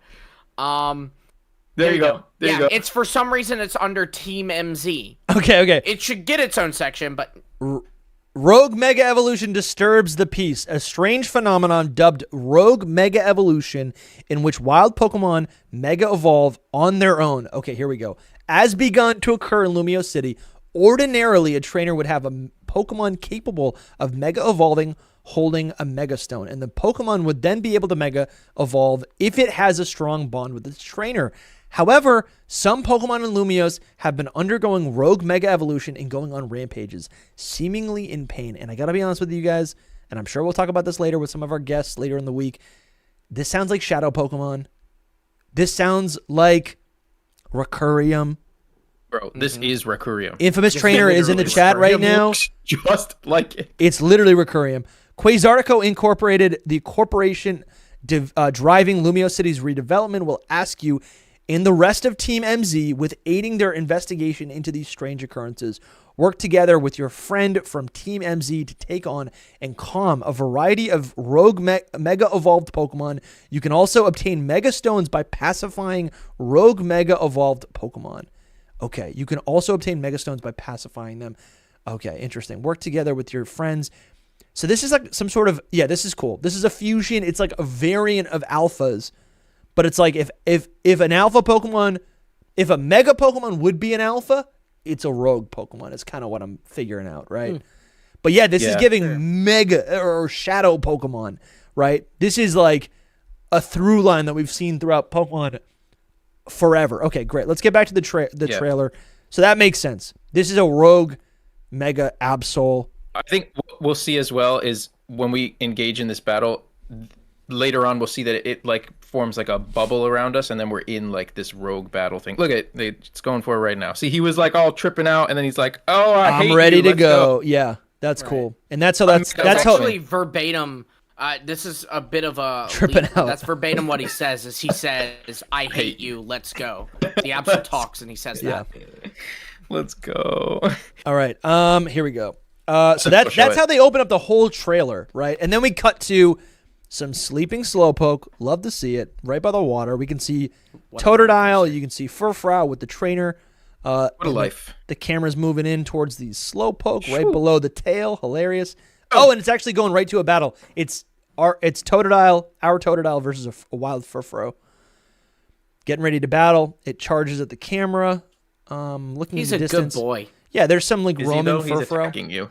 There you go. There you go. It's for some reason it's under Team MZ. Okay. It should get its own section, but Rogue Mega Evolution disturbs the peace, a strange phenomenon dubbed Rogue Mega Evolution, in which wild Pokemon mega evolve on their own. Okay, here we go. As begun to occur in Lumio City, ordinarily a trainer would have a Pokemon capable of mega evolving holding a Mega Stone, and the Pokemon would then be able to mega evolve if it has a strong bond with its trainer. However, some Pokemon in Lumios have been undergoing Rogue Mega Evolution and going on rampages, seemingly in pain. And I gotta be honest with you guys, and I'm sure we'll talk about this later with some of our guests later in the week. This sounds like Shadow Pokemon. This sounds like Recurium. Bro, this is Recurium. Infamous Trainer is in the chat right now. Just like it. It's literally Recurium. Quasartico Incorporated, the corporation driving Lumio City's redevelopment, will ask you and the rest of Team MZ with aiding their investigation into these strange occurrences. Work together with your friend from Team MZ to take on and calm a variety of rogue mega evolved Pokemon. You can also obtain Mega Stones by pacifying rogue mega evolved Pokemon. Okay, you can also obtain Mega Stones by pacifying them. Okay, interesting. Work together with your friends. So this is like some sort of, this is cool. This is a fusion. It's like a variant of alphas. But it's like if an alpha Pokemon, if a Mega Pokemon would be an alpha, it's a rogue Pokemon. It's kind of what I'm figuring out, right? But this is giving Mega or Shadow Pokemon, right? This is like a through line that we've seen throughout Pokemon forever. Okay, great. Let's get back to the trailer. So that makes sense. This is a rogue Mega Absol. I think what we'll see as well is when we engage in this battle, later on we'll see that it like forms like a bubble around us, and then we're in like this rogue battle thing. Look at it's going for it right now. See, he was like all tripping out, and then he's like, "Oh, I'm ready to go." Yeah, that's cool. And that's how that's actually verbatim. This is a bit of a tripping out. That's verbatim what he says. Is he says, "I hate you. Let's go." The Absol talks, and he says that. Let's go. All right. Here we go. So that's how they open up the whole trailer, right? And then we cut to some sleeping Slowpoke. Love to see it. Right by the water. We can see Totodile. You can see Furfrou with the trainer. What a life. The camera's moving in towards the Slowpoke right below the tail. Hilarious. Oh, and it's actually going right to a battle. It's Totodile, our Totodile versus a wild Furfrou. Getting ready to battle. It charges at the camera. Looking He's at the distance. He's a good boy. Yeah, there's some like roaming Furfrou. He's attacking you.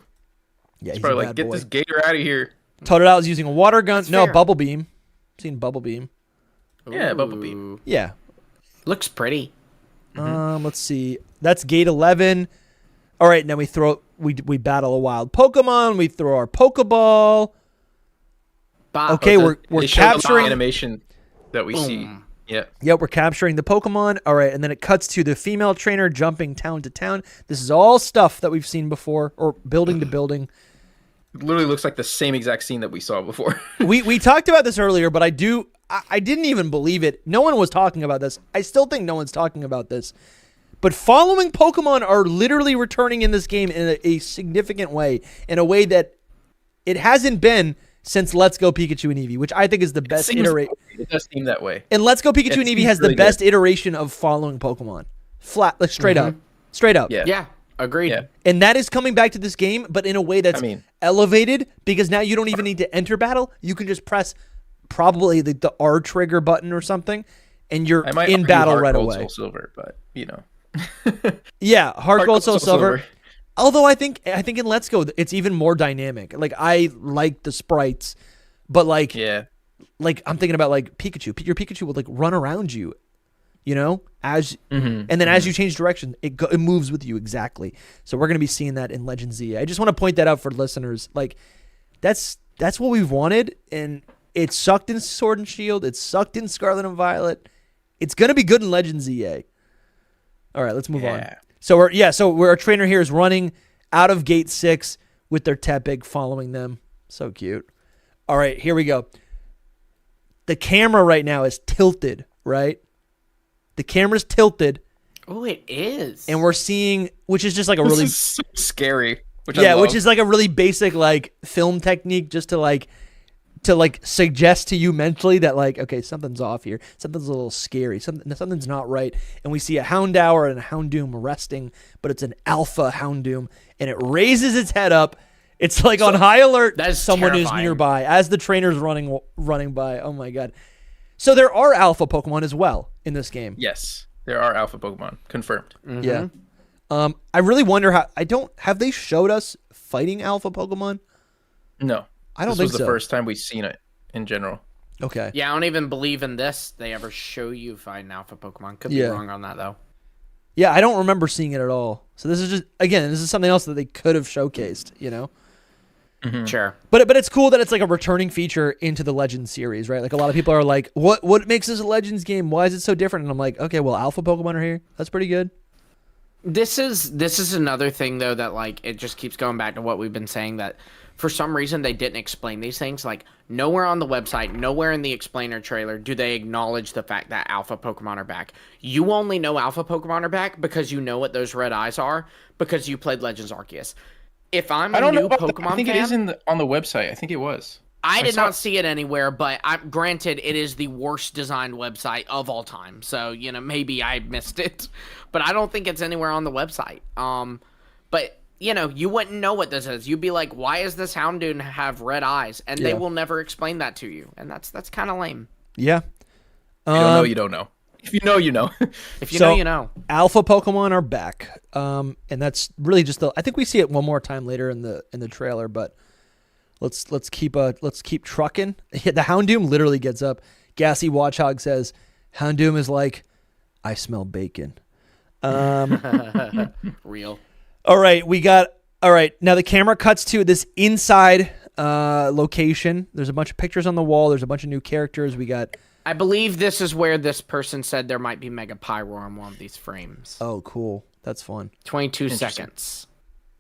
Yeah, he's probably like, get this gator out of here. Totodile's using a water gun. That's no, fair. Bubble Beam. I've seen Bubble Beam. Yeah, Bubble Beam. Yeah. Looks pretty. Let's see. That's gate 11. All right, now we battle a wild Pokemon. We throw our Pokeball. Okay, we're capturing the animation that we see. Yeah, we're capturing the Pokemon. All right, and then it cuts to the female trainer jumping town to town. This is all stuff that we've seen before, or building to building. It literally looks like the same exact scene that we saw before. we talked about this earlier, but I didn't even believe it. No one was talking about this. I still think no one's talking about this. But following Pokemon are literally returning in this game in a significant way, in a way that it hasn't been since Let's Go Pikachu and Eevee, which I think is the best iteration. It does seem that way. And Let's Go Pikachu and Eevee has the best iteration of following Pokemon. Flat, like straight up. Straight up. Yeah. Agreed. Yeah. And that is coming back to this game, but in a way that's elevated, because now you don't even need to enter battle. You can just press probably the R trigger button or something, and you're in battle right away. Soul Silver, but you know. Yeah, Hard Gold, Soul Silver. Although I think in Let's Go it's even more dynamic. Like I like the sprites, but like I'm thinking about like Pikachu. Your Pikachu will like run around you, you know, and then as you change direction, it moves with you exactly. So we're gonna be seeing that in Legend Z. I just want to point that out for listeners. Like that's what we've wanted, and it sucked in Sword and Shield. It sucked in Scarlet and Violet. It's gonna be good in Legend ZA. All right, let's move on. So our trainer here is running out of gate 6 with their Tepig following them. So cute. All right, here we go. The camera right now is tilted, right? The camera's tilted. Oh, it is. And we're seeing, which is just like a This really is so scary. which I love. which is like a really basic like film technique, just to suggest to you mentally that like, okay, something's off here, something's a little scary, something's not right. And we see a Houndour and a Houndoom resting, but it's an alpha Houndoom, and it raises its head up. It's like on high alert. That is someone terrifying. is nearby as the trainer's running by. Oh my god! So there are alpha Pokemon as well in this game. Yes, there are alpha Pokemon confirmed. Mm-hmm. Yeah. I really wonder have they showed us fighting alpha Pokemon? No, I don't this think was so. the first time we've seen it in general. Okay. Yeah, I don't even believe in this. They ever show you fighting alpha Pokemon. Could be wrong on that though. Yeah, I don't remember seeing it at all. So this is something else that they could have showcased, you know? Mm-hmm. Sure. But it's cool that it's like a returning feature into the Legends series, right? Like a lot of people are like, what makes this a Legends game? Why is it so different? And I'm like, okay, well, alpha Pokemon are here. That's pretty good. This is another thing though that like it just keeps going back to what we've been saying, that for some reason they didn't explain these things. Like nowhere on the website, nowhere in the explainer trailer do they acknowledge the fact that alpha Pokemon are back. You only know alpha Pokemon are back because you know what those red eyes are because you played Legends Arceus. If I'm a new Pokemon I think fan, it is on the website. I think it was. I did not see it anywhere, but granted, it is the worst designed website of all time. So, you know, maybe I missed it, but I don't think it's anywhere on the website. But, you know, you wouldn't know what this is. You'd be like, why is this Houndoom have red eyes? And they will never explain that to you. And that's kind of lame. Yeah. You don't know, you don't know. If you know, you know. If you know, you know. Alpha Pokemon are back. And that's really just I think we see it one more time later in the trailer, but let's keep trucking. The Houndoom literally gets up. Gassy Watchhog says, Houndoom is like, I smell bacon. Real. All right, now the camera cuts to this inside location. There's a bunch of pictures on the wall. There's a bunch of new characters. We got... I believe this is where this person said there might be Mega Pyro on one of these frames. Oh, cool. That's fun. 22 seconds.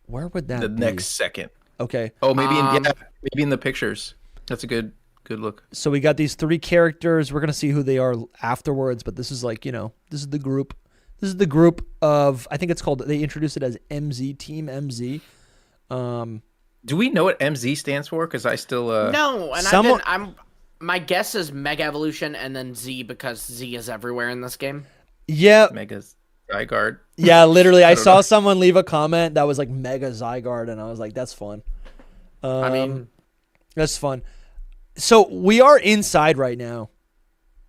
Where would that The be? next second. Okay. Oh, maybe maybe in the pictures. That's a good look. So we got these 3 characters. We're going to see who they are afterwards, but this is like, you know, this is the group. This is the group of, I think it's called, they introduced it as MZ, Team MZ. Do we know what MZ stands for? Because I still... No, and my guess is Mega Evolution and then Z because Z is everywhere in this game. Yeah. Mega Zygarde. Yeah, literally. I saw someone leave a comment that was like Mega Zygarde, and I was like, that's fun. I mean... That's fun. So we are inside right now.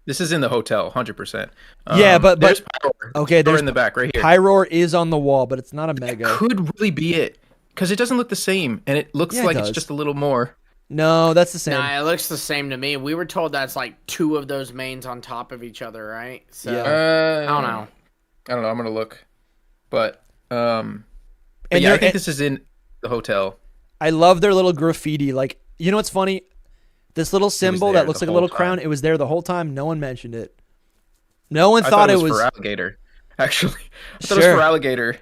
This is in the hotel, 100%. Yeah, but there's Pyroar. Okay, there's in the back right here. Pyroar is on the wall, but it's not a Mega. It could really be it because it doesn't look the same, and it looks like it's just a little more. No, that's the same. Nah, it looks the same to me. We were told that's like 2 of those mains on top of each other, right? So I don't know. I'm gonna look, but yeah, I think this is in the hotel. I love their little graffiti. Like, you know what's funny? This little symbol that looks like a little crown. It was there the whole time. No one mentioned it. No one thought it was for alligator. Actually, I thought it was for alligator.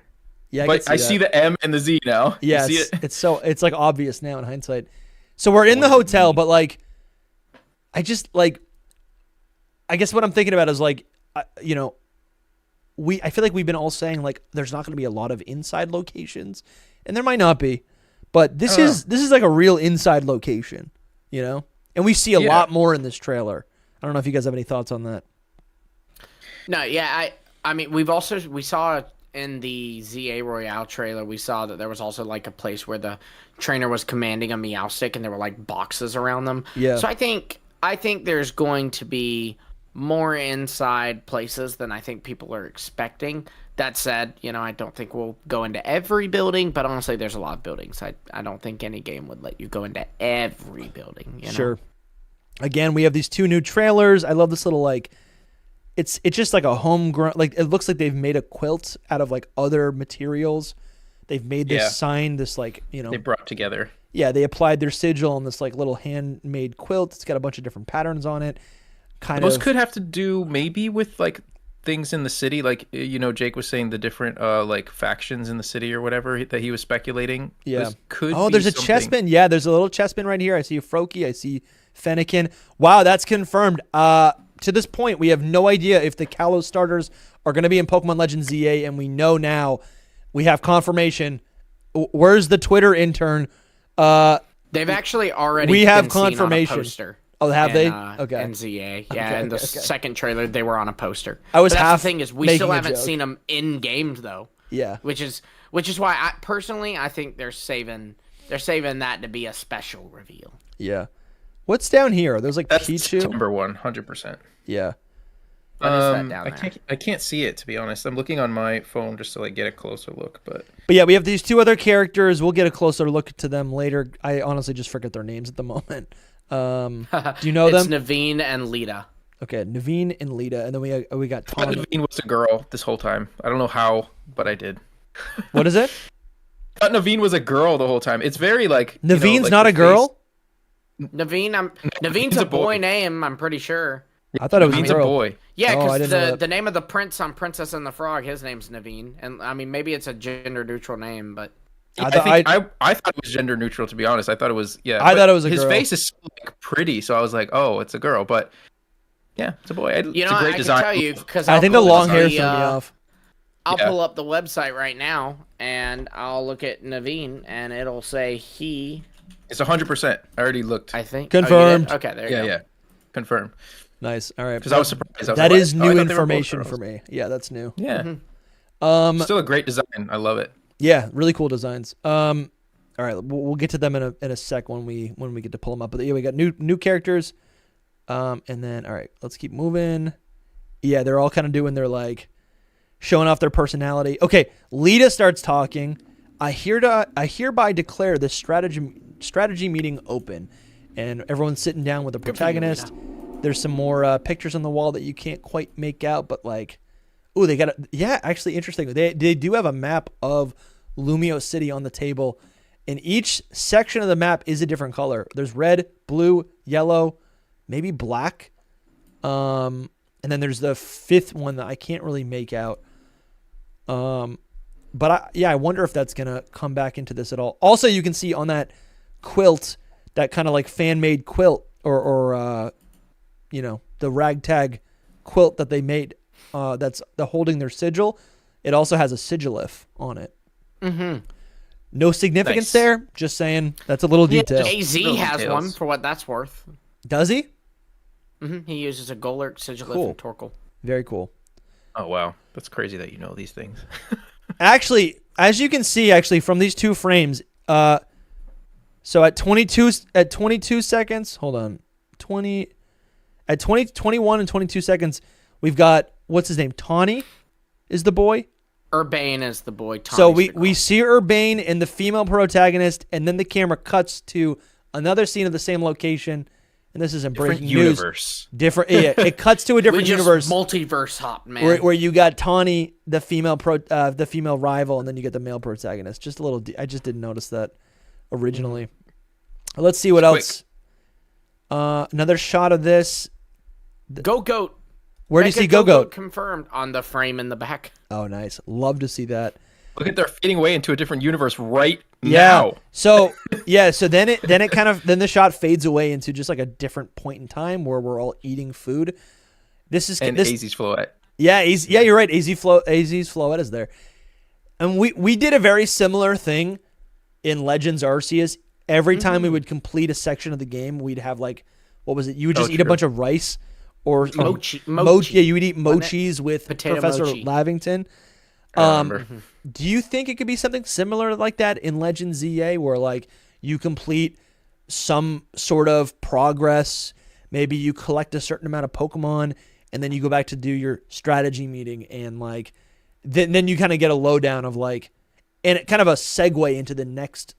Yeah, but I see the M and the Z now. Yeah, you see it's like obvious now in hindsight. So we're in the hotel, but like, I guess what I'm thinking about is like, you know, I feel like we've been all saying like there's not going to be a lot of inside locations, and there might not be, but this is like a real inside location, you know, and we see a lot more in this trailer. I don't know if you guys have any thoughts on that. No, yeah, I mean we saw in the ZA Royale trailer, we saw that there was also like a place where the trainer was commanding a Meowstic and there were like boxes around them. Yeah. So I think there's going to be more inside places than I think people are expecting. That said, you know, I don't think we'll go into every building, but honestly, there's a lot of buildings. I don't think any game would let you go into every building. You know? Sure. Again, we have these 2 new trailers. I love this little like, it's just like a homegrown, like it looks like they've made a quilt out of like other materials. They've made this sign, this like, you know, they brought together. Yeah, they applied their sigil on this like little handmade quilt. It's got a bunch of different patterns on it. Those could have to do maybe with like things in the city, like, you know, Jake was saying the different like factions in the city or whatever that he was speculating. Yeah. Could there's a chestpin. Yeah, there's a little chestpin right here. I see a Froakie. I see Fennekin. Wow, that's confirmed. To this point, we have no idea if the Kalos starters are going to be in Pokemon Legends ZA, and we know now, we have confirmation, Where's the Twitter intern? They've actually already. We have been seen on a confirmation. poster. Oh, have they? Okay. NZA. Yeah, Okay, in the second trailer, they were on a poster. I was but half that's the thing is, we making still a haven't joke. seen them in games though. Yeah. Which is why I personally think they're saving that to be a special reveal. Yeah. What's down here? There's like That's Pichu. September 100%. Yeah. What is that down there? I can't see it, to be honest. I'm looking on my phone just to like get a closer look, but yeah, we have these two other characters. We'll get a closer look to them later. I honestly just forget their names at the moment. Do you know them? It's Naveen and Lita. Okay, Naveen and Lita, and then we got I thought Tom. Naveen was a girl this whole time. I don't know how, but I did. What is it? I thought Naveen was a girl the whole time. It's very like Naveen's like not the a girl. Naveen's a boy name. I'm pretty sure. I thought it was Naveen's a girl. a boy. Yeah, Oh, I because didn't know that. the name of the prince on Princess and the Frog, his name's Naveen, and I mean maybe it's a gender neutral name, but I thought it was gender neutral, to be honest. I thought it was I thought it was a his girl. face is so, like, pretty, so I was like, oh, it's a girl, but yeah, it's a boy. It's you know, a great I design. can tell you because I think the long hair threw me off. I'll Yeah. pull up the website right now and I'll look at Naveen and it'll say he. It's 100%. I already looked. I think Confirmed. Oh, you did? Okay, there you go. Yeah. Confirmed. Nice. All right. Because I was surprised. That is like, oh, I new thought they were both information for girls. me. Yeah, that's new. Yeah. Um, Still a great design. I love it. yeah, really cool designs. All right, we'll get to them in a sec when we get to pull them up. But yeah, we got new characters. And then all right, let's keep moving. Yeah, they're all kind of doing their like showing off their personality. Okay, Lita starts talking. I hereby declare this strategy meeting open, and everyone's sitting down with the protagonist. There's some more pictures on the wall that you can't quite make out, but like, oh, they got actually interesting. They do have a map of Lumio City on the table, and each section of the map is a different color. There's red, blue, yellow, maybe black, and then there's the fifth one that I can't really make out. But I wonder if that's gonna come back into this at all. Also, you can see on that quilt, that kind of like fan-made quilt, or the ragtag quilt that they made. That's the holding their sigil. It also has a sigilif on it. Mm-hmm. No significance Nice. there. Just saying that's a little detail. AZ Little has details. one for what that's worth. Does he? He uses a Golurk, Sigilif, Cool. and Torkoal. Very cool. Oh, wow. That's crazy that you know these things. Actually, as you can see, from these two frames, so at 22 seconds, hold on, 21 and 22 seconds, we've got what's his name? Tawny is the boy. Urbane is the boy. So Tawny's the we girl. see Urbane and the female protagonist, and then the camera cuts to another scene of the same location, and this isn't Different breaking news. universe. Different. Yeah, it cuts to a We different just universe. multiverse hop, man. Where you got Tawny, the female rival, and then you get the male protagonist. Just a little. I just didn't notice that originally. Let's see what else. Another shot of this. Go-Goat. Where do you see Go-Goat? Confirmed on the frame in the back. Oh, nice. Love to see that. Look at they're fading away into a different universe right Yeah. now. So then the shot fades away into just like a different point in time where we're all eating food. This is And AZ's Floette. Yeah, you're right. AZ's Floette is there. And we did a very similar thing in Legends Arceus. Every time we would complete a section of the game, we'd have like, what was it? You would just eat a true. bunch of rice or Mochi. Yeah, you would eat mochis with Potato Professor mochi. Lavington. I remember. Do you think it could be something similar like that in Legends ZA, where like you complete some sort of progress, maybe you collect a certain amount of Pokemon, and then you go back to do your strategy meeting, and like then you kind of get a lowdown of like, and it kind of a segue into the next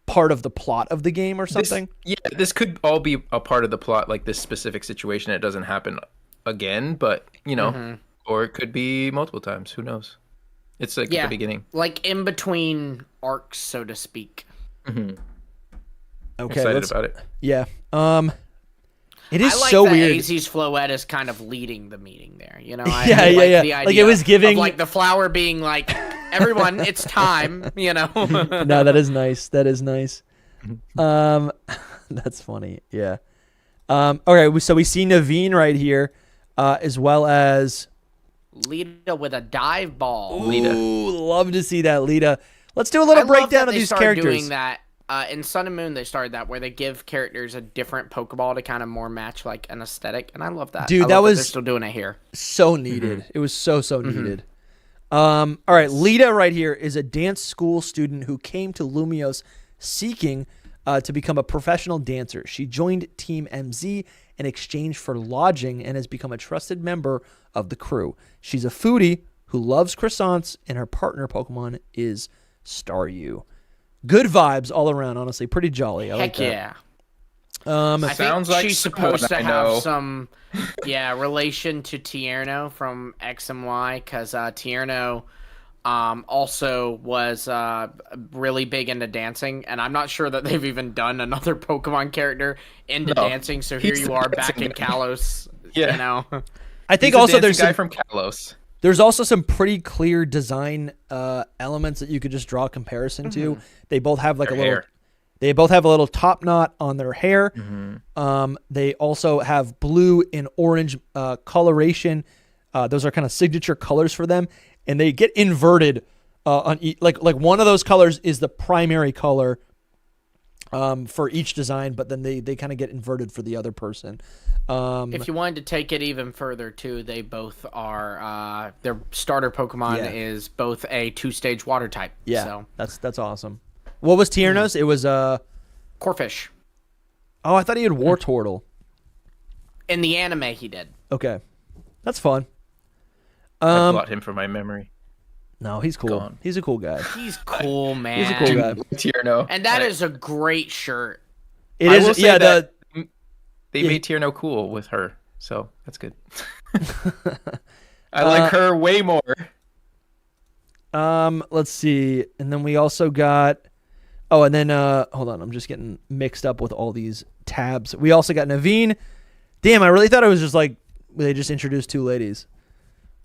part of the plot of the game or something? This could all be a part of the plot, like this specific situation. It doesn't happen again, but or it could be multiple times. Who knows? It's like at the beginning. Like in between arcs, so to speak. Okay, Excited about it. Yeah. It is I like so that weird. AZ's Floette is kind of leading the meeting there. You know, I Yeah. The Like, idea it was giving- of, like the flower being like, everyone, it's time. You know. No, that is nice. That is nice. That's funny. Yeah. Okay, so we see Naveen right here, as well as Lita with a dive ball. Lita. Ooh, love to see that Lita. Let's do a little I love breakdown that of they these started characters. Doing that in Sun and Moon, they started that where they give characters a different Pokeball to kind of more match like an aesthetic, and I love that. Dude, I that love was they're still doing it here. So needed. It was so needed. All right, Lita right here is a dance school student who came to Lumiose seeking to become a professional dancer. She joined Team MZ in exchange for lodging and has become a trusted member of the crew. She's a foodie who loves croissants, and her partner Pokemon is Staryu. Good vibes all around, honestly. Pretty jolly. I like that. Yeah. I Sounds think like she's someone supposed to I have know. some, relation to Tierno from X and Y, because Tierno also was really big into dancing, and I'm not sure that they've even done another Pokemon character into dancing. So here He's you the are back dancing in guy. Kalos. Yeah. You know. I think He's a also dancing there's guy some, from Kalos. there's also some pretty clear design elements that you could just draw a comparison to. They both have like Their a little. hair. They both have a little top knot on their hair. They also have blue and orange coloration. Those are kind of signature colors for them, and they get inverted on like one of those colors is the primary color for each design, but then they kind of get inverted for the other person. If you wanted to take it even further too, they both are their starter Pokemon is both a 2-stage water type. Yeah, so. that's awesome. What was Tierno's? It was Corphish. Oh, I thought he had Wartortle. In the anime, he did. Okay, that's fun. I blot him from my memory. No, he's cool. Gone. He's a cool guy. He's cool, man. He's a cool guy. Tierno. And that is a great shirt. It I is. will say Yeah, that they yeah. made Tierno cool with her, so that's good. I like her way more. Let's see, and then we also got. Oh, and then hold on, I'm just getting mixed up with all these tabs. We also got Naveen. Damn, I really thought it was just like they just introduced two ladies.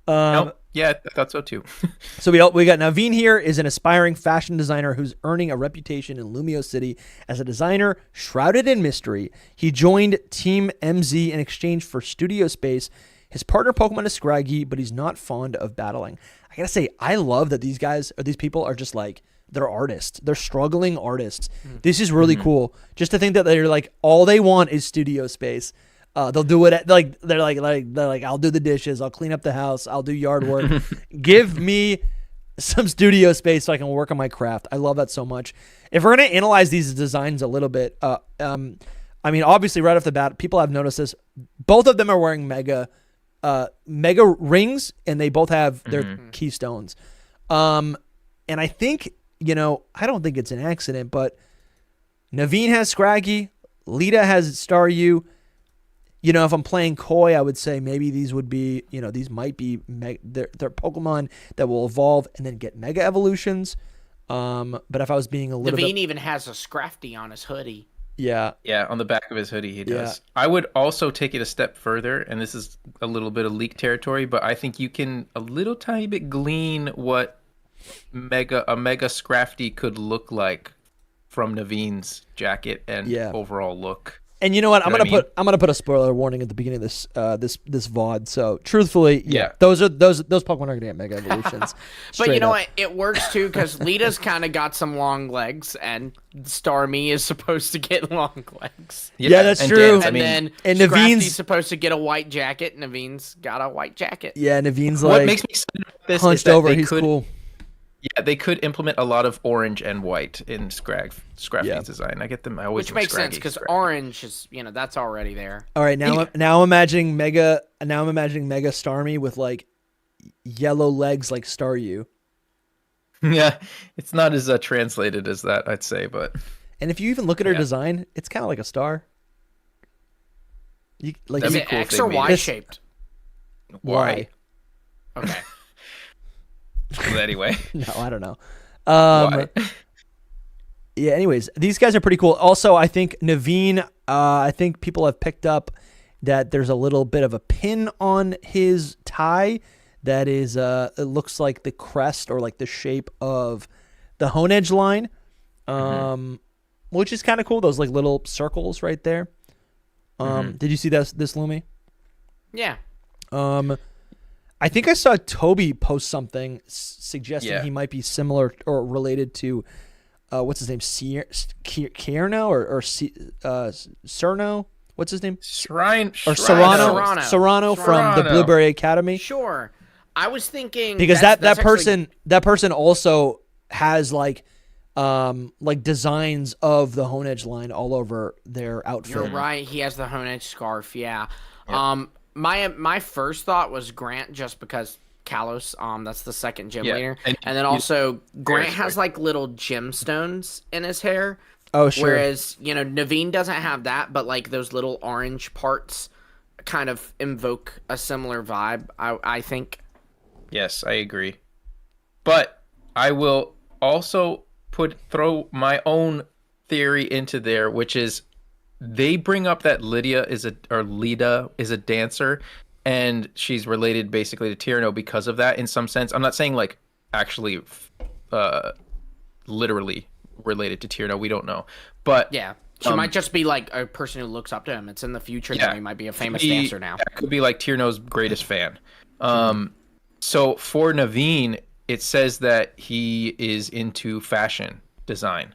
Nope. Yeah, I thought so too. So we got Naveen here is an aspiring fashion designer who's earning a reputation in Lumio City as a designer shrouded in mystery. He joined Team MZ in exchange for studio space. His partner Pokemon is Scraggy, but he's not fond of battling. I gotta say, I love that these guys or these people are just like they're artists. They're struggling artists. This is really cool. Just to think that they're like all they want is studio space. They'll do it they're like I'll do the dishes, I'll clean up the house, I'll do yard work. Give me some studio space so I can work on my craft. I love that so much. If we're gonna analyze these designs a little bit, I mean obviously right off the bat, people have noticed this. Both of them are wearing mega rings, and they both have their keystones. And I think I don't think it's an accident, but Naveen has Scraggy, Lita has Staryu. If I'm playing coy, I would say maybe these would be, these might be they're Pokemon that will evolve and then get mega evolutions. But if I was being a little Naveen bit, even has a Scrafty on his hoodie. yeah, Yeah, on the back of his hoodie he does. Yeah. I would also take it a step further, and this is a little bit of leak territory, but I think you can a little tiny bit glean what a mega Scrafty could look like from Naveen's jacket and overall look. And you know what? You know what I'm gonna put a spoiler warning at the beginning of this this VOD. So truthfully, Yeah. those Pokemon are gonna get mega evolutions. But you Straight know up. what? It works too because Lita's kind of got some long legs, and Starmie is supposed to get long legs. Yeah, that's and true. Dance, And then and Scrafty's Naveen's- supposed to get a white jacket. Naveen's got a white jacket. Yeah, Naveen's what like makes me excited about this is hunched that over. they He's could, cool. Yeah, they could implement a lot of orange and white in Scrafty's design. I get them. I always Which think makes sense Scraggy, because Scraggy. orange is, that's already there. All right, now I'm imagining mega. Now I'm imagining Mega Starmie with like yellow legs like Staryu. Yeah, it's not as translated as that, I'd say, but And if you even look at her design, it's kind of like a star. Is That'd be it cool if X they or made Y it. shaped? why? Okay. Anyway, No, I don't know. why? Yeah, anyways, these guys are pretty cool. Also, I think Naveen, I think people have picked up that there's a little bit of a pin on his tie that is, it looks like the crest or like the shape of the Honedge line, which is kind of cool. Those like little circles right there. Did you see this Lumi? Yeah. I think I saw Toby post something suggesting he might be similar or related to what's his name, Kierno or Cerno? What's his name? Serrano from the Blueberry Academy. Sure. I was thinking because that person also has like designs of the Honedge line all over their outfit. You're right. He has the Honedge scarf. Yeah. Yep. My first thought was Grant, just because Kalos, that's the second gym leader, and then also Grant has like little gemstones in his hair. Oh, sure. Whereas Naveen doesn't have that, but like those little orange parts kind of invoke a similar vibe. I think. Yes, I agree. But I will also throw my own theory into there, which is they bring up that Lida is a dancer, and she's related basically to Tierno because of that in some sense. I'm not saying like actually literally related to Tierno. We don't know. But yeah, she might just be like a person who looks up to him. It's in the future that he might be a famous dancer now. Yeah, could be like Tierno's greatest fan. So for Naveen, it says that he is into fashion design.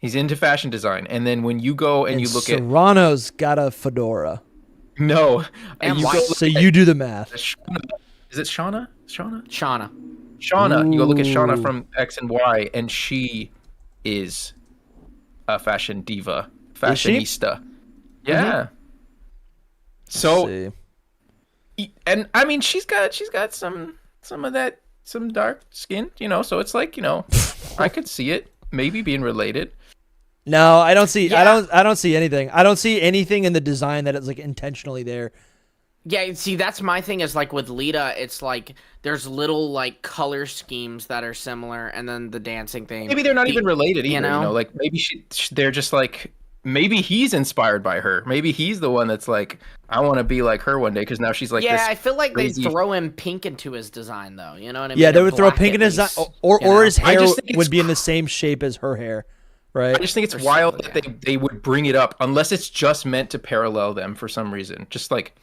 He's into fashion design. And then when you go and you look at... Serrano's got a fedora. No. And so you do the math. Is it Shauna? Shauna. Shauna. You go look at Shauna from X and Y, and she is a fashion diva. Fashionista. Yeah. Mm-hmm. So... And I mean, she's got some of that, some dark skin, so it's like, I could see it maybe being related. No, I don't see. Yeah. I don't see anything. I don't see anything in the design that is like intentionally there. Yeah, see, that's my thing is like with Lida, it's like there's little like color schemes that are similar, and then the dancing thing. Maybe they're not even related either. Like maybe they're just like, maybe he's inspired by her. Maybe he's the one that's like, I want to be like her one day because now she's like. Yeah, this I feel like crazy... they throw in pink into his design though. You know what I mean? Yeah, they would throw pink in his design, or his hair would be in the same shape as her hair. Right. I just think it's wild that they would bring it up unless it's just meant to parallel them for some reason, just like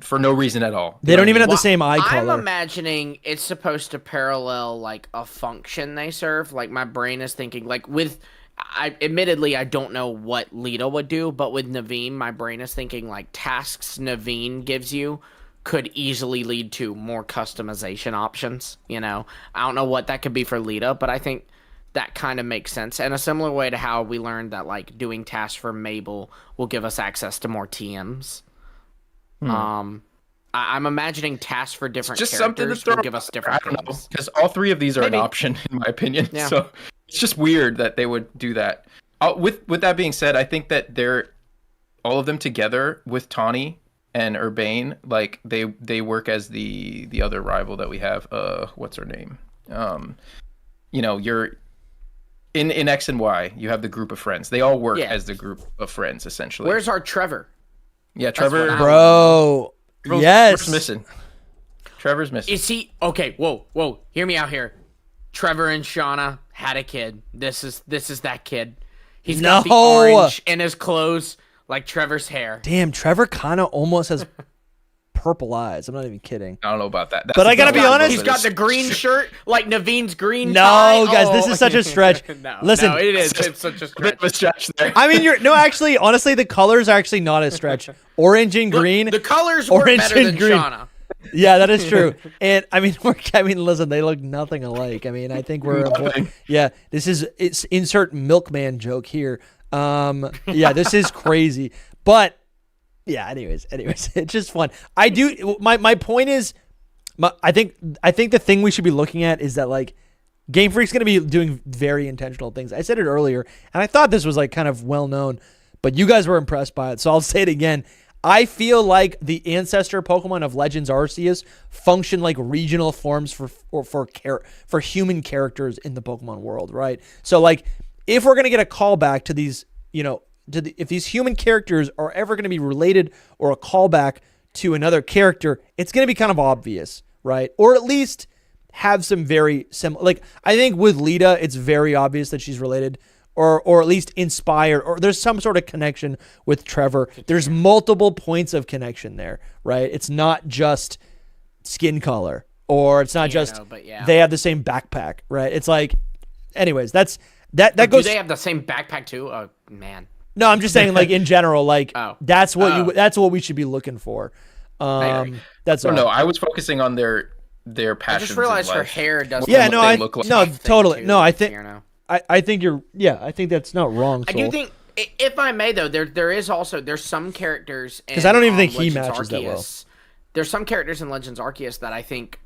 for no reason at all. They don't even have the same eye color. I'm imagining it's supposed to parallel like a function they serve. Like my brain is thinking like admittedly I don't know what Lida would do, but with Naveen, my brain is thinking like tasks Naveen gives you could easily lead to more customization options. I don't know what that could be for Lida, but I think that kind of makes sense. And a similar way to how we learned that like doing tasks for Mabel will give us access to more TMs. I'm imagining tasks for different characters will give us different things. Because all three of these are an option in my opinion. Yeah. So it's just weird that they would do that. With that being said, I think that they're all of them together with Tawny and Urbane, like they work as the other rival that we have. What's her name? You're in X and Y, you have the group of friends. They all work as the group of friends, essentially. Where's our Trevor? Yeah, Trevor. Bro. Yes. Trevor's missing. Trevor's missing. Is he... Okay, whoa. Hear me out here. Trevor and Shauna had a kid. This is that kid. He's got the orange in his clothes like Trevor's hair. Damn, Trevor kind of almost has... purple eyes. I'm not even kidding. I don't know about that. But I gotta be honest. He's got the green shirt, like Naveen's green tie. No, guys, this is such a stretch. Listen, it is. It's such a stretch. A bit of a stretch there. I mean, actually, honestly, the colors are actually not a stretch. Orange and green. The colors work better than Shauna. Yeah, that is true. And I mean, listen, they look nothing alike. I mean, I think it's insert milkman joke here. Yeah, this is crazy. But yeah, anyways, it's just fun. My point is, I think the thing we should be looking at is that like Game Freak's going to be doing very intentional things. I said it earlier, and I thought this was like kind of well known, but you guys were impressed by it, so I'll say it again. I feel like the ancestor Pokemon of Legends Arceus function like regional forms for human characters in the Pokemon world, right? So like, if we're going to get a callback to these, if these human characters are ever going to be related or a callback to another character, it's going to be kind of obvious, right? Or at least have some very similar, like I think with Lida, it's very obvious that she's related or at least inspired, or there's some sort of connection with Trevor. There's multiple points of connection there, right? It's not just skin color or it's not just but yeah. they have the same backpack, right? It's like, anyways, that goes. Do they have the same backpack too? Oh man. No, I'm just saying, like in general, like that's what we should be looking for. That's all. No, I was focusing on their passions. I just realized her hair doesn't. Yeah, no, look like. no, totally. Too, No, I think I think you're. Yeah, I think that's not wrong. I do think, if I may though, there's some characters because I don't even think he Legends matches Arceus, that well. There's some characters in Legends Arceus that I think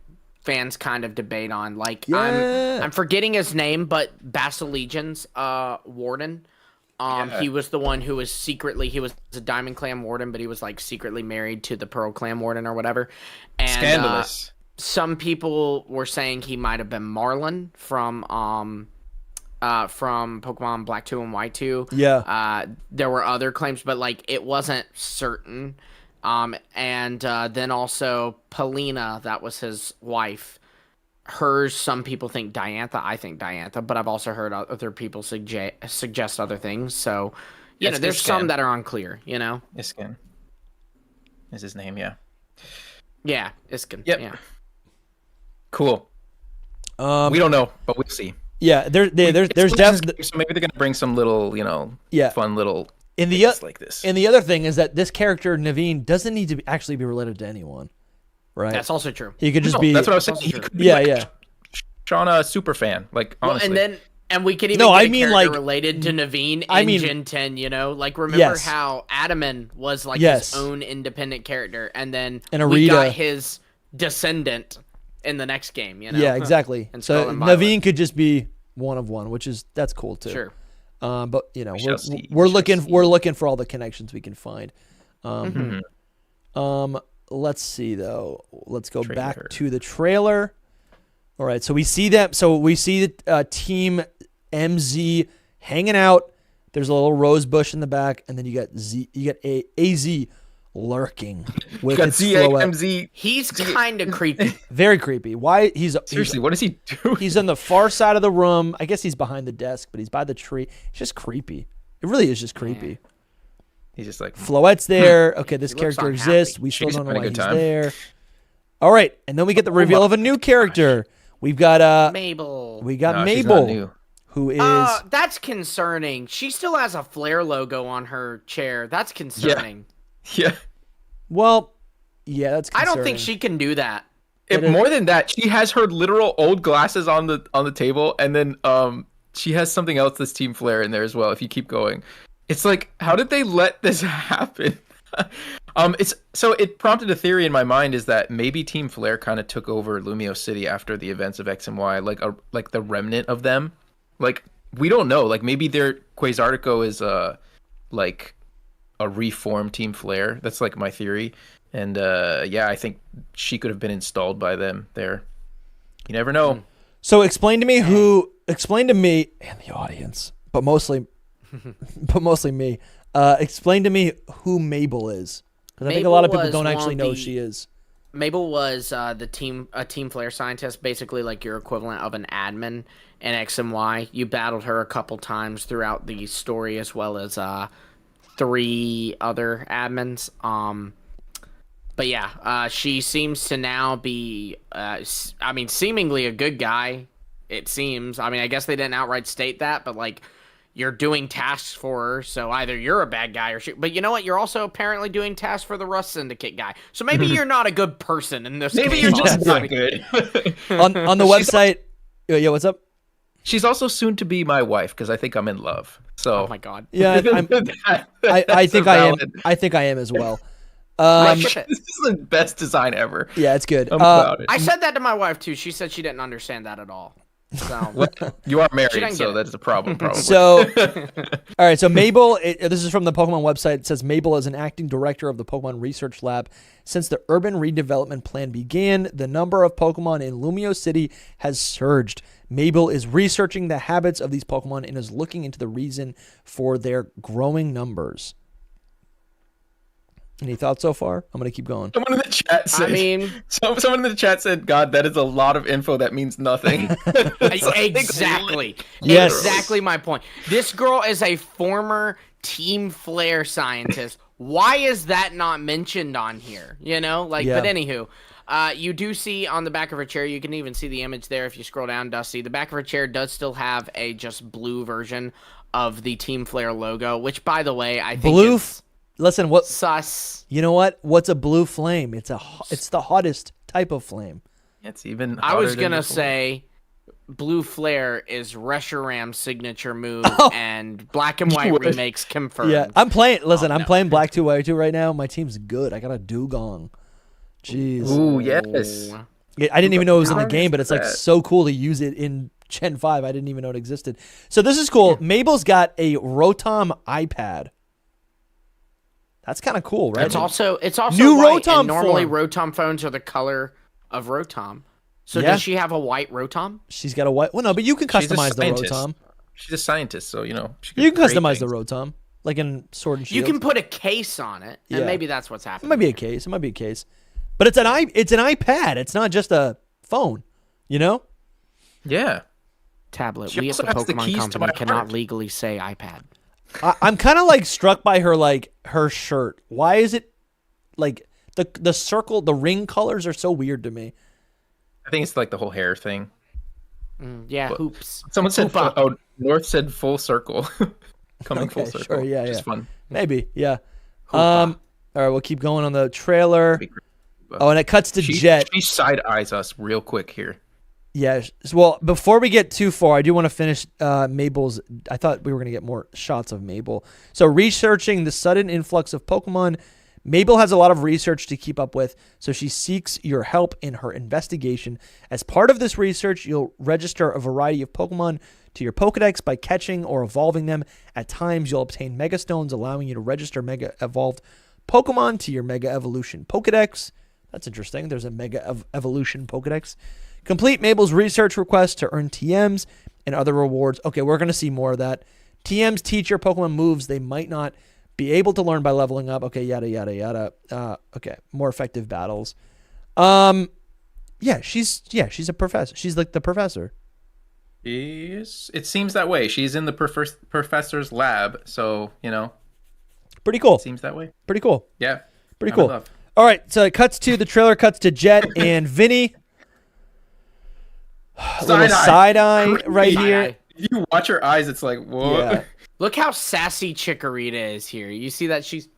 fans kind of debate on. Like I'm forgetting his name, but Basilegian's warden. He was the one who was he was a Diamond Clan warden, but he was like secretly married to the Pearl Clan warden or whatever. And Scandalous. Some people were saying he might have been Marlin from Pokemon Black 2 and White 2. Yeah. There were other claims, but like it wasn't certain. And then also Polina, that was his wife. Hers, some people think Diantha. I think Diantha, but I've also heard other people suggest other things. So, there's some that are unclear. Iskin is his name. Yeah. Yeah, Iskin. Yep. Yeah. Cool. We don't know, but we'll see. Yeah, there's definitely. So maybe they're gonna bring some little, fun little. Like this. And the other thing is that this character Naveen doesn't need to actually be related to anyone. Right. That's also true. He could just be. That's what I was saying. He could be Shauna super fan. Like honestly. And we could even get a character related to Naveen in Gen 10. Like remember how Adaman was like his own independent character, and then we got his descendant in the next game. Yeah, exactly. And so Naveen could just be one of one, that's cool too. Sure. But we're looking for all the connections we can find. Let's see though. Let's go back to the trailer. All right, so we see that. So we see the Team MZ hanging out. There's a little rose bush in the back, and then you got AZ lurking with its MZ. He's kind of creepy. Very creepy. Why? Seriously, what does he do? He's on the far side of the room. I guess he's behind the desk, but he's by the tree. It's just creepy. It really is just creepy. Yeah. He's just like Floette's there. Okay, this character exists. We still don't know why he's there. All right, and then we get the reveal of a new character. We've got Mabel. We got Mabel, who is that's concerning. She still has a Flare logo on her chair. That's concerning. Yeah. Well, yeah, that's concerning. I don't think she can do that. More than that, she has her literal old glasses on the table, and then she has something else that's Team Flare in there as well. If you keep going, it's like, how did they let this happen? It prompted a theory in my mind, is that maybe Team Flare kind of took over Lumio City after the events of X and Y, like the remnant of them. Like, we don't know. Like, maybe their Quasartico is like a reformed Team Flare. That's like my theory. And I think she could have been installed by them there. You never know. So explain to me and the audience, but mostly me. Explain to me who Mabel is, because I think a lot of people don't actually know who she is. Mabel was a Team Flare scientist, basically like your equivalent of an admin in X and Y. You battled her a couple times throughout the story, as well as 3 other admins. But yeah, she seems to now be, seemingly a good guy. It seems. I mean, I guess they didn't outright state that, but like, you're doing tasks for her, so either you're a bad guy or she. But you know what? You're also apparently doing tasks for the Rust Syndicate guy. So maybe you're not a good person in this. Maybe you're just not good. on the website. Yeah, what's up? She's also soon to be my wife, because I think I'm in love. So. Oh my god. Yeah, I think I am. I think I am as well. This is the best design ever. Yeah, it's good. I'm proud of it. I said that to my wife too. She said she didn't understand that at all. So you are married, so that is a problem. Probably. So, all right. So Mabel, this is from the Pokemon website. It says Mabel is an acting director of the Pokemon Research Lab. Since the urban redevelopment plan began, the number of Pokemon in Lumio City has surged. Mabel is researching the habits of these Pokemon and is looking into the reason for their growing numbers. Any thoughts so far? I'm gonna keep going. Someone in the chat said. Someone in the chat said, "God, that is a lot of info that means nothing." Exactly. Yes. Exactly my point. This girl is a former Team Flare scientist. Why is that not mentioned on here? But anywho, You do see on the back of her chair, you can even see the image there if you scroll down, Dusty. The back of her chair does still have a just blue version of the Team Flare logo, which, by the way, I think is Listen, what? sus. You know what? What's a blue flame? It's the hottest type of flame. It's even. I was gonna say, blue flare is Reshiram's signature move, and Black and White remakes confirmed. Yeah, I'm playing. Listen, I'm playing Black 2 White 2 right now. My team's good. I got a Dugong. Jeez. Ooh, yes. I didn't even know it was in the game, but it's like so cool to use it in Gen 5. I didn't even know it existed. So this is cool. Mabel's got a Rotom iPad. That's kind of cool, right? It's also New white, Rotom and normally form. Rotom phones are the color of Rotom. So does she have a white Rotom? She's got a white. Well, no, but you can customize the Rotom. She's a scientist, so you can customize the Rotom, like in Sword and Shield. You can put a case on it, and maybe that's what's happening. It might be a case. It might be a case, but it's an iPad. It's not just a phone. You know? Yeah. Tablet. She We at the also has the Pokemon keys to Company my cannot heart. legally say iPad. I'm kind of like struck by her shirt. Why is it like the circle, the ring colors are so weird to me. I think it's like the whole hair thing. Yeah, But hoops. Someone said, Hoopa. North said full circle. Coming full Okay, circle. sure, yeah, Which is yeah. fun. Maybe, yeah. All right, we'll keep going on the trailer. Oh, and it cuts to Jet. She side eyes us real quick here. Yeah. Well, before we get too far, I do want to finish Mabel's. I thought we were going to get more shots of Mabel. So, researching the sudden influx of Pokemon, Mabel has a lot of research to keep up with, so she seeks your help in her investigation. As part of this research, you'll register a variety of Pokemon to your Pokedex by catching or evolving them. At times, you'll obtain Mega Stones, allowing you to register Mega Evolved Pokemon to your Mega Evolution Pokedex. That's interesting. There's a Mega Evolution Pokedex. Complete Mabel's research request to earn TMs and other rewards. Okay, we're going to see more of that. TMs teach your Pokemon moves they might not be able to learn by leveling up. Okay, yada, yada, yada. Okay, more effective battles. Yeah, she's a professor. She's like the professor. Yes, it seems that way. She's in the professor's lab, so, Pretty cool. it seems that way. Pretty cool. Yeah. Pretty I'm cool. in love. All right, so the trailer cuts to Jet and Vinny. A little side eye right here. If you watch her eyes, it's like, whoa. Yeah. Look how sassy Chikorita is here. You see that she's,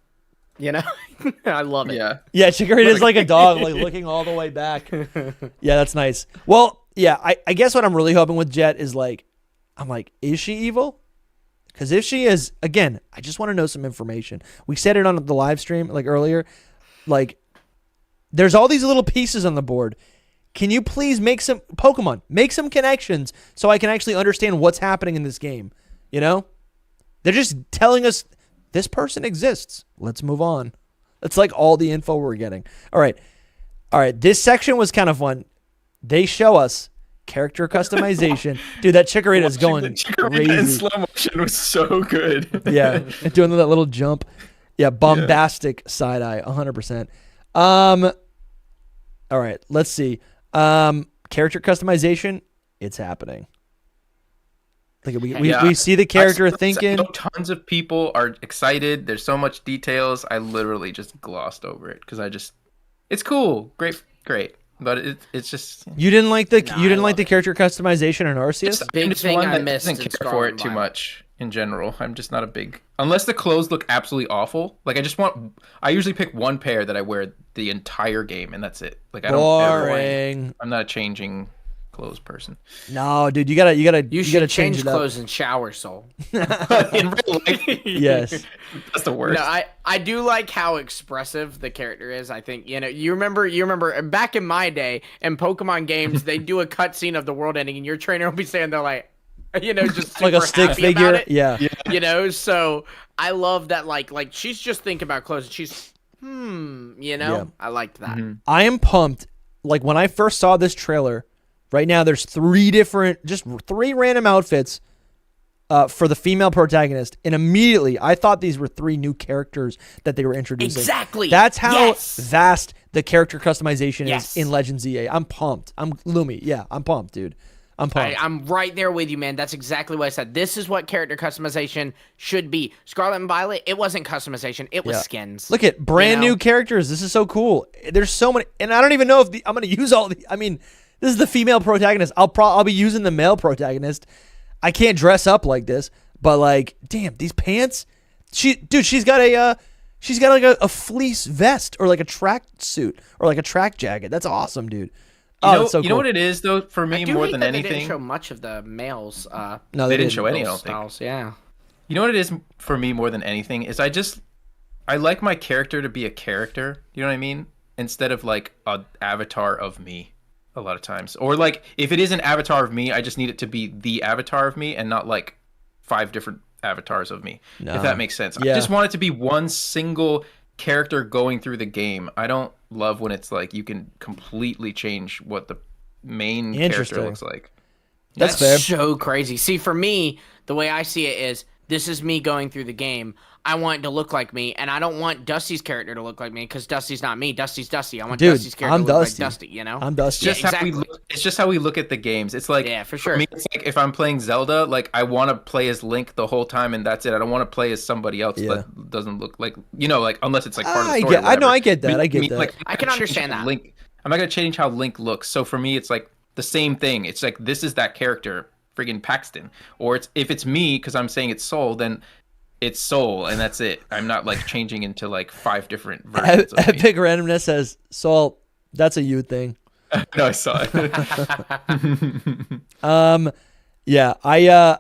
I love it. Yeah. Yeah, Chikorita is like a dog, like looking all the way back. Yeah, that's nice. Well, yeah, I guess what I'm really hoping with Jet is is she evil? Because if she is, again, I just want to know some information. We said it on the live stream earlier. There's all these little pieces on the board. Can you please make some connections so I can actually understand what's happening in this game? They're just telling us this person exists. Let's move on. That's like all the info we're getting. All right. This section was kind of fun. They show us character customization. Dude, that Chikorita is going Chikorita in crazy. slow motion was so good. Yeah, and doing that little jump. Yeah, bombastic side eye, 100%. All right, let's see. Character customization, it's happening. We see the character thinking. I know tons of people are excited. There's so much details. I literally just glossed over it because it's cool, great, but it's just You didn't like the character customization in Arceus? Big thing I missed doesn't in care for Scarlet it too and much in general. I'm just not a big unless the clothes look absolutely awful. I usually pick one pair that I wear the entire game and that's it. I don't Boring. I'm not a changing clothes person. No, dude, you gotta You should change change it up. clothes and shower, Soul. In real life, Yes. that's the worst. No, I do like how expressive the character is. I think you remember back in my day in Pokemon games, they do a cutscene of the world ending, and your trainer will be standing there like, just super Like a stick happy figure. about it. Yeah. So I love that. Like she's just thinking about clothes. And she's Yeah. I liked that. Mm-hmm. I am pumped. When I first saw this trailer, right now there's three random outfits for the female protagonist, and immediately I thought these were three new characters that they were introducing. Exactly. That's how Yes. vast the character customization Yes. is in Legends EA. I'm pumped. I'm Lumi. Yeah, I'm pumped, dude. I'm pumped. I'm right there with you, man. That's exactly what I said. This is what character customization should be. Scarlet and Violet, it wasn't customization. It was skins. Look at brand new characters. This is so cool. There's so many, and I don't even know if I'm going to use all the. I mean, this is the female protagonist. I'll be using the male protagonist. I can't dress up like this, but like, damn, these pants. She's got like a fleece vest or like a track suit or like a track jacket. That's awesome, dude. That's so cool. You know what it is though for me more than anything. They didn't show much of the males. No, they didn't show any. I don't styles. think. Yeah. You know what it is for me more than anything is I like my character to be a character. You know what I mean? Instead of like an avatar of me. A lot of times, or like if it is an avatar of me, I just need it to be the avatar of me and not like 5 different avatars of me. No. If that makes sense. Yeah. I just want it to be one single character going through the game. I don't love when it's like you can completely change what the main character looks like. That's fair. So crazy. See, for me, the way I see it is this is me going through the game. I want it to look like me, and I don't want Dusty's character to look like me because Dusty's not me. Dusty's Dusty. I want Dusty's character to look like Dusty, you know? I'm Dusty. It's just how we look at the games. It's like, yeah, for sure. For me, it's like if I'm playing Zelda, like I want to play as Link the whole time, and that's it. I don't want to play as somebody else that doesn't look like, like unless it's like part of the story. I get that. I get that. Like, I can understand that. Link, I'm not going to change how Link looks. So for me, it's like the same thing. It's like this is that character, friggin' Paxton. Or if it's me, because I'm saying it's Soul, then it's Soul, and that's it. I'm not like changing into like 5 different versions of me. Epic Randomness says, Soul, that's a you thing. No, I saw it.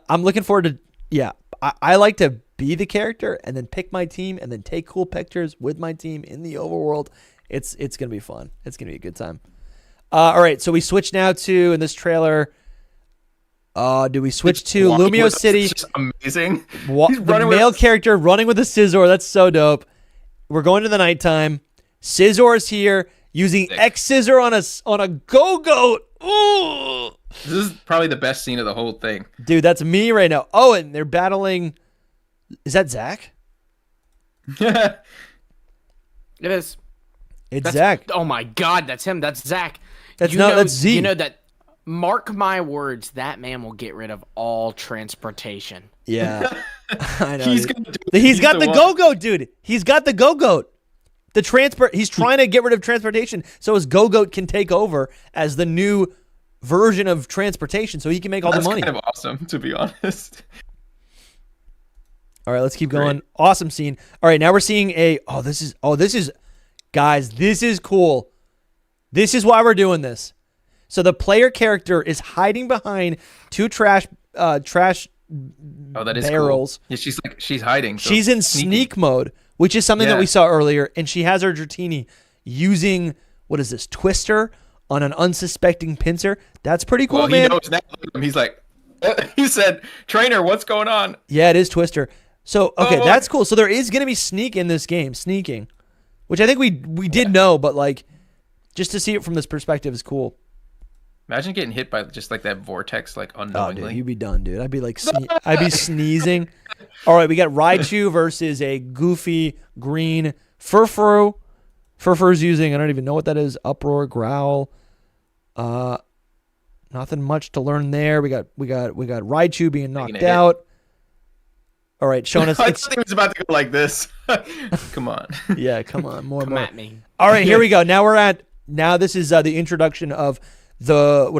I'm looking forward to, I like to be the character and then pick my team and then take cool pictures with my team in the overworld. It's going to be fun. It's going to be a good time. All right, so we switch now to, in this trailer, do we switch to Lumio City? It's just amazing. The male character running with a Scizor. That's so dope. We're going to the nighttime. Scizor's here using X-Scissor on a Go-Goat. Ooh. This is probably the best scene of the whole thing. Dude, that's me right now. Oh, and they're battling. Is that Zach? It is. It's Zach. Oh my God, that's him. That's Zach. That's Z. You know that. Mark my words, that man will get rid of all transportation. Yeah. I know. He's got the Go-Goat, dude. He's got the Go-Goat. He's trying to get rid of transportation so his Go-Goat can take over as the new version of transportation so he can make all the money. That's kind of awesome, to be honest. All right, let's keep going. Awesome scene. All right, now we're seeing guys, this is cool. This is why we're doing this. So the player character is hiding behind 2 trash barrels. Cool. Yeah, she's hiding. So she's in sneak mode, which is something that we saw earlier, and she has her Dratini using Twister on an unsuspecting pincer. That's pretty cool, man. He knows now. He's like, he said, "Trainer, what's going on?" Yeah, it is Twister. So that's cool. So there is going to be sneak in this game, sneaking, which I think we did know, but like just to see it from this perspective is cool. Imagine getting hit by just like that vortex, like unknowingly. Oh, dude, you'd be done, dude. I'd be like, I'd be sneezing. All right, we got Raichu versus a goofy green Furfuru. Furfuru's using, I don't even know what that is. Uproar, Growl. Nothing much to learn there. We got Raichu being knocked out. All right, showing us. I thought he was about to go like this. Come on. Yeah, come on, more. At me. All right, here we go. Now this is the introduction of the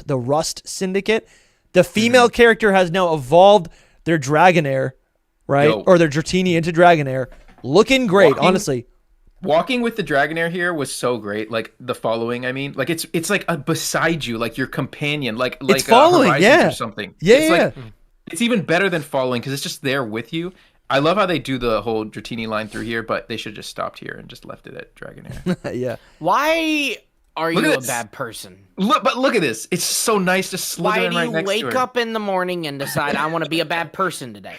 Rust Syndicate. The female character has now evolved their Dragonair, right? Or their Dratini into Dragonair. Looking great, honestly. Walking with the Dragonair here was so great. Like the following, I mean, like it's like beside you, like your companion, like following, Horizons or something. Yeah, It's even better than following because it's just there with you. I love how they do the whole Dratini line through here, but they should have just stopped here and just left it at Dragonair. Yeah. Why are you a bad person? Look at this. It's so nice to slither in right next to her. Why do you wake up in the morning and decide I want to be a bad person today?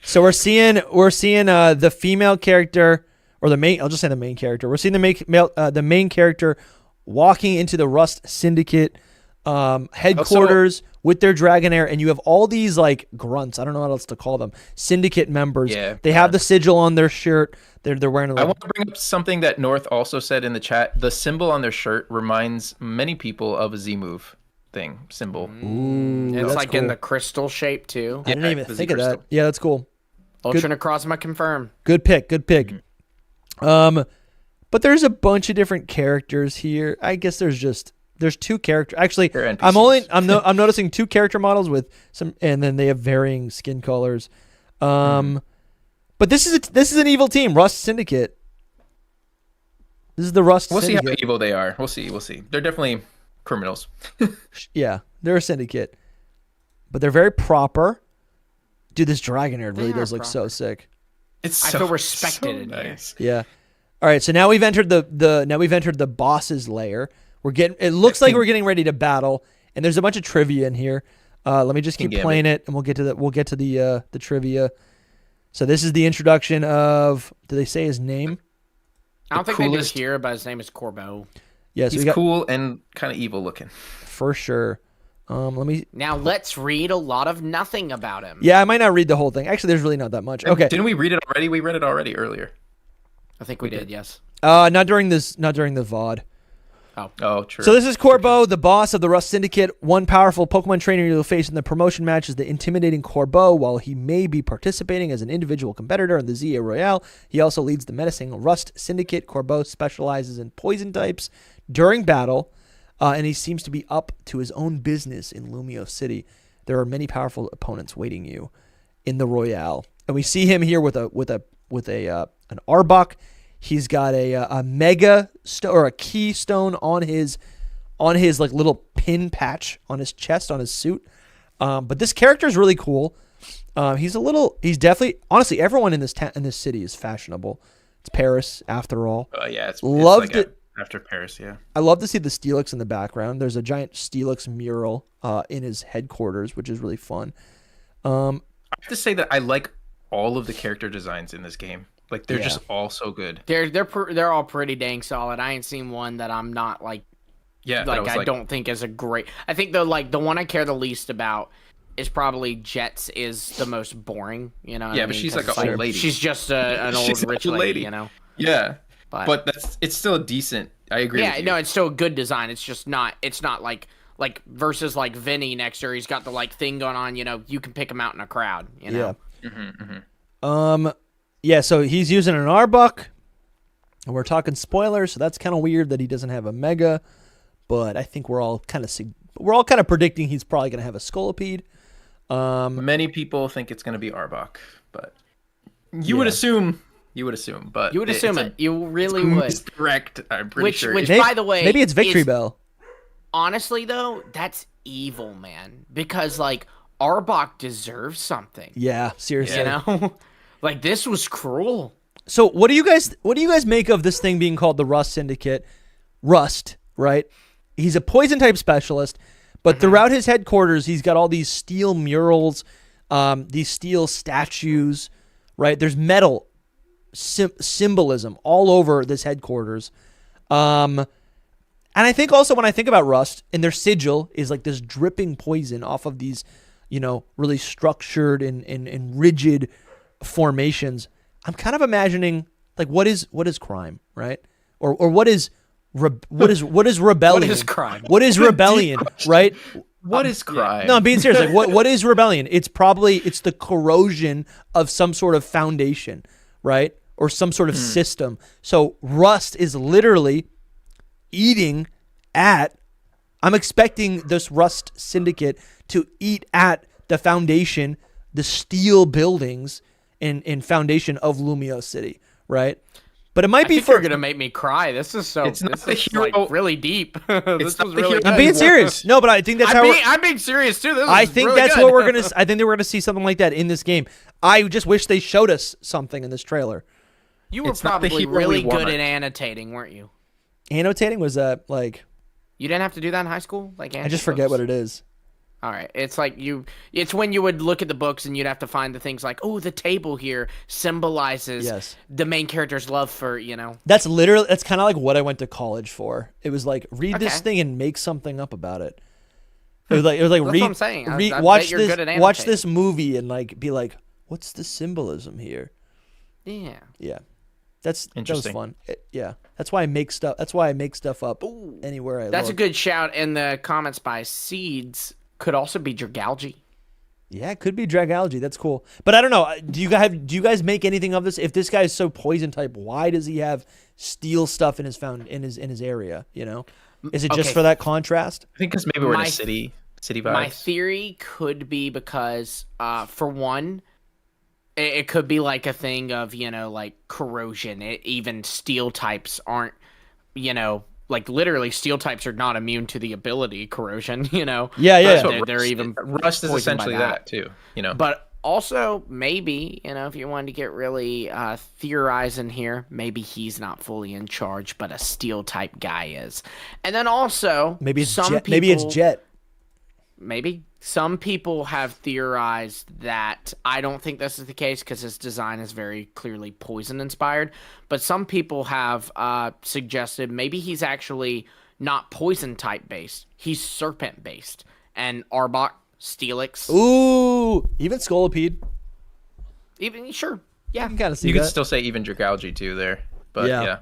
So we're seeing the female character, or the main. I'll just say the main character. We're seeing the main character walking into the Rust Syndicate headquarters with their Dragonair, and you have all these like grunts. I don't know what else to call them. Syndicate members. Yeah, they have the sigil on their shirt. They're wearing. I want to bring up something that North also said in the chat. The symbol on their shirt reminds many people of a Z move. symbol. Ooh, It's that's like cool. in the crystal shape too. I didn't even the think of crystal. that. Yeah, that's cool. Ultra Necrozma confirm. Good pick. Good pick. But there's a bunch of different characters here. I guess there's two characters. Actually, They're I'm NPCs. noticing two character models with some, and then they have varying skin colors. But this is an evil team, Rust Syndicate. This is the Rust We'll see Syndicate. how evil they are. We'll see. They're definitely criminals. Yeah, they're a syndicate, but they're very proper. Dude, this Dragonite really They are does look so proper. sick. It's I so, feel respected so in here. nice. Yeah. All right, so now we've entered the boss's lair. It looks like we're getting ready to battle, and there's a bunch of trivia in here. Let me just keep playing it, and we'll get to the trivia. So this is the introduction of. Do they say his name? I don't think they coolest- do here, but his name is Corbeau. Yes, He's cool and kind of evil looking. for sure. Let me. Now let's read a lot of nothing about him. Yeah, I might not read the whole thing. Actually, there's really not that much. Okay. Didn't we read it already? We read it already earlier. I think we did. Yes. Not during the VOD. Oh, true. So this is Corbeau, the boss of the Rust Syndicate. One powerful Pokemon trainer you'll face in the promotion match is the intimidating Corbeau. While he may be participating as an individual competitor in the ZA Royale, he also leads the menacing Rust Syndicate. Corbeau specializes in poison types during battle, and he seems to be up to his own business in Lumio City. There are many powerful opponents waiting you in the Royale, and we see him here with an Arbok. He's got a mega or a keystone on his like little pin patch on his chest on his suit. But this character is really cool. He's definitely, honestly, everyone in this city is fashionable. It's Paris after all. Yeah, it's Loved like it. After Paris, yeah. I love to see the Steelix in the background. There's a giant Steelix mural in his headquarters, which is really fun. I have to say that I like all of the character designs in this game. Like they're just all so good. They're all pretty dang solid. I ain't seen one that I'm not like. Yeah, I don't think is a great. I think the one I care the least about is probably Jets is the most boring. You know. What I but mean? she's 'Cause like an old lady. She's just an old She's an rich old lady. lady. You know. Yeah, But it's still decent. I agree. Yeah, with you. no, it's still a good design. It's just not. It's not like versus like Vinny next year. He's got the like thing going on. You know, you can pick him out in a crowd. You know. Yeah. Yeah, so he's using an Arbok, and we're talking spoilers, so that's kind of weird that he doesn't have a Mega, but I think we're all kind of predicting he's probably going to have a Scolipede. Many people think it's going to be Arbok, but you would assume, but You would assume it. You really it's would. misdirect, I'm pretty sure. Which, Maybe, by the way, maybe it's Victory is- Bell. Honestly, though, that's evil, man. Because like Arbok deserves something. Yeah, seriously. You know, like this was cruel. So what do you guys make of this thing being called the Rust Syndicate? Rust, right? He's a poison type specialist, but throughout his headquarters, he's got all these steel murals, these steel statues, right? There's metal symbolism all over this headquarters. And I think also when I think about Rust, and their sigil is like this dripping poison off of these, really structured and rigid formations. I'm kind of imagining like what is crime, right? Or what is rebellion? What is crime? What is rebellion, right? What is crime? No, I'm being serious. Like what is rebellion? It's the corrosion of some sort of foundation, right? Or some sort of system. So Rust is literally eating at. I'm expecting this Rust Syndicate to eat at the foundation, the steel buildings and foundation of Lumio City, right? But it might be You're gonna make me cry. This is so. It's not this the is hero- like really deep. This not was the really. hero- Good. I'm being serious. No, but I think that's I'm being serious too. This I is think really that's good. what we're gonna. I think that we're gonna see something like that in this game. I just wish they showed us something in this trailer. You were It's not the probably hero really we good want. at annotating, weren't you? Annotating was that like You didn't have to do that in high school. Like I just forget what it is. All right, it's like it's when you would look at the books and you'd have to find the things like, oh, the table here symbolizes Yes. the main character's love for That's kind of like what I went to college for. It was like read this Okay. thing and make something up about it. It was like That's read. what I'm saying. I bet watch you're this. good at Watch annotating. this movie and like be like, what's the symbolism here? Yeah. Yeah. that was Interesting. fun. Yeah, that's why I make stuff. That's why I make stuff up anywhere I That's look. a good shout. In the comments by Seeds, could also be Dragalge. Yeah, it could be Dragalge. That's cool. But I don't know. Do you guys make anything of this? If this guy is so poison type, why does he have steel stuff in his area? You know, is it just for that contrast? I think because maybe we're in a city vibes. My theory could be because, for one, it could be like a thing of, like corrosion. Even steel types aren't, like literally steel types are not immune to the ability corrosion, Yeah. They're even rust is essentially that too, But also maybe, if you wanted to get really theorizing here, maybe he's not fully in charge, but a steel type guy is. And then also maybe it's Jet. Maybe. Some people have theorized that I don't think this is the case because his design is very clearly poison inspired. But some people have suggested maybe he's actually not poison type based. He's serpent based. And Arbok, Steelix. Ooh, even Scolipede. Even, sure. Yeah. You can kind of see you that. could still say even Dragalge too there. But yeah.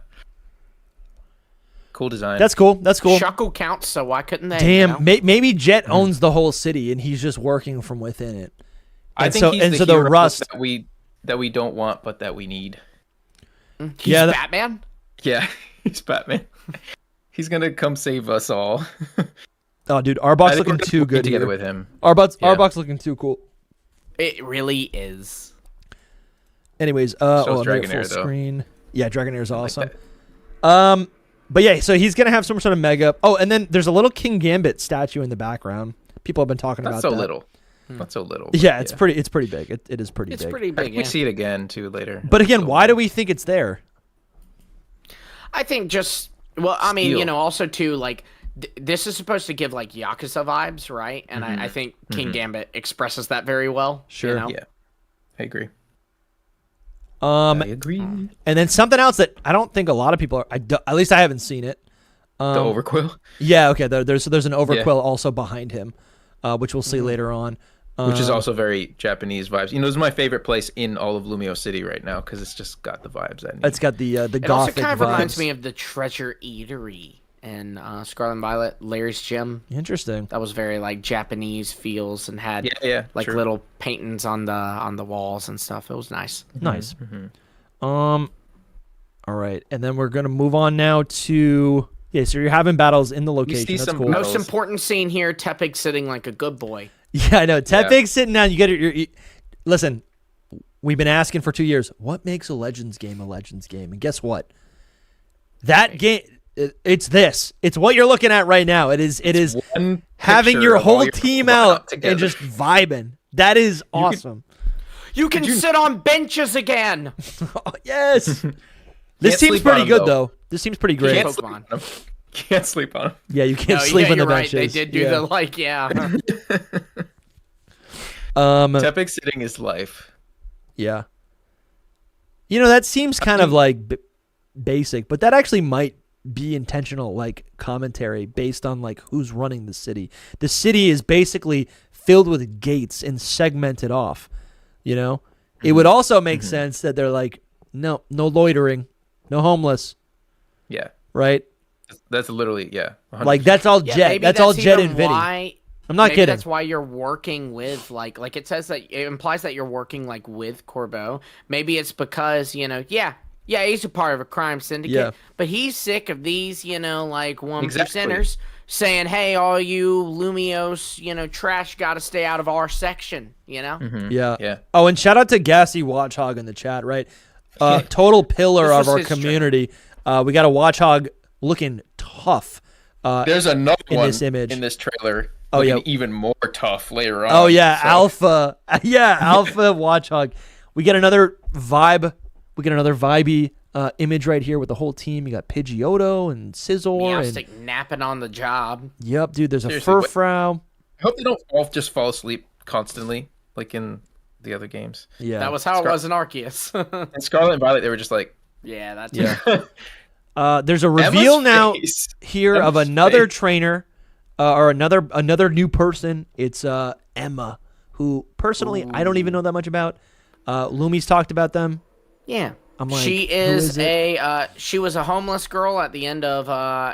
Cool design. That's cool. Shuckle counts, so why couldn't they? Damn, maybe Jet owns the whole city and he's just working from within it. I think he's the hero rust that we don't want, but that we need. He's Batman? Yeah, he's Batman. He's gonna come save us all. Oh, dude, Arbok's looking too good together here. with him. Arbok's looking too cool. It really is. Anyways, Dragonair, full screen. Yeah, Dragonair's awesome. But yeah, so he's gonna have some sort of mega. Oh, and then there's a little King Gambit statue in the background. People have been talking about that. Not so little. Yeah, it's pretty. It's pretty big. It is pretty big. It's pretty big. We see it again too later. But again, why do we think it's there? I think just I mean, also too like this is supposed to give like Yakuza vibes, right? And I think King Gambit expresses that very well. Sure. Yeah, I agree. I agree. And then something else that I don't think a lot of people are. At least I haven't seen it. The Overquill. Yeah. Okay. There's an Overquill also behind him, which we'll see later on. Which is also very Japanese vibes. This is my favorite place in all of Lumio City right now because it's just got the vibes I need. It's got the gothic It also kind of vibes. reminds me of the Treasure Eatery in Scarlet and Violet, Larry's Gym. Interesting. That was very like Japanese feels and had like true. little paintings on the walls and stuff. It was nice. Nice. All right, and then we're gonna move on now to so you're having battles in the location. see That's some cool. Most important scene here: Tepig sitting like a good boy. Yeah, I know. Tepig's sitting down. You get it. Listen, we've been asking for 2 years. What makes a Legends game a Legends game? And guess what? That game. It's this. It's what you're looking at right now. It is having your whole team out and just vibing. That is awesome. You can sit on benches again. Yes. This seems pretty good though. This seems pretty great. Can't sleep on them. Yeah, you can't sleep on the benches. They did do the Tepig sitting is life. Yeah. That seems kind of like basic, but that actually might be intentional, like commentary based on like who's running the city. The city is basically filled with gates and segmented off. It would also make sense that they're like, no loitering, no homeless. Yeah. Right. That's literally 100%. Like that's all Jet. That's all Jet and Vinny. I'm not kidding. That's why you're working with like it says that it implies that you're working like with Corbeau. Maybe it's because he's a part of a crime syndicate, but he's sick of these like 1%ers saying, "Hey, all you Lumios, trash, got to stay out of our section." Yeah. Oh, and shout out to Gassy Watchhog in the chat, right? Total pillar of our community. We got a Watchhog looking tough. There's another one this image in this trailer. Even more tough later on. Oh yeah, so. Alpha. Yeah, Alpha Watchhog. We get another vibe. We get another vibey image right here with the whole team. You got Pidgeotto and Scizor. Meowstic napping on the job. Yep, dude. There's a Furfrou. I hope they don't all just fall asleep constantly, like in the other games. Yeah, that was how it was in Arceus. In Scarlet and Violet, they were just like, that's there's a reveal now here of another trainer, or another new person. It's Emma, who personally I don't even know that much about. Lumi's talked about them. Yeah. I'm like, she who is it? she was a homeless girl at the end of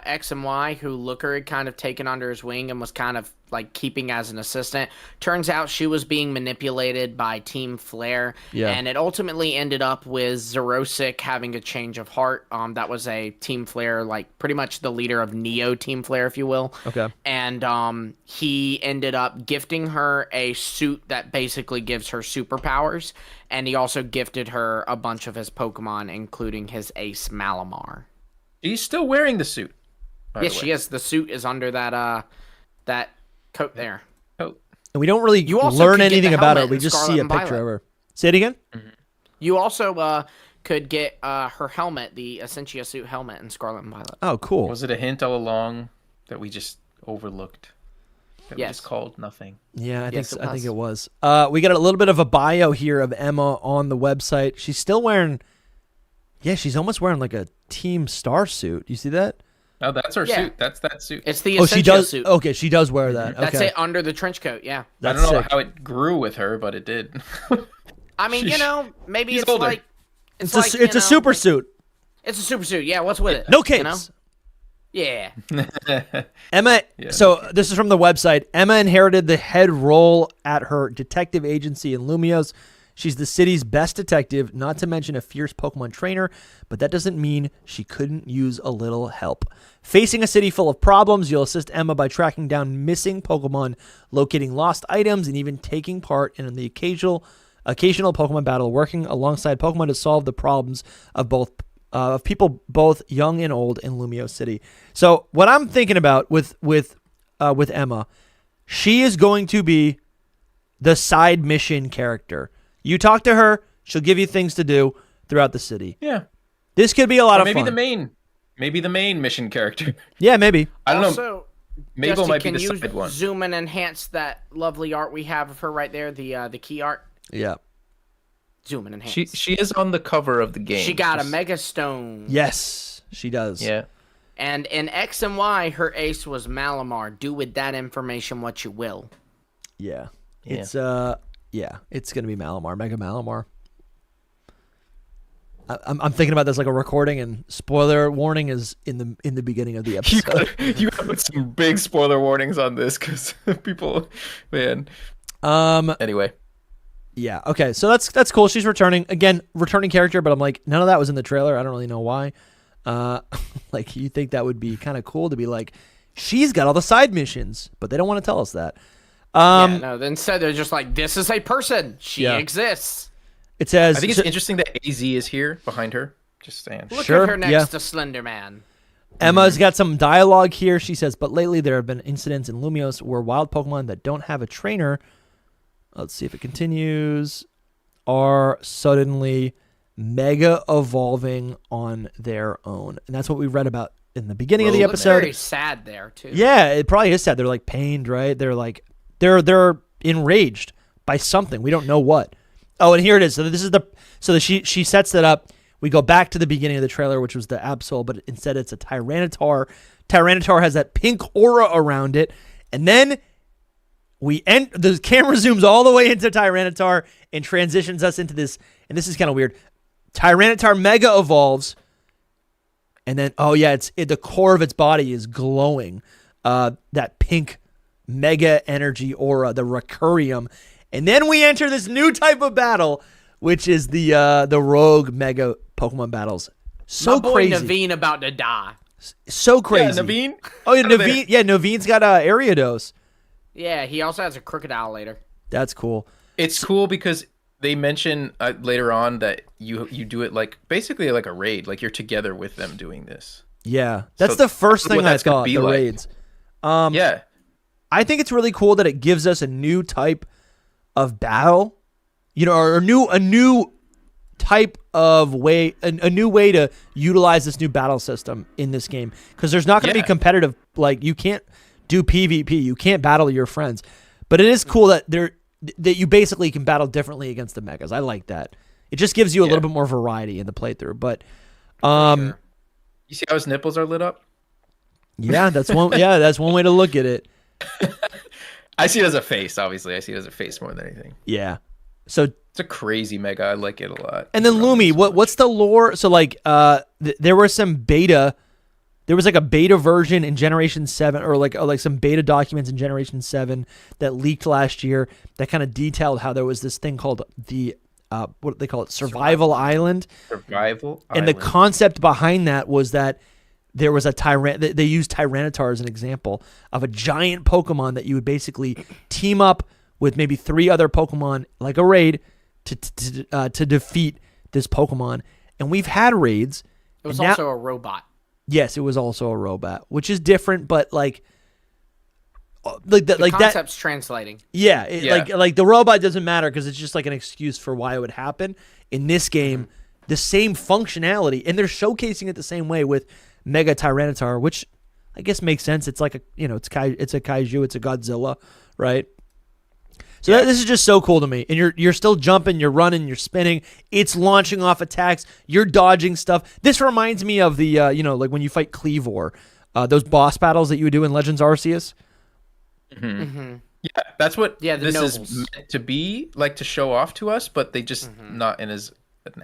X and Y who Looker had kind of taken under his wing and was kind of like keeping as an assistant. Turns out she was being manipulated by Team Flare, and it ultimately ended up with Zerosic having a change of heart. That was a Team Flare, like pretty much the leader of Neo Team Flare, if you will. Okay. And he ended up gifting her a suit that basically gives her superpowers, and he also gifted her a bunch of his Pokemon, including his ace Malamar. She's still wearing the suit. Yes, she is. The suit is under that coat there. Oh, And we don't really learn anything about her. We just see a picture of her. Say it again? Mm-hmm. You also could get her helmet, the Essentia suit helmet in Scarlet and Violet. Oh, cool. was it a hint all along that we just overlooked? That we Yes. just called nothing. Yeah, I Yes, think it I think was. it was. We got a little bit of a bio here of Emma on the website. She's still wearing. Yeah, she's almost wearing like a Team Star suit. You see that? Oh, that's her Yeah. suit. That's that suit. It's the Oh, Essentia she does. suit. Okay, she does wear that. Okay. That's it under the trench coat. Yeah. I That's don't know sick. how it grew with her, but it did. I mean, maybe She's it's older. like It's like, a super suit. It's a super suit. Yeah. What's with it? No capes. Yeah. Emma. Yeah. So this is from the website. Emma inherited the head role at her detective agency in Lumios. She's the city's best detective, not to mention a fierce Pokemon trainer, but that doesn't mean she couldn't use a little help. Facing a city full of problems, you'll assist Emma by tracking down missing Pokemon, locating lost items, and even taking part in the occasional Pokemon battle, working alongside Pokemon to solve the problems of people both young and old in Lumio City. So what I'm thinking about with Emma, she is going to be the side mission character. You talk to her, she'll give you things to do throughout the city. Yeah. This could be a lot of Maybe fun. maybe the main mission character. Yeah, maybe. I don't know. Also, Mabel Dusty, might be can the you side one. zoom and enhance that lovely art we have of her right there, the key art? Yeah. Zoom and enhance. She is on the cover of the game. She got a Just- Mega Stone. Yes, she does. Yeah. And in X and Y, her ace was Malamar. Do with that information what you will. Yeah. Yeah. It's gonna be Malamar, Mega Malamar. I'm thinking about this like a recording, and spoiler warning is in the beginning of the You episode. gotta put some big spoiler warnings on this because people, man. Anyway, Yeah. Okay. So that's cool. She's returning again, returning character, but I'm like, none of that was in the trailer. I don't really know why. Like, you think that would be kind of cool to be like, she's got all the side missions, but they don't want to tell us that. Instead they're just like, this is a person. She exists. It says. I think it's interesting that AZ is here behind her. Just saying. Look Sure, at her next yeah. to Slender Man. Emma's got some dialogue here. She says, but lately there have been incidents in Lumios where wild Pokemon that don't have a trainer, let's see if it continues, are suddenly mega evolving on their own. And that's what we read about in the beginning of the Looks episode. very sad there too. Yeah, it probably is sad. They're like pained, right? They're like, they're enraged by something. We don't know what. Oh, and here it is. So this is she sets that up. We go back to the beginning of the trailer, which was the Absol, but instead it's a Tyranitar. Tyranitar has that pink aura around it. And then the camera zooms all the way into Tyranitar and transitions us into this. And this is kind of weird. Tyranitar mega evolves. And then, the core of its body is glowing. That pink mega energy aura, the Recurium. And then we enter this new type of battle, which is the rogue mega Pokemon battles. So My boy crazy. Naveen about to die. So crazy. Yeah, Naveen. Oh, yeah, Out of there. Naveen. Yeah, Naveen's got Ariados. Yeah, he also has a Crocodile later. That's cool. It's cool because they mention later on that you do it like basically like a raid, like you're together with them doing this. Yeah, that's So the first what thing I that's gonna thought. be The like. raids. Yeah. I think it's really cool that it gives us a new type of battle, or a new type of way, a new way to utilize this new battle system in this game. Because there's not going to be competitive. Like, you can't do PvP, you can't battle your friends, but it is cool that you basically can battle differently against the megas. I like that. It just gives you a little bit more variety in the playthrough. But, Sure. You see how his nipples are lit up? yeah, that's one. Yeah, that's one way to look at it. I see it as a face. Obviously, I see it as a face more than anything. Yeah. So it's a crazy mega. I like it a lot. and then Lumi, what's the lore? So like there was some beta. There was like a beta version in Generation 7 or like some beta documents in Generation 7 that leaked last year that kind of detailed how there was this thing called the what they call it, Survival Island. Survival And Island. the concept behind that was that there was a they used Tyranitar as an example of a giant Pokemon that you would basically team up with maybe 3 other Pokemon like a raid to defeat this Pokemon. And we've had raids. It was also a robot. Yes, it was also a robot, which is different, but like The that concept's translating. Yeah, like the robot doesn't matter because it's just like an excuse for why it would happen. In this game, the same functionality, and they're showcasing it the same way with Mega Tyranitar, which I guess makes sense. It's like it's a kaiju, it's a Godzilla, right? So this is just so cool to me. And you're still jumping, you're running, you're spinning. It's launching off attacks. You're dodging stuff. This reminds me of the like when you fight Cleavor, those boss battles that you would do in Legends Arceus. Yeah, that's what this nobles. is meant to be, like to show off to us, but they just not in an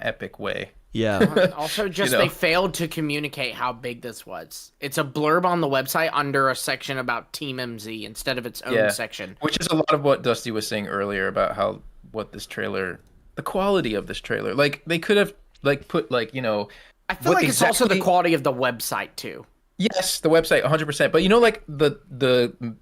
epic way. Yeah. Also, they failed to communicate how big this was. It's a blurb on the website under a section about Team MZ instead of its own section. Which is a lot of what Dusty was saying earlier about the quality of this trailer. Like they could have put I feel like it's also the quality of the website too. Yes, the website 100%. But like the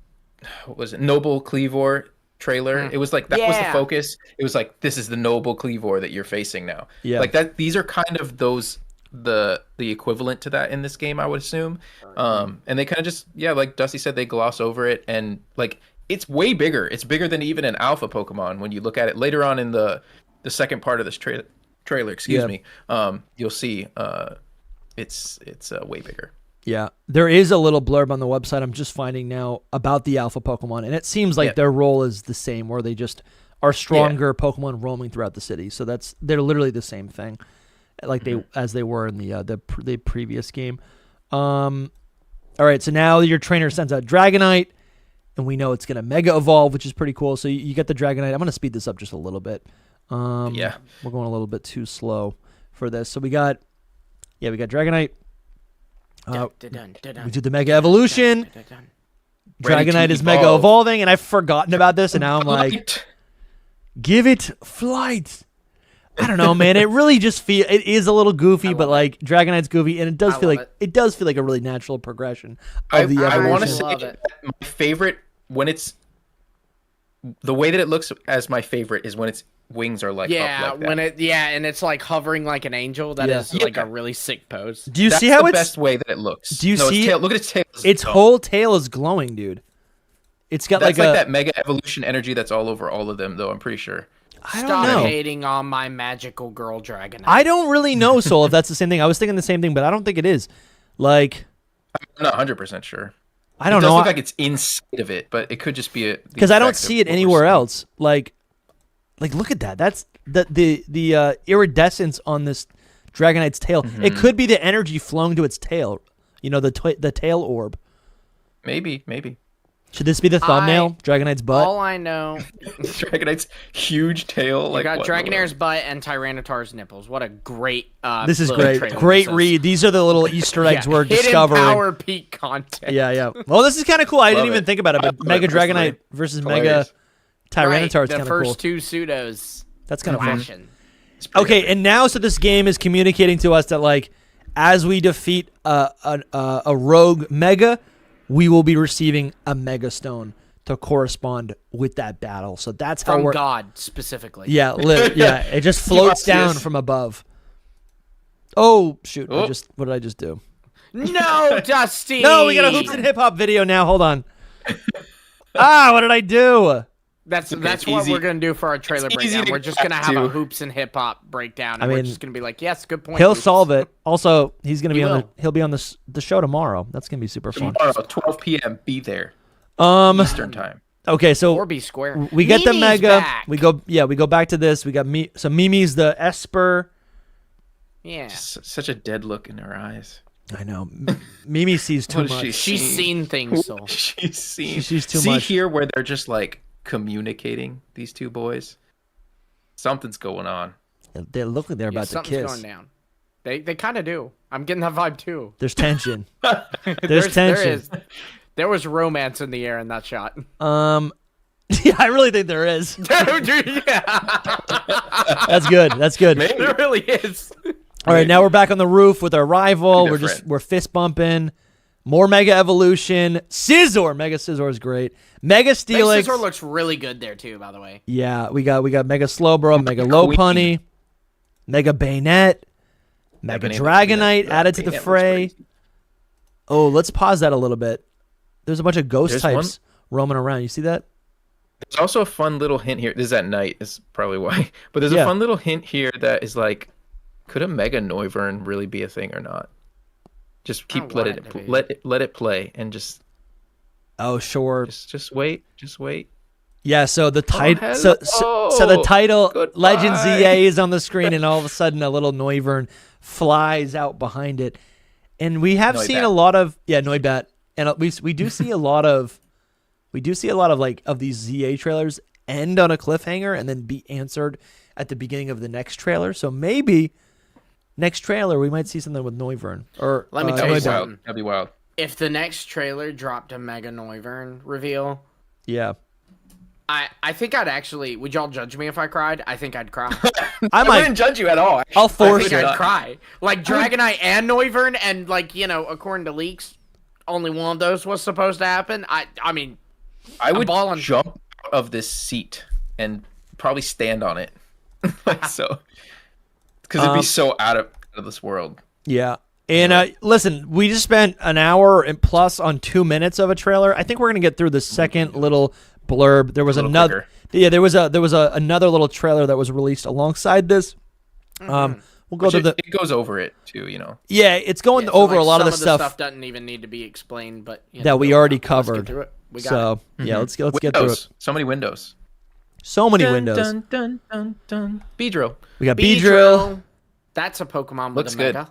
what was it, Noble Cleavor trailer? It was like that was the focus. It was like, this is the Noble Cleavor that you're facing now. Yeah. Like that these are kind of the equivalent to that in this game, I would assume. And they kind of just like Dusty said, they gloss over it, and like it's way bigger. It's bigger than even an alpha Pokemon when you look at it later on in the second part of this trailer, excuse me. You'll see it's way bigger. Yeah, there is a little blurb on the website I'm just finding now about the alpha Pokemon, and it seems like their role is the same, where they just are stronger Pokemon roaming throughout the city. So they're literally the same thing, like as they were in the previous game. All right, so now your trainer sends out Dragonite, and we know it's gonna Mega Evolve, which is pretty cool. So you get the Dragonite. I'm gonna speed this up just a little bit. We're going a little bit too slow for this. So we got Dragonite. We do the Mega Evolution. Dragonite is Mega Evolving, and I've forgotten about this, and now I'm like, give it flight. I don't know, man. It really just it is a little goofy, but like Dragonite's goofy, and it does feel like a really natural progression of the evolution. I want to say that my favorite when it's the way that it looks as my favorite is when its wings are like up like that. And it's like hovering like an angel. That is like a really sick pose. Do you see how it's the best way that it looks? Do you see? Look at its tail. Its whole tail is glowing, dude. It's got that's like that Mega Evolution energy that's all over all of them, though. I'm pretty sure. Stop hating on my magical girl Dragonite. I don't really know, Soul, if that's the same thing. I was thinking the same thing, but I don't think it is. Like, I'm not 100% sure. I don't know. It does look like it's inside of it, but it could just be because I don't see it anywhere else. Like look at that. That's the iridescence on this Dragonite's tail. It could be the energy flowing to its tail. The tail orb. Maybe. Should this be the thumbnail? Dragonite's butt? All I know... Dragonite's huge tail. You got Dragonair's butt and Tyranitar's nipples. What a great this is great. Great read. These are the little Easter eggs we're discovering. Hidden Power Peak content. Yeah. Well, this is kind of cool. I didn't even think about it, but Mega Dragonite versus Mega Tyranitar is kind of cool. The first two pseudos. That's kind of fun. Okay, and now, so this game is communicating to us that, like, as we defeat a rogue Mega, we will be receiving a Mega Stone to correspond with that battle. So that's how from God specifically. Yeah, it just floats down from above. Oh shoot! What did I just do? No, Dusty. No, we got a Hoops and Hip Hop video now. Hold on. What did I do? That's what we're gonna do for our trailer breakdown. We're just gonna have a Hoops and Hip Hop breakdown, and we're just gonna be like, yes, good point. He'll solve it. Also, he'll be on the show tomorrow. That's gonna be super fun. Tomorrow, 12 p.m. Be there. Eastern time. Okay, so or be square. We get the Mega. Back. We go back to this. We got so Mimi's the Esper. Yeah. Just such a dead look in her eyes. I know. Mimi sees too much. She's seen things. So she's seen. She sees too much. See here where they're just like communicating, these two boys. Something's going on. They look like they're about to something's kiss. going down. They kind of do. I'm getting that vibe too. There's tension. There's tension. There was romance in the air in that shot. Yeah, I really think there is. Yeah. That's good. That's good. Maybe. There really is. All right, now we're back on the roof with our rival. Different. We're fist bumping. More Mega Evolution. Scizor. Mega Scizor is great. Mega Steelix. Scizor looks really good there too, by the way. Yeah, we got Mega Slowbro, Mega Lopunny, Mega Bayonet, Mega Dragonite added to the fray. Oh, let's pause that a little bit. There's a bunch of ghost types roaming around. You see that? There's also a fun little hint here. This is at night, is probably why. But there's a fun little hint here that is like, could a Mega Noivern really be a thing or not? Just keep let it play and just. Oh sure. Just wait. Yeah. So the title. So the title Goodbye. Legend ZA is on the screen, and all of a sudden a little Noivern flies out behind it, and we have seen a lot of Noibat, and we do see a lot of. We do see a lot of of these ZA trailers end on a cliffhanger and then be answered at the beginning of the next trailer. So maybe next trailer we might see something with Noivern. Or let me tell you something. That'd be wild. If the next trailer dropped a Mega Noivern reveal, yeah, I think I'd actually. Would y'all judge me if I cried? I think I'd cry. I wouldn't judge you at all. Actually. I'll force it. I'd cry. Like Dragonite and Noivern, and according to leaks, only one of those was supposed to happen. I mean. I would jump out of this seat and probably stand on it, because it'd be so out of this world. Yeah, and listen, we just spent an hour and plus on 2 minutes of a trailer. I think we're gonna get through the second little blurb. There was another. Quicker. Yeah, there was another little trailer that was released alongside this. We'll go to it goes over it too, Yeah, it's going over a lot of the stuff. Stuff doesn't even need to be explained, but that we already covered. Let's get through it. We got it. Yeah, let's get through it. So many windows. So many windows. Dun, dun, dun, dun. Beedrill. We got Beedrill. That's a Pokemon Looks with a Mega.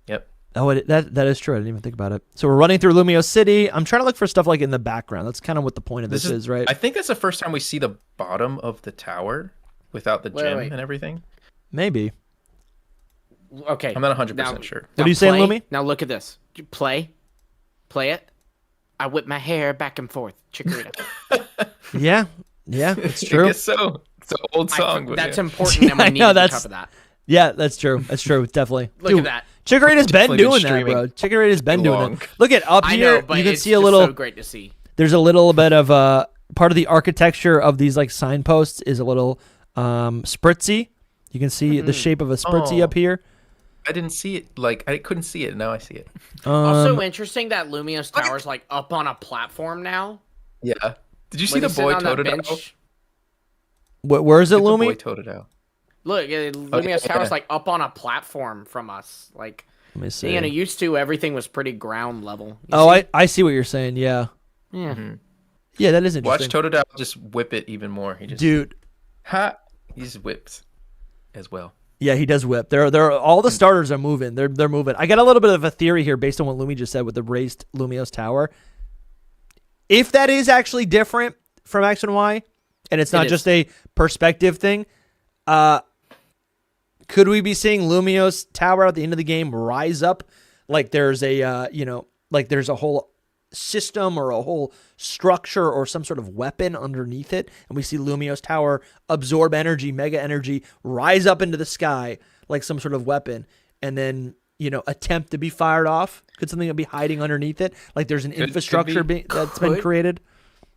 Good. Yep. Oh, that is true. I didn't even think about it. So we're running through Lumio City. I'm trying to look for stuff in the background. That's kind of what the point of this is, right? I think that's the first time we see the bottom of the tower without the gym and everything. Maybe. Okay. I'm not 100% sure. What are you saying, Lumi? Now look at this. Play it. I whip my hair back and forth. Chikorita. Yeah, it's true. I guess so. It's an old song. That's important, and we need to cover that. Yeah, that's true. That's true. Definitely. Look at that. Chikorita's been doing that, bro. Chikorita's been doing it. Look at up here. You can see a little. So great to see. There's a little bit of part of the architecture of these signposts is a little spritzy. You can see the shape of a spritzy up here. I didn't see it. I couldn't see it. Now I see it. Also interesting that Lumio's Tower's up on a platform now. Yeah. Did you see the boy Totodile? Where is it, Lumi? Boy Totodile. Look, Lumio's Tower's up on a platform from us. Let me see. Used to everything was pretty ground level. I see what you're saying. Yeah. Yeah. Mm-hmm. Yeah, that is interesting. Watch Totodile just whip it even more. Dude. He's whipped as well. Yeah, he does whip. They're all the starters are moving. They're moving. I got a little bit of a theory here based on what Lumi just said with the raised Lumio's Tower. If that is actually different from X and Y, and it's not just a perspective thing, could we be seeing Lumio's Tower at the end of the game rise up like there's a there's a whole system or a whole structure or some sort of weapon underneath it, and we see Lumio's Tower absorb energy, mega energy, rise up into the sky like some sort of weapon, and then attempt to be fired off? Could something be hiding underneath it? Like there's an infrastructure that's been created?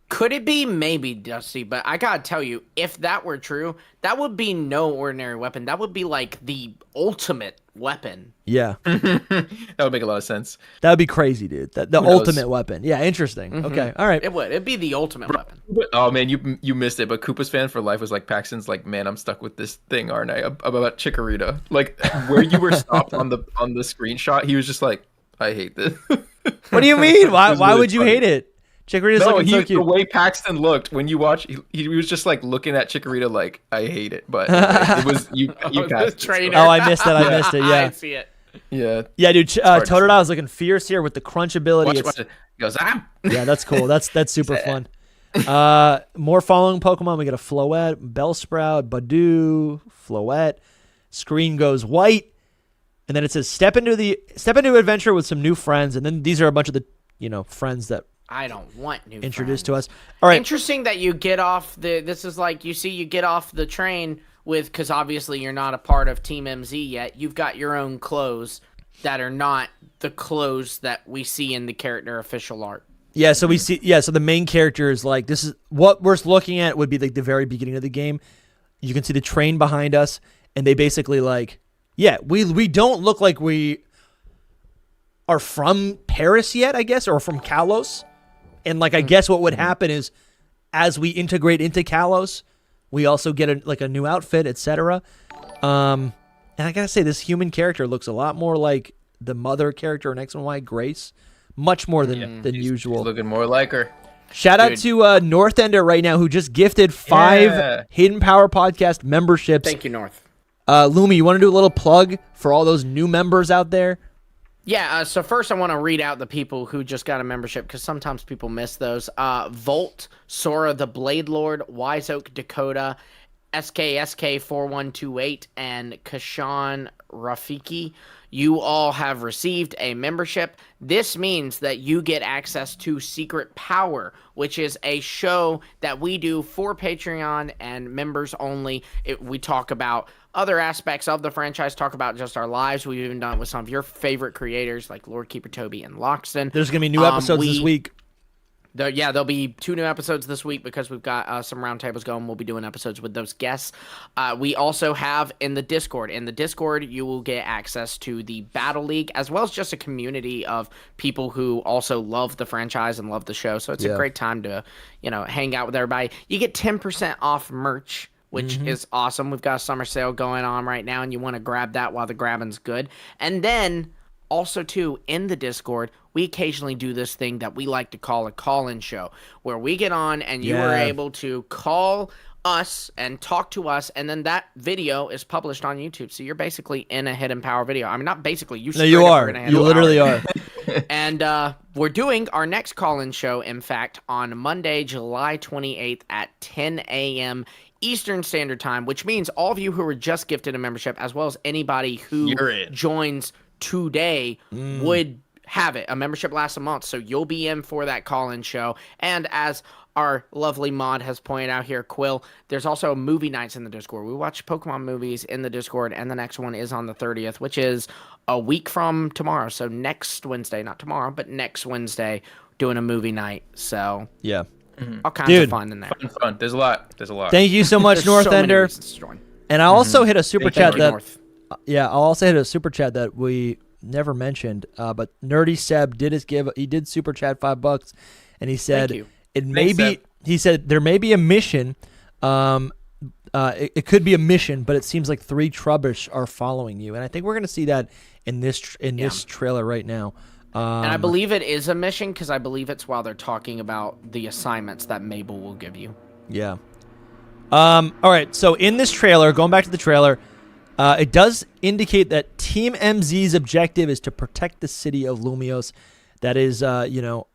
Could it be? Maybe, Dusty, but I gotta tell you, if that were true, that would be no ordinary weapon. That would be the ultimate weapon. Yeah. That would make a lot of sense. That would be crazy, dude. The ultimate weepon. Yeah, interesting. Mm-hmm. Okay, all right. It would. It'd be the ultimate weapon. Oh, man, you missed it, but Koopa's fan for life was Paxton's man, I'm stuck with this thing, aren't I? About Chikorita. Where you were stopped on the screenshot, he was just I hate this. What do you mean? Why would you hate it? Chikorita's looking so cute. The way Paxton looked when you watch, he was just looking at Chikorita I hate it, but it was you passed trainer. Oh, I missed it. I missed it. Yeah, I see it. Yeah, dude. Totodile is looking fierce here with the crunch ability. Watch it. He goes, Yeah, that's cool. That's super fun. More following Pokemon. We got a Floette, Bellsprout, Badoo, Floette. Screen goes white, and then it says step into adventure with some new friends. And then these are a bunch of the friends that I don't want new introduced friends. to us. All right. Interesting that you get off this is like you get off the train because obviously you're not a part of Team MZ yet. You've got your own clothes that are not the clothes that we see in the character official art. Yeah, so we see. Yeah, so the main character is like, this is what we're looking at would be like the very beginning of the game. You can see the train behind us, and they basically like, yeah, we don't look like we are from Paris yet, I guess, or from Kalos. And like, I guess what would happen is, as we integrate into Kalos, we also get a new outfit, etc. And I gotta say, this human character looks a lot more like the mother character in X and Y, Grace. Much more than usual. He's looking more like her. Shout out to Northender right now, who just gifted 5 Hidden Power Podcast memberships. Thank you, North. Lumi, you want to do a little plug for all those new members out there? Yeah, so first I want to read out the people who just got a membership, because sometimes people miss those. Volt, Sora the Blade Lord, Wise Oak Dakota, SKSK4128, and Kashan Rafiki. You all have received a membership. This means that you get access to Secret Power, which is a show that we do for Patreon and members only. We talk about other aspects of the franchise, talk about just our lives. We've even done it with some of your favorite creators like Lord Keeper Toby and Loxton. There's going to be new episodes this week. There'll be 2 new episodes this week because we've got some roundtables going. We'll be doing episodes with those guests. We also have in the Discord. In the Discord, you will get access to the Battle League, as well as just a community of people who also love the franchise and love the show. So it's a great time to, hang out with everybody. You get 10% off merch, which is awesome. We've got a summer sale going on right now, and you want to grab that while the grabbing's good. And then also, too, in the Discord, we occasionally do this thing that we like to call a call-in show, where we get on and you are able to call us and talk to us, and then that video is published on YouTube. So you're basically in a Hidden Power video. I mean, not basically. You are. You literally are. And we're doing our next call-in show, in fact, on Monday, July 28th at 10 a.m. Eastern Standard Time, which means all of you who were just gifted a membership, as well as anybody who joins today would have it. A membership lasts a month, so you'll be in for that call-in show. And as our lovely mod has pointed out here, Quill, there's also movie nights in the Discord. We watch Pokemon movies in the Discord, and the next one is on the 30th, which is a week from tomorrow. So next Wednesday, not tomorrow, but next Wednesday, doing a movie night. So yeah, all kinds of fun in there. Fun. There's a lot. Thank you so much, Northender. And I also hit a super chat I'll also hit a super chat that we never mentioned, but Nerdy Seb did super chat $5, and he said he said there may be a mission. It could be a mission, but it seems like 3 Trubbish are following you, and I think we're gonna see that in this trailer right now. And I believe it is a mission, because I believe it's while they're talking about the assignments that Mabel will give you. Yeah. All right. So in this trailer, going back to the trailer, it does indicate that Team MZ's objective is to protect the city of Lumios. That is, the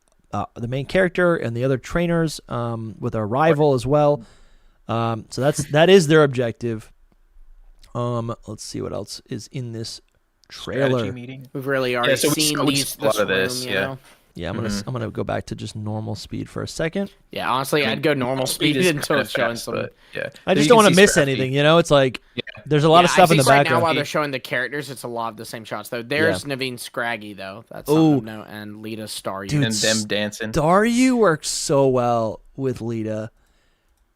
main character and the other trainers, with our rival as well. So that is their objective. Let's see what else is in this trailer. We've really already seen this room, Yeah, I'm gonna go back to just normal speed for a second. Yeah, honestly, I'd go normal speed until it's showing something. Yeah, I just don't want to miss anything. It's like there's a lot of stuff in the background. Right now, while they're showing the characters, it's a lot of the same shots though. There's Naveen Scraggy though. That's something to note, and Lita Staryu. Dude, and them dancing. Staryu works so well with Lita.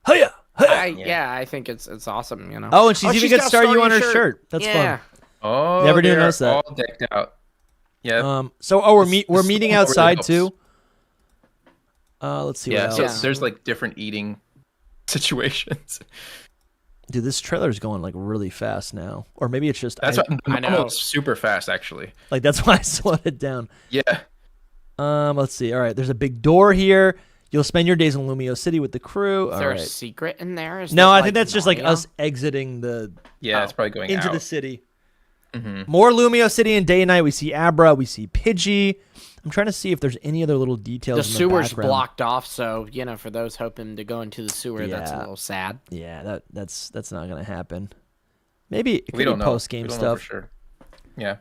Hiya! I think it's awesome. Oh, and she's even got Staryu on her shirt. That's fun. Oh, never did notice that. All decked out. Yeah. We're meeting outside too. Let's see. Yeah. What else. So there's like different eating situations. Dude, this trailer is going like really fast now, or maybe it's just I know it's super fast actually. Like that's why I slowed it down. Yeah. Let's see. All right, there's a big door here. You'll spend your days in Lumio City with the crew. Is there a secret in there? No, I think that's just like us exiting the. Yeah, it's probably going into the city. Mm-hmm. More Lumio City and day and night. We see Abra. We see Pidgey. I'm trying to see if there's any other little details. The sewer's background. blocked off, so for those hoping to go into the sewer, that's a little sad. Yeah, that's not gonna happen. Maybe it could We don't be know. post game We don't stuff. know for sure. Yeah.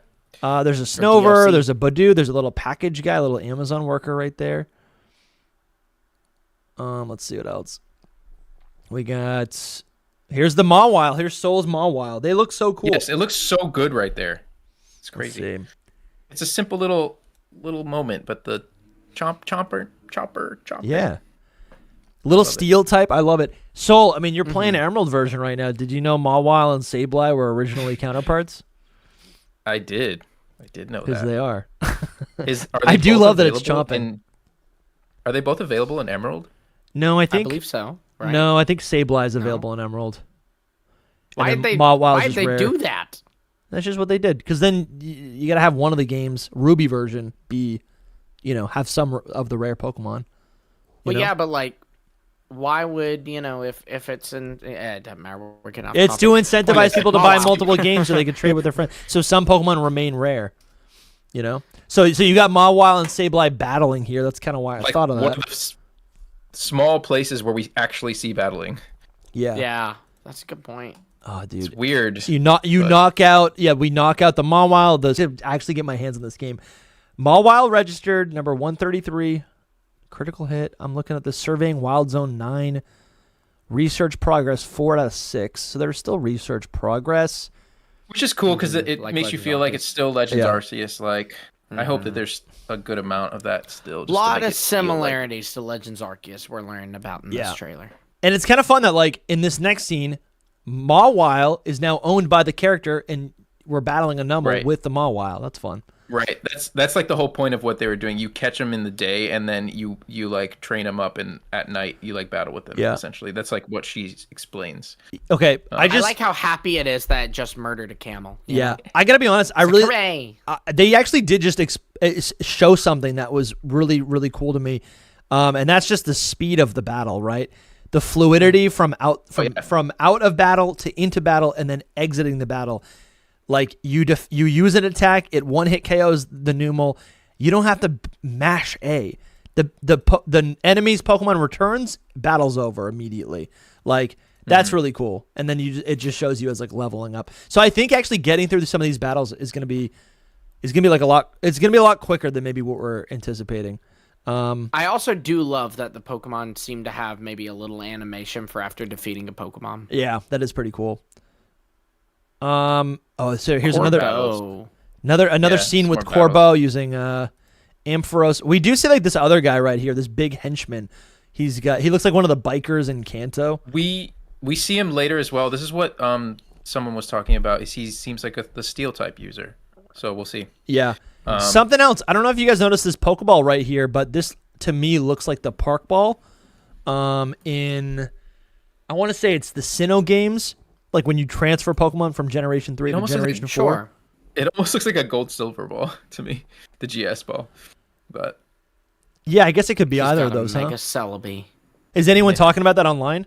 There's a Snover, DLC. there's a Badoo, there's a little package guy, a little Amazon worker right there. Let's see what else. We got. Here's the Mawile. Here's Soul's Mawile. They look so cool. Yes, it looks so good right there. It's crazy. It's a simple little moment, but the chopper. Yeah. Little steel type. I love it. Soul, I mean, you're playing Emerald version right now. Did you know Mawile and Sableye were originally counterparts? I did know that. Because they are. I do love that it's chomping. Are they both available in Emerald? No, I believe so. Right? No, I think Sableye is available in Emerald. Why'd they do that? That's just what they did. Because then you got to have one of the games, Ruby version, be, have some of the rare Pokemon. Well, yeah, but like, why would if it's in? It doesn't matter. We're getting off It's topic. to incentivize people to buy multiple games so they can trade with their friends. So some Pokemon remain rare. So you got Mawile and Sableye battling here. That's kind of why I thought of that. One of the small places where we actually see battling. Yeah. Yeah, that's a good point. Oh, dude. It's weird. We knock out the Mawile. To actually get my hands on this game. Mawile registered number 133. Critical hit. I'm looking at the Surveying Wild Zone 9. Research progress 4 out of 6. So there's still research progress. Which is cool because it Like makes you Legends feel like it's still Legends Yeah. Arceus. Like, I hope that there's a good amount of that still. A Just to lot make of it feel like- similarities to Legends Arceus we're learning about in this trailer. And it's kind of fun that, like, in this next scene, Mawile is now owned by the character, and we're battling a number with the Mawile. That's fun. Right. That's like the whole point of what they were doing. You catch them in the day, and then you like train them up, and at night you like battle with them. Yeah. Essentially, that's like what she explains. Okay, I like how happy it is that it just murdered a camel. you know? I gotta be honest. Hooray! They actually did just show something that was really, really cool to me, and that's just the speed of the battle, right? The fluidity from out of battle to into battle and then exiting the battle. Like you use an attack, it one hit KOs the Numel. You don't have to mash A. The enemy's Pokemon returns, battle's over immediately. Like that's really cool. And then it just shows you as like leveling up. So I think actually getting through some of these battles is gonna be like a lot. It's gonna be a lot quicker than maybe what we're anticipating. I also do love that the Pokemon seem to have maybe a little animation for after defeating a Pokemon. Yeah, that is pretty cool. So here's Corbo. another scene with Corbo using Ampharos. We do see like this other guy right here, this big henchman. He looks like one of the bikers in Kanto. We see him later as well. This is what someone was talking about. He seems like the steel type user. So we'll see. Yeah. Something else. I don't know if you guys noticed this Pokeball right here, but this to me looks like the Park Ball. I want to say it's the Sinnoh games, like when you transfer Pokemon from Generation 3 to Generation 4. Sure. It almost looks like a gold silver ball to me, the GS ball. But yeah, I guess it could be either of those, Mega huh? Celebi. Is anyone talking about that online?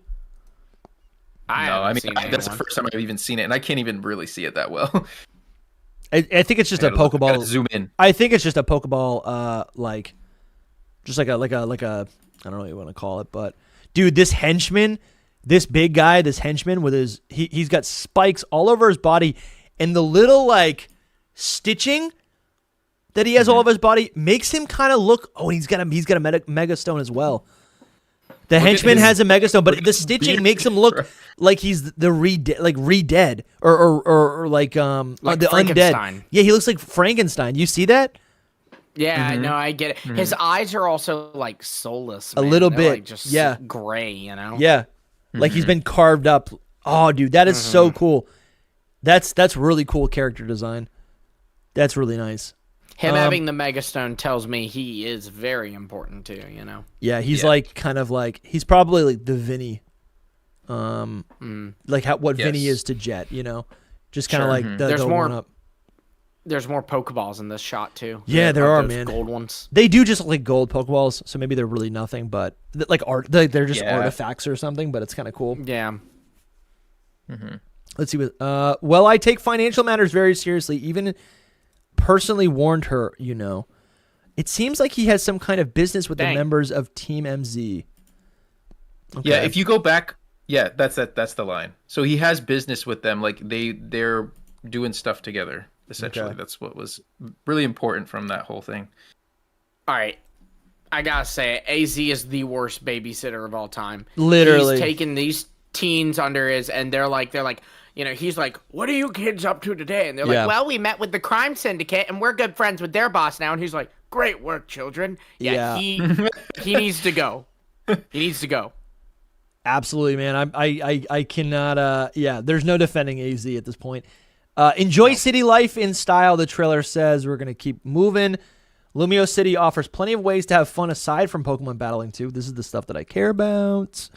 I mean that's the first time I've even seen it, and I can't even really see it that well. I think it's just a Pokeball. Zoom in. I think it's just a Pokeball, like a I don't know what you want to call it, but dude, this henchman, this big guy, this henchman with he's got spikes all over his body, and the little like stitching that he has all over his body makes him kind of look. Oh, and he's got a Mega Stone as well. The henchman has a Mega Stone, but the stitching makes him look like he's the re-dead or like the undead. Yeah, he looks like Frankenstein. You see that? Yeah, no, I get it. His eyes are also like soulless. Man. A little They're, bit, like, just yeah, gray. You know? Yeah, like he's been carved up. Oh, dude, that is so cool. That's really cool character design. That's really nice. Him having the Mega Stone tells me he is very important too, you know? Yeah, he's like kind of like he's probably like the Vinny. Like what Vinny is to Jet, you know? Just kind of like there's the more one up. There's more Pokeballs in this shot too. Yeah, there are, man. Gold ones. They do just look like gold Pokeballs, so maybe they're really nothing, but like they're just artifacts or something, but it's kind of cool. Yeah. Let's see what well, I take financial matters very seriously, even personally warned her, you know. It seems like he has some kind of business with the members of Team MZ. Okay. Yeah, if you go back, yeah, that's the line. So he has business with them, like they're doing stuff together. Essentially, that's what was really important from that whole thing. All right, I gotta say, AZ is the worst babysitter of all time. Literally, he's taken these teens under his, and they're like, he's like, "What are you kids up to today?" And they're like, "Well, we met with the crime syndicate, and we're good friends with their boss now." And he's like, "Great work, children." Yeah. He needs to go. He needs to go. Absolutely, man. I cannot. There's no defending AZ at this point. Enjoy city life in style. The trailer says we're gonna keep moving. Lumio City offers plenty of ways to have fun aside from Pokemon battling too. This is the stuff that I care about.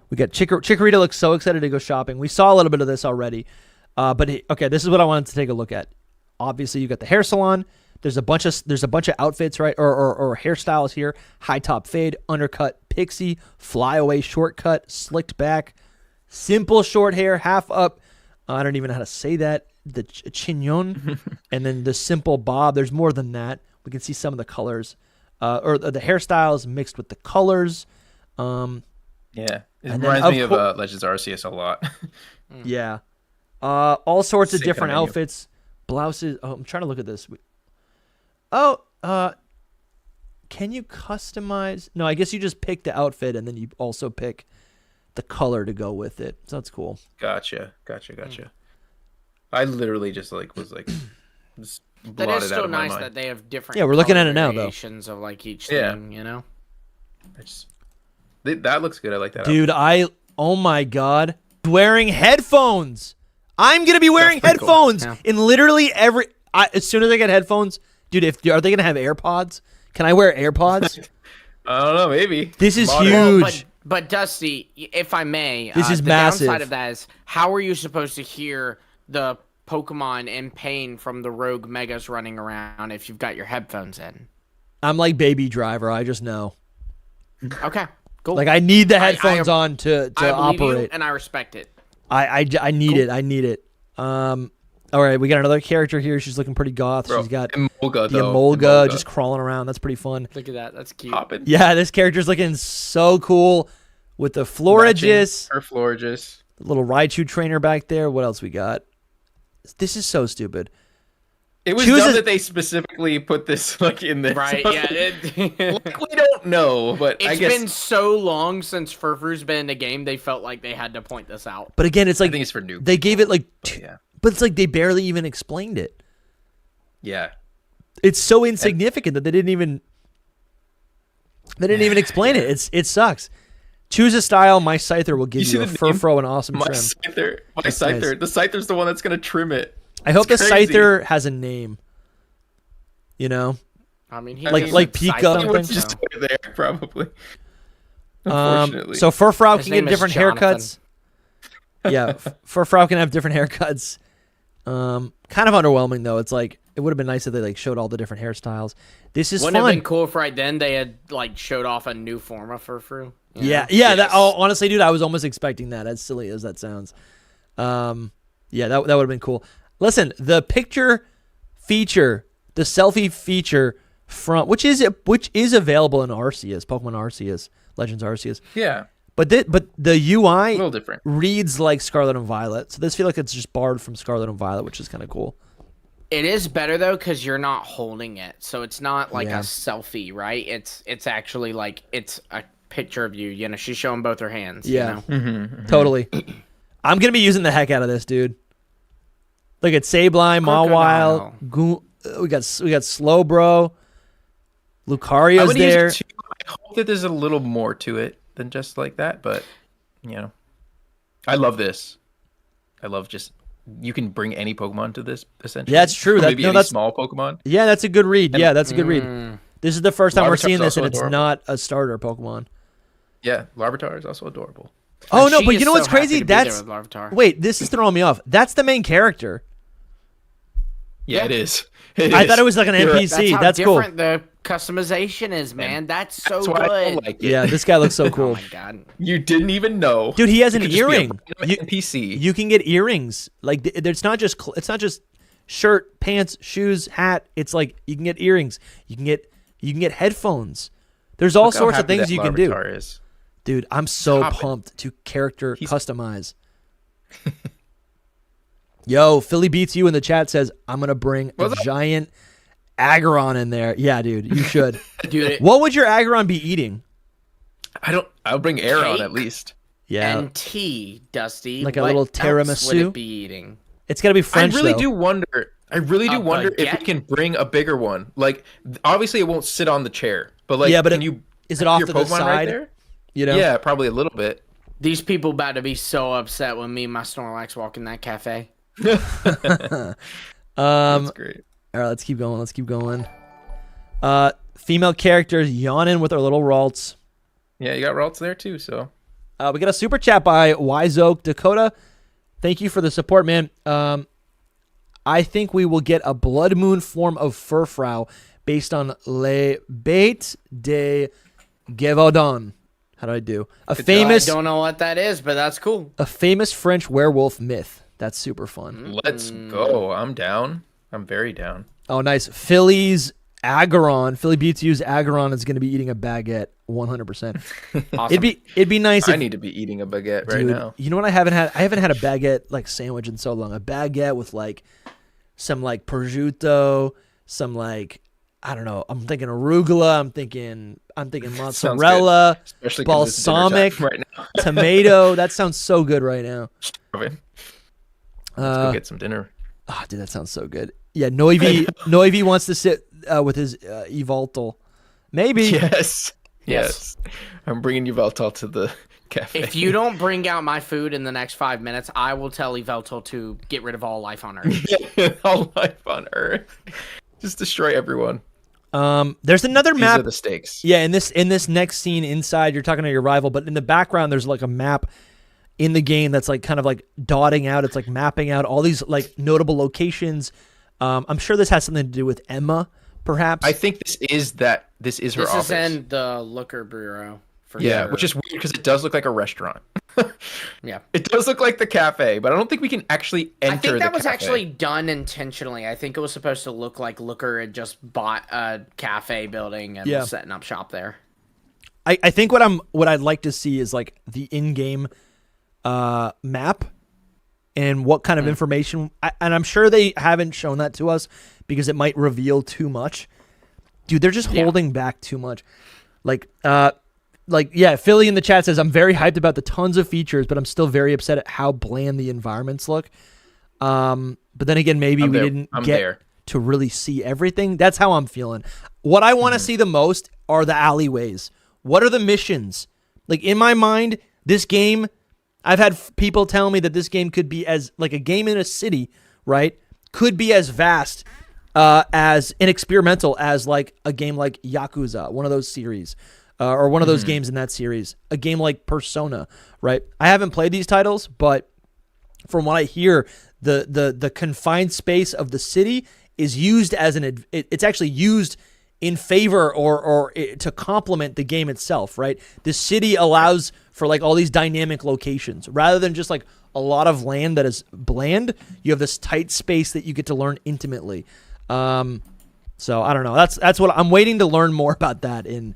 We got Chikorita looks so excited to go shopping. We saw a little bit of this already, okay. This is what I wanted to take a look at. Obviously, you got the hair salon. There's a bunch of outfits, right, or hairstyles here. High top fade, undercut, pixie, flyaway shortcut, slicked back, simple short hair, half up. I don't even know how to say that. The chignon, and then the simple bob. There's more than that. We can see some of the colors, or the hairstyles mixed with the colors. Yeah, it reminds me of Legends Arceus a lot. Yeah, all sorts of different outfits, blouses. Oh, I'm trying to look at this. Can you customize? No, I guess you just pick the outfit and then you also pick the color to go with it. So that's cool. Gotcha. I literally just just that is still nice that they have different. Yeah, we're looking at it now though. Variations of like each thing, you know. That looks good. I like that. Dude, oh my god, wearing headphones. I'm gonna be wearing headphones in literally every. As soon as I get headphones, dude. Are they gonna have AirPods? Can I wear AirPods? I don't know. Maybe this is huge. But Dusty, if I may, this is the massive. downside of that is how are you supposed to hear the Pokemon in pain from the rogue megas running around if you've got your headphones in? I'm like Baby Driver. I just know. Okay, cool. Like I need the headphones on to operate, you, and I respect it. I need it. I need it. All right, we got another character here. She's looking pretty goth. She's got Emolga just crawling around. That's pretty fun. Look at that. That's cute. Hopping. Yeah, this character's looking so cool with the Florigis. Her Florigis. Little Raichu trainer back there. What else we got? This is so stupid. It was dumb that they specifically put this in this. Right, yeah. We don't know, but I guess... It's been so long since Furfur's been in the game, they felt like they had to point this out. But again, it's like... I think it's for noobs. They gave it But it's like they barely even explained it. Yeah. It's so insignificant that they didn't even explain it. It sucks. Choose a style. My Scyther will give you a Furfro and awesome trim. My Scyther. The Scyther's the one that's going to trim it. I hope the Scyther has a name. You know? I mean, he like Pika. He would just put it there, probably. Unfortunately. So Furfrou can get different haircuts. Yeah, Furfrou can have different haircuts. Kind of underwhelming though. It's like it would have been nice if they showed all the different hairstyles. This is Wouldn't fun. Have been cool if right then they had showed off a new form of Furfrou. Yeah. Honestly, dude, I was almost expecting that. As silly as that sounds. Yeah, that would have been cool. Listen, the picture feature, the selfie feature from which is available in Arceus, Pokemon Arceus, Legends Arceus. Yeah. But the UI a little different. Reads like Scarlet and Violet. So this feels like it's just borrowed from Scarlet and Violet, which is kind of cool. It is better though because you're not holding it, so it's not like a selfie, right? It's actually it's a picture of you. You know, she's showing both her hands. Yeah, you know? Totally. I'm gonna be using the heck out of this, dude. Look at Sableye, Mawile. We got Slowbro. Lucario's there. I hope that there's a little more to it than just like that, but I love this. I love just you can bring any Pokemon to this essentially. Yeah, that's true. Maybe any small Pokemon. Yeah, that's a good read. Yeah, that's a good read. This is the first time we're seeing this, and it's adorable. not a starter Pokemon. Yeah, Larvitar is also adorable. Oh no, but you know what's crazy? Wait, this is throwing me off. That's the main character. Yeah, it is. I thought it was like an NPC. That's cool. Different the customization is, man. That's so good. I like it. Yeah, this guy looks so cool. Oh my god. You didn't even know. Dude, he has an earring. NPC. You can get earrings. Like it's not just shirt, pants, shoes, hat. It's like you can get earrings. You can get You can get headphones. There's all sorts of things you can do. Is. Dude, I'm so pumped to character customize. Yo, Philly Beats You in the chat says, I'm going to bring a giant Aggron in there. Yeah, dude, you should. Dude, what would your Aggron be eating? I'll bring air on at least. Yeah. And tea, Dusty. Like a little tiramisu? Else would it be eating? It's got to be French, I really though. do wonder if we can bring a bigger one. Like, obviously it won't sit on the chair, but like, yeah, but is it off your to the Pokemon side? right there? You know? Yeah, probably a little bit. These people about to be so upset when me and my Snorlax walk in that cafe. That's great. All right, let's keep going. Female characters yawning with our little Ralts. Yeah, you got Ralts there too, so. We got a super chat by Wizoak Dakota. Thank you for the support, man. I think we will get a Blood Moon form of Furfrou based on Les Bêtes de Gévaudan. How do I do? I don't know what that is, but that's cool. A famous French werewolf myth. That's super fun. Let's go. I'm down. I'm very down. Oh, nice. Philly Beats You's Aggron is going to be eating a baguette 100%. Awesome. It'd be nice if, I need to be eating a baguette right now. You know what I haven't had? I haven't had a baguette like sandwich in so long. A baguette with like some like prosciutto, some like I don't know. I'm thinking arugula. I'm thinking mozzarella, especially balsamic, right now. tomato. That sounds so good right now. Let's go get some dinner. Oh, dude, that sounds so good. Yeah, Noivy wants to sit with his Evoltal. Maybe. Yes. I'm bringing Yveltal to the cafe. If you don't bring out my food in the next 5 minutes, I will tell Yveltal to get rid of all life on Earth. All life on Earth. Just destroy everyone. There's another map. These are the stakes. Yeah, in this next scene inside, you're talking to your rival, but in the background, there's like a map in the game that's like kind of like dotting out. It's like mapping out all these like notable locations. I'm sure this has something to do with Emma, perhaps. I think this is her office. This is in the Looker Bureau. Yeah, sure. which is weird because it does look like a restaurant. Yeah. It does look like the cafe, but I don't think we can actually enter the cafe. I think that was actually done intentionally. I think it was supposed to look like Looker had just bought a cafe building and was setting up shop there. I think what I'd like to see is like the in-game map and what kind of information. And I'm sure they haven't shown that to us because it might reveal too much. Dude, they're just holding back too much. Philly in the chat says, I'm very hyped about the tons of features, but I'm still very upset at how bland the environments look. But then again, maybe we didn't get to really see everything. That's how I'm feeling. What I want to see the most are the alleyways. What are the missions? Like in my mind, this game, I've had people tell me that this game could be as like a game in a city, right? Could be as vast as an experimental as like a game like Yakuza, one of those series. Or one of those games in that series, a game like Persona, right? I haven't played these titles, but from what I hear, the confined space of the city is used as it's actually used in favor or to complement the game itself, right? The city allows for like all these dynamic locations rather than just like a lot of land that is bland. You have this tight space that you get to learn intimately. So I don't know. That's what I'm waiting to learn more about that in.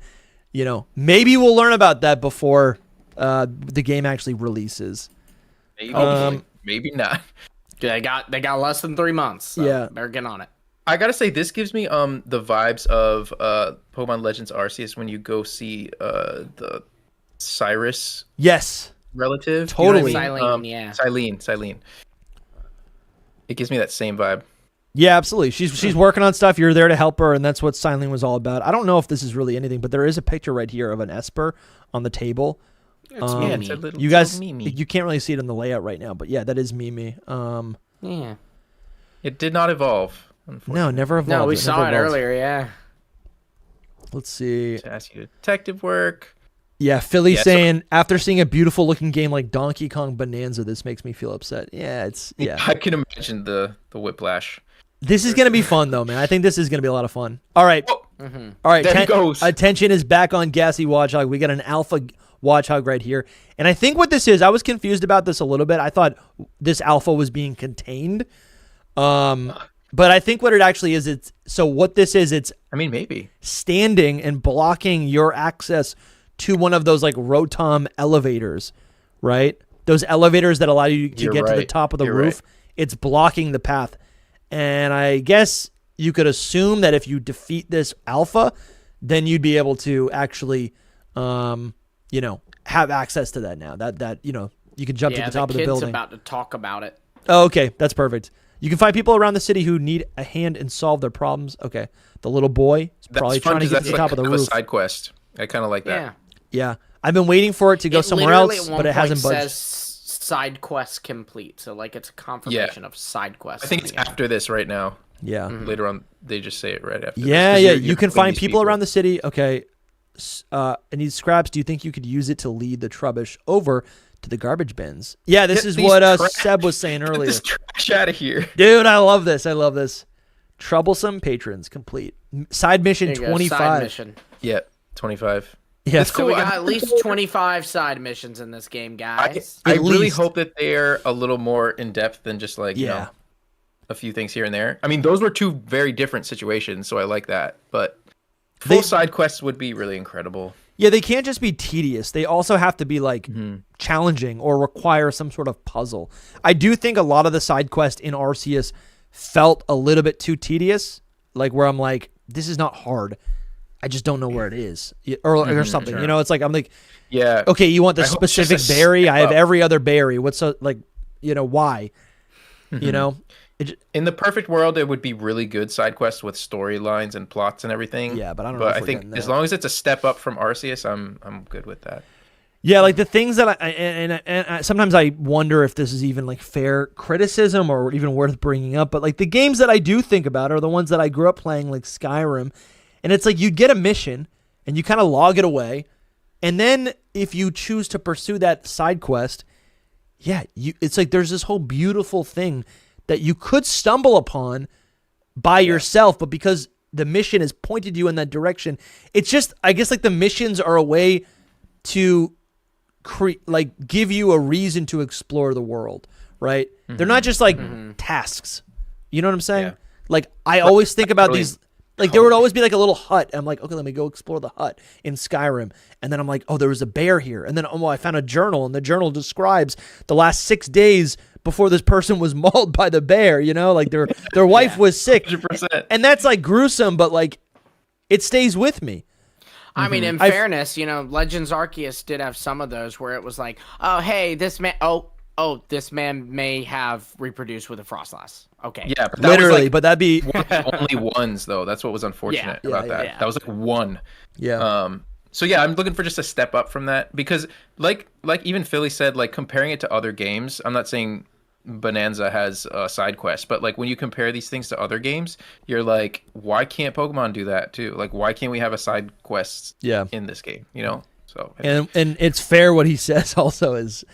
You know, maybe we'll learn about that before the game actually releases. Maybe not. They got less than 3 months. So better get on it. I gotta say, this gives me the vibes of Pokemon Legends Arceus when you go see the Cyrus relative. Totally. You know what I mean? Silene. It gives me that same vibe. Yeah, absolutely. She's working on stuff. You're there to help her, and that's what Silene was all about. I don't know if this is really anything, but there is a picture right here of an Esper on the table. It's Mimi. You guys, you can't really see it in the layout right now, but yeah, that is Mimi. Yeah. It did not evolve. No, never evolved. No, we saw it earlier. Yeah. Let's see. To ask you detective work. Yeah, Philly saying after seeing a beautiful looking game like Donkey Kong Bonanza, this makes me feel upset. Yeah. I can imagine the whiplash. This is going to be fun, though, man. I think this is going to be a lot of fun. All right. Oh. All right. There he goes. Attention is back on Gassy Watchhog. We got an alpha Watchhog right here. And I think what this is, I was confused about this a little bit. I thought this alpha was being contained. But But I think what it actually is, it's what this is, it's I mean, maybe standing and blocking your access to one of those like Rotom elevators, right? Those elevators that allow you to get to the top of the roof. Right. It's blocking the path. And I guess you could assume that if you defeat this alpha, then you'd be able to actually, have access to that now. That you can jump to the top of the building. Yeah, the kid's about to talk about it. Oh, okay. That's perfect. You can find people around the city who need a hand and solve their problems. Okay. The little boy is probably trying to get to the top of the roof. That's a side quest. I kind of like that. Yeah. I've been waiting for it to go somewhere else, but it hasn't budged. Says side quest complete. So like it's a confirmation of side quest. I think it's after this right now. Yeah. Later on, they just say it right after. Yeah. You can find people around the city. Okay. And these scraps, do you think you could use it to lead the Trubbish over to the garbage bins? Yeah, this is what Seb was saying earlier. Get this trash out of here. Dude, I love this. Troublesome patrons complete. Side mission 25. Side mission. Yeah, 25. Yeah, so we got at least 25 side missions in this game, guys. I really hope that they're a little more in depth than just like a few things here and there. I mean, those were two very different situations, so I like that. But full side quests would be really incredible. Yeah, they can't just be tedious. They also have to be like challenging or require some sort of puzzle. I do think a lot of the side quests in Arceus felt a little bit too tedious, like where I'm like, this is not hard. I just don't know where it is, or something. Sure. It's like I'm like, yeah, okay, you want the specific berry? I have every other berry. What's why? In the perfect world, it would be really good side quests with storylines and plots and everything. Yeah, but I don't know. But I think as long as it's a step up from Arceus, I'm good with that. Yeah, like the things that I sometimes I wonder if this is even like fair criticism or even worth bringing up. But like the games that I do think about are the ones that I grew up playing, like Skyrim. And it's like you get a mission and you kind of log it away. And then if you choose to pursue that side quest, it's like there's this whole beautiful thing that you could stumble upon by yourself. But because the mission has pointed you in that direction, it's just, I guess like the missions are a way to give you a reason to explore the world, right? Mm-hmm. They're not just like tasks. You know what I'm saying? Yeah. Like I always think about these. Like there would always be like a little hut. I'm like, okay, let me go explore the hut in Skyrim. And then I'm like, oh, there was a bear here. And then I found a journal, and the journal describes the last 6 days before this person was mauled by the bear. Like their wife was sick. 100%. And that's like gruesome, but like it stays with me. I mean, in fairness, Legends Arceus did have some of those where it was like, oh, hey, this man, this man may have reproduced with a Frostlass. Okay. Yeah, but literally, but that'd be only ones though. That's what was unfortunate about that. Yeah. That was like one. Yeah. So yeah, I'm looking for just a step up from that because, like even Philly said, like comparing it to other games. I'm not saying Bonanza has a side quest, but like when you compare these things to other games, you're like, why can't Pokemon do that too? Like, why can't we have a side quest in this game? So and it's fair what he says. Also, is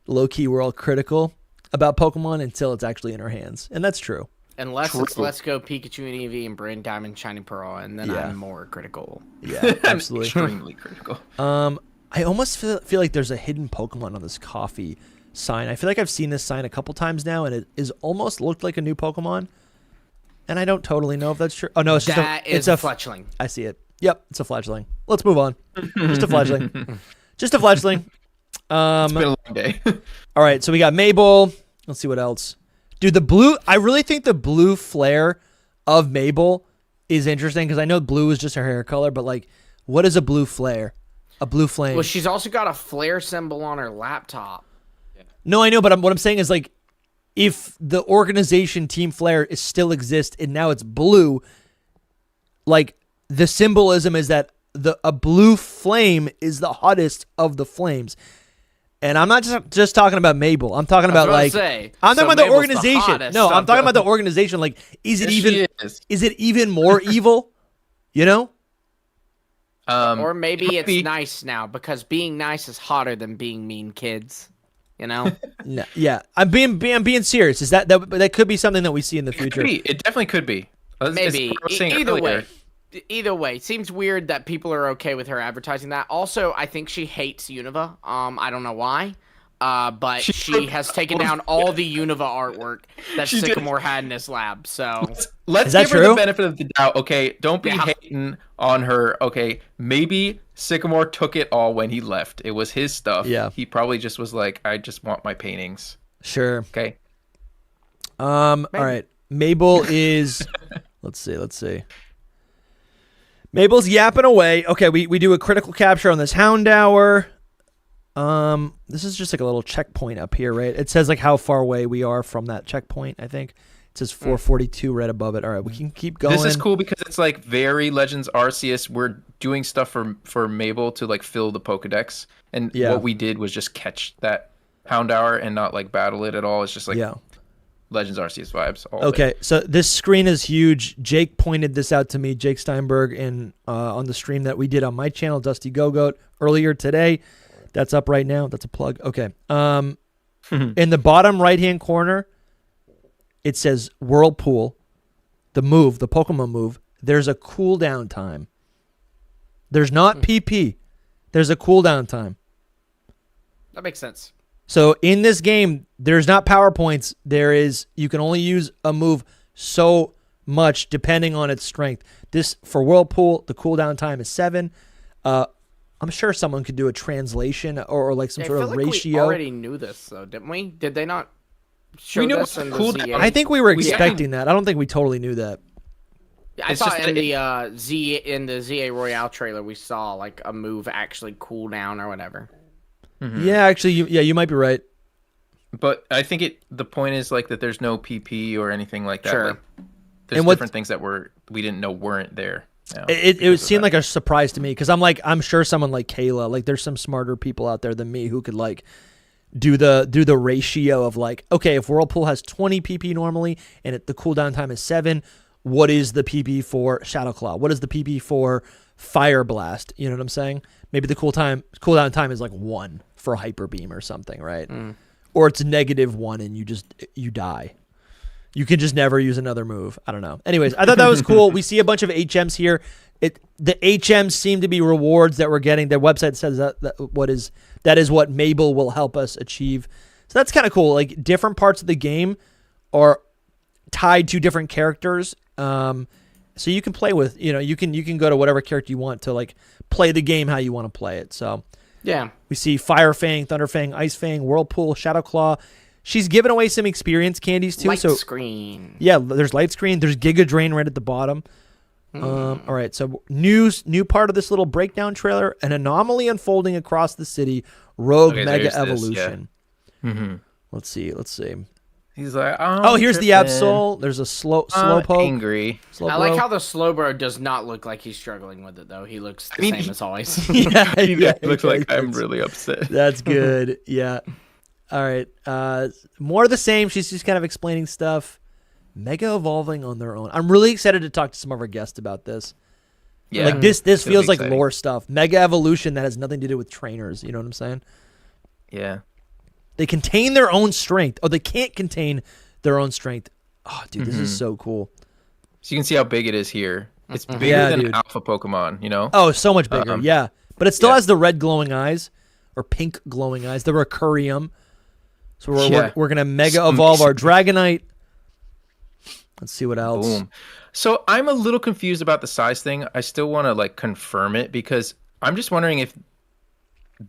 low-key we're all critical about Pokemon until it's actually in our hands, and that's true. Unless it's Let's Go Pikachu and Eevee and Brain Diamond Shining Pearl, and then I'm more critical. Yeah, absolutely. Extremely critical. I almost feel like there's a hidden Pokemon on this coffee sign. I feel like I've seen this sign a couple times now, and it is almost looked like a new Pokemon, and I don't totally know if that's true. Oh no, it's just a fletchling. I see it. Yep, it's a fledgling. Let's move on. Just a fledgling. Just a fledgling. It's been a long day. All right, so we got Mabel. Let's see what else. Dude, the blue, I really think the blue flare of Mabel is interesting because I know blue is just her hair color, but like, what is a blue flare? A blue flame? Well, she's also got a flare symbol on her laptop. No, I know, but what I'm saying is like, if the organization Team Flare still exists and now it's blue, like the symbolism is that a blue flame is the hottest of the flames. And I'm not just talking about Mabel. I'm talking about I'm talking about the organization. No, I'm talking about the organization. Like, is it even more evil? Or maybe it's nice now because being nice is hotter than being mean, kids. No, yeah, I'm being serious. Is that could be something that we see in the future? It definitely could be. Maybe either way, it seems weird that people are okay with her advertising that. Also, I think she hates Unova. I don't know why. but she has taken down all the Unova artwork that Sycamore had in his lab. So let's give her the benefit of the doubt. Okay, don't be hating on her. Okay, maybe Sycamore took it all when he left. It was his stuff. Yeah, he probably just was like, I just want my paintings. Sure. Okay. All right. Mabel is. Let's see. Mabel's yapping away. Okay, we do a critical capture on this Houndour. This is just like a little checkpoint up here, right? It says like how far away we are from that checkpoint, I think. It says 442 right above it. All right, we can keep going. This is cool because it's like very Legends Arceus. We're doing stuff for Mabel to like fill the Pokedex. And what we did was just catch that Houndour and not like battle it at all. It's just like Legends Arceus vibes. Okay, so this screen is huge. Jake pointed this out to me, Jake Steinberg, in on the stream that we did on my channel, DustyGogoat, earlier today. That's up right now. That's a plug. Okay. In the bottom right-hand corner, it says Whirlpool, the Pokemon move. There's a cooldown time. There's not PP. There's a cooldown time. That makes sense. So in this game, there's not power points. You can only use a move so much depending on its strength. This, for Whirlpool, the cooldown time is 7. I'm sure someone could do a translation or like some sort of ratio. We already knew this, though, didn't we? Did they not show this in the ZA? I think we were expecting that. I don't think we totally knew that. Yeah, I thought in the ZA Royale trailer we saw like a move actually cool down or whatever. Mm-hmm. Yeah, actually, you might be right. But I think the point is like that there's no PP or anything like that. Sure. Like, there's different things that we didn't know weren't there. No, it seemed like a surprise to me because I'm sure someone like Kayla, like there's some smarter people out there than me who could like do the ratio of like, okay, if Whirlpool has 20 PP normally and the cooldown time is 7, what is the PP for Shadow Claw? What is the PP for Fire Blast? You know what I'm saying? Maybe the cooldown time is like 1 for Hyper Beam or something, right? Or it's -1 and you die. You can just never use another move. I don't know. Anyways, I thought that was cool. We see a bunch of HMs here. The HMs seem to be rewards that we're getting. Their website says that is what Mabel will help us achieve. So that's kind of cool. Like different parts of the game are tied to different characters. So you can play with, you can go to whatever character you want to like play the game how you want to play it. So yeah, we see Fire Fang, Thunder Fang, Ice Fang, Whirlpool, Shadow Claw. She's giving away some experience candies too. Light screen. Yeah, there's Light Screen. There's Giga Drain right at the bottom. All right, so new part of this little breakdown trailer: an anomaly unfolding across the city. Rogue Mega Evolution. Let's see. He's like, here's the Absol. There's a Slowpoke. Angry. I like how the Slowbro does not look like he's struggling with it though. He looks the same as always. He looks like I'm really upset. That's good. Yeah. All right. More of the same. She's just kind of explaining stuff. Mega evolving on their own. I'm really excited to talk to some of our guests about this. Yeah. Like this feels like lore stuff. Mega evolution that has nothing to do with trainers. You know what I'm saying? Yeah. They contain their own strength. Oh, they can't contain their own strength. Oh, dude, this is so cool. So you can see how big it is here. It's bigger than Alpha Pokemon, you know? Oh, so much bigger. Yeah. But it still has the red glowing eyes or pink glowing eyes. The Recurium. So we're going to Mega Evolve our Dragonite. Let's see what else. Boom. So I'm a little confused about the size thing. I still want to like confirm it because I'm just wondering if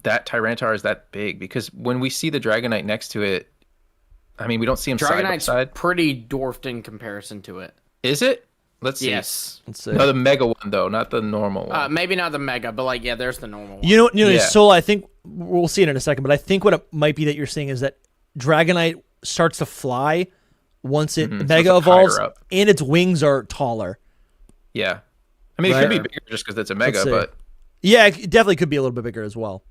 that Tyranitar is that big. Because when we see the Dragonite next to it, I mean, we don't see him side by side. Dragonite's pretty dwarfed in comparison to it. Is it? Let's see. Yes. Let's see. No, the Mega one though, not the normal one. Maybe not the Mega, but like there's the normal one. You know, Soul, I think we'll see it in a second, but I think what it might be that you're seeing is that Dragonite starts to fly once it Mega evolves, and its wings are taller. Yeah. I mean, it could be bigger just because it's a Mega, but... Yeah, it definitely could be a little bit bigger as well.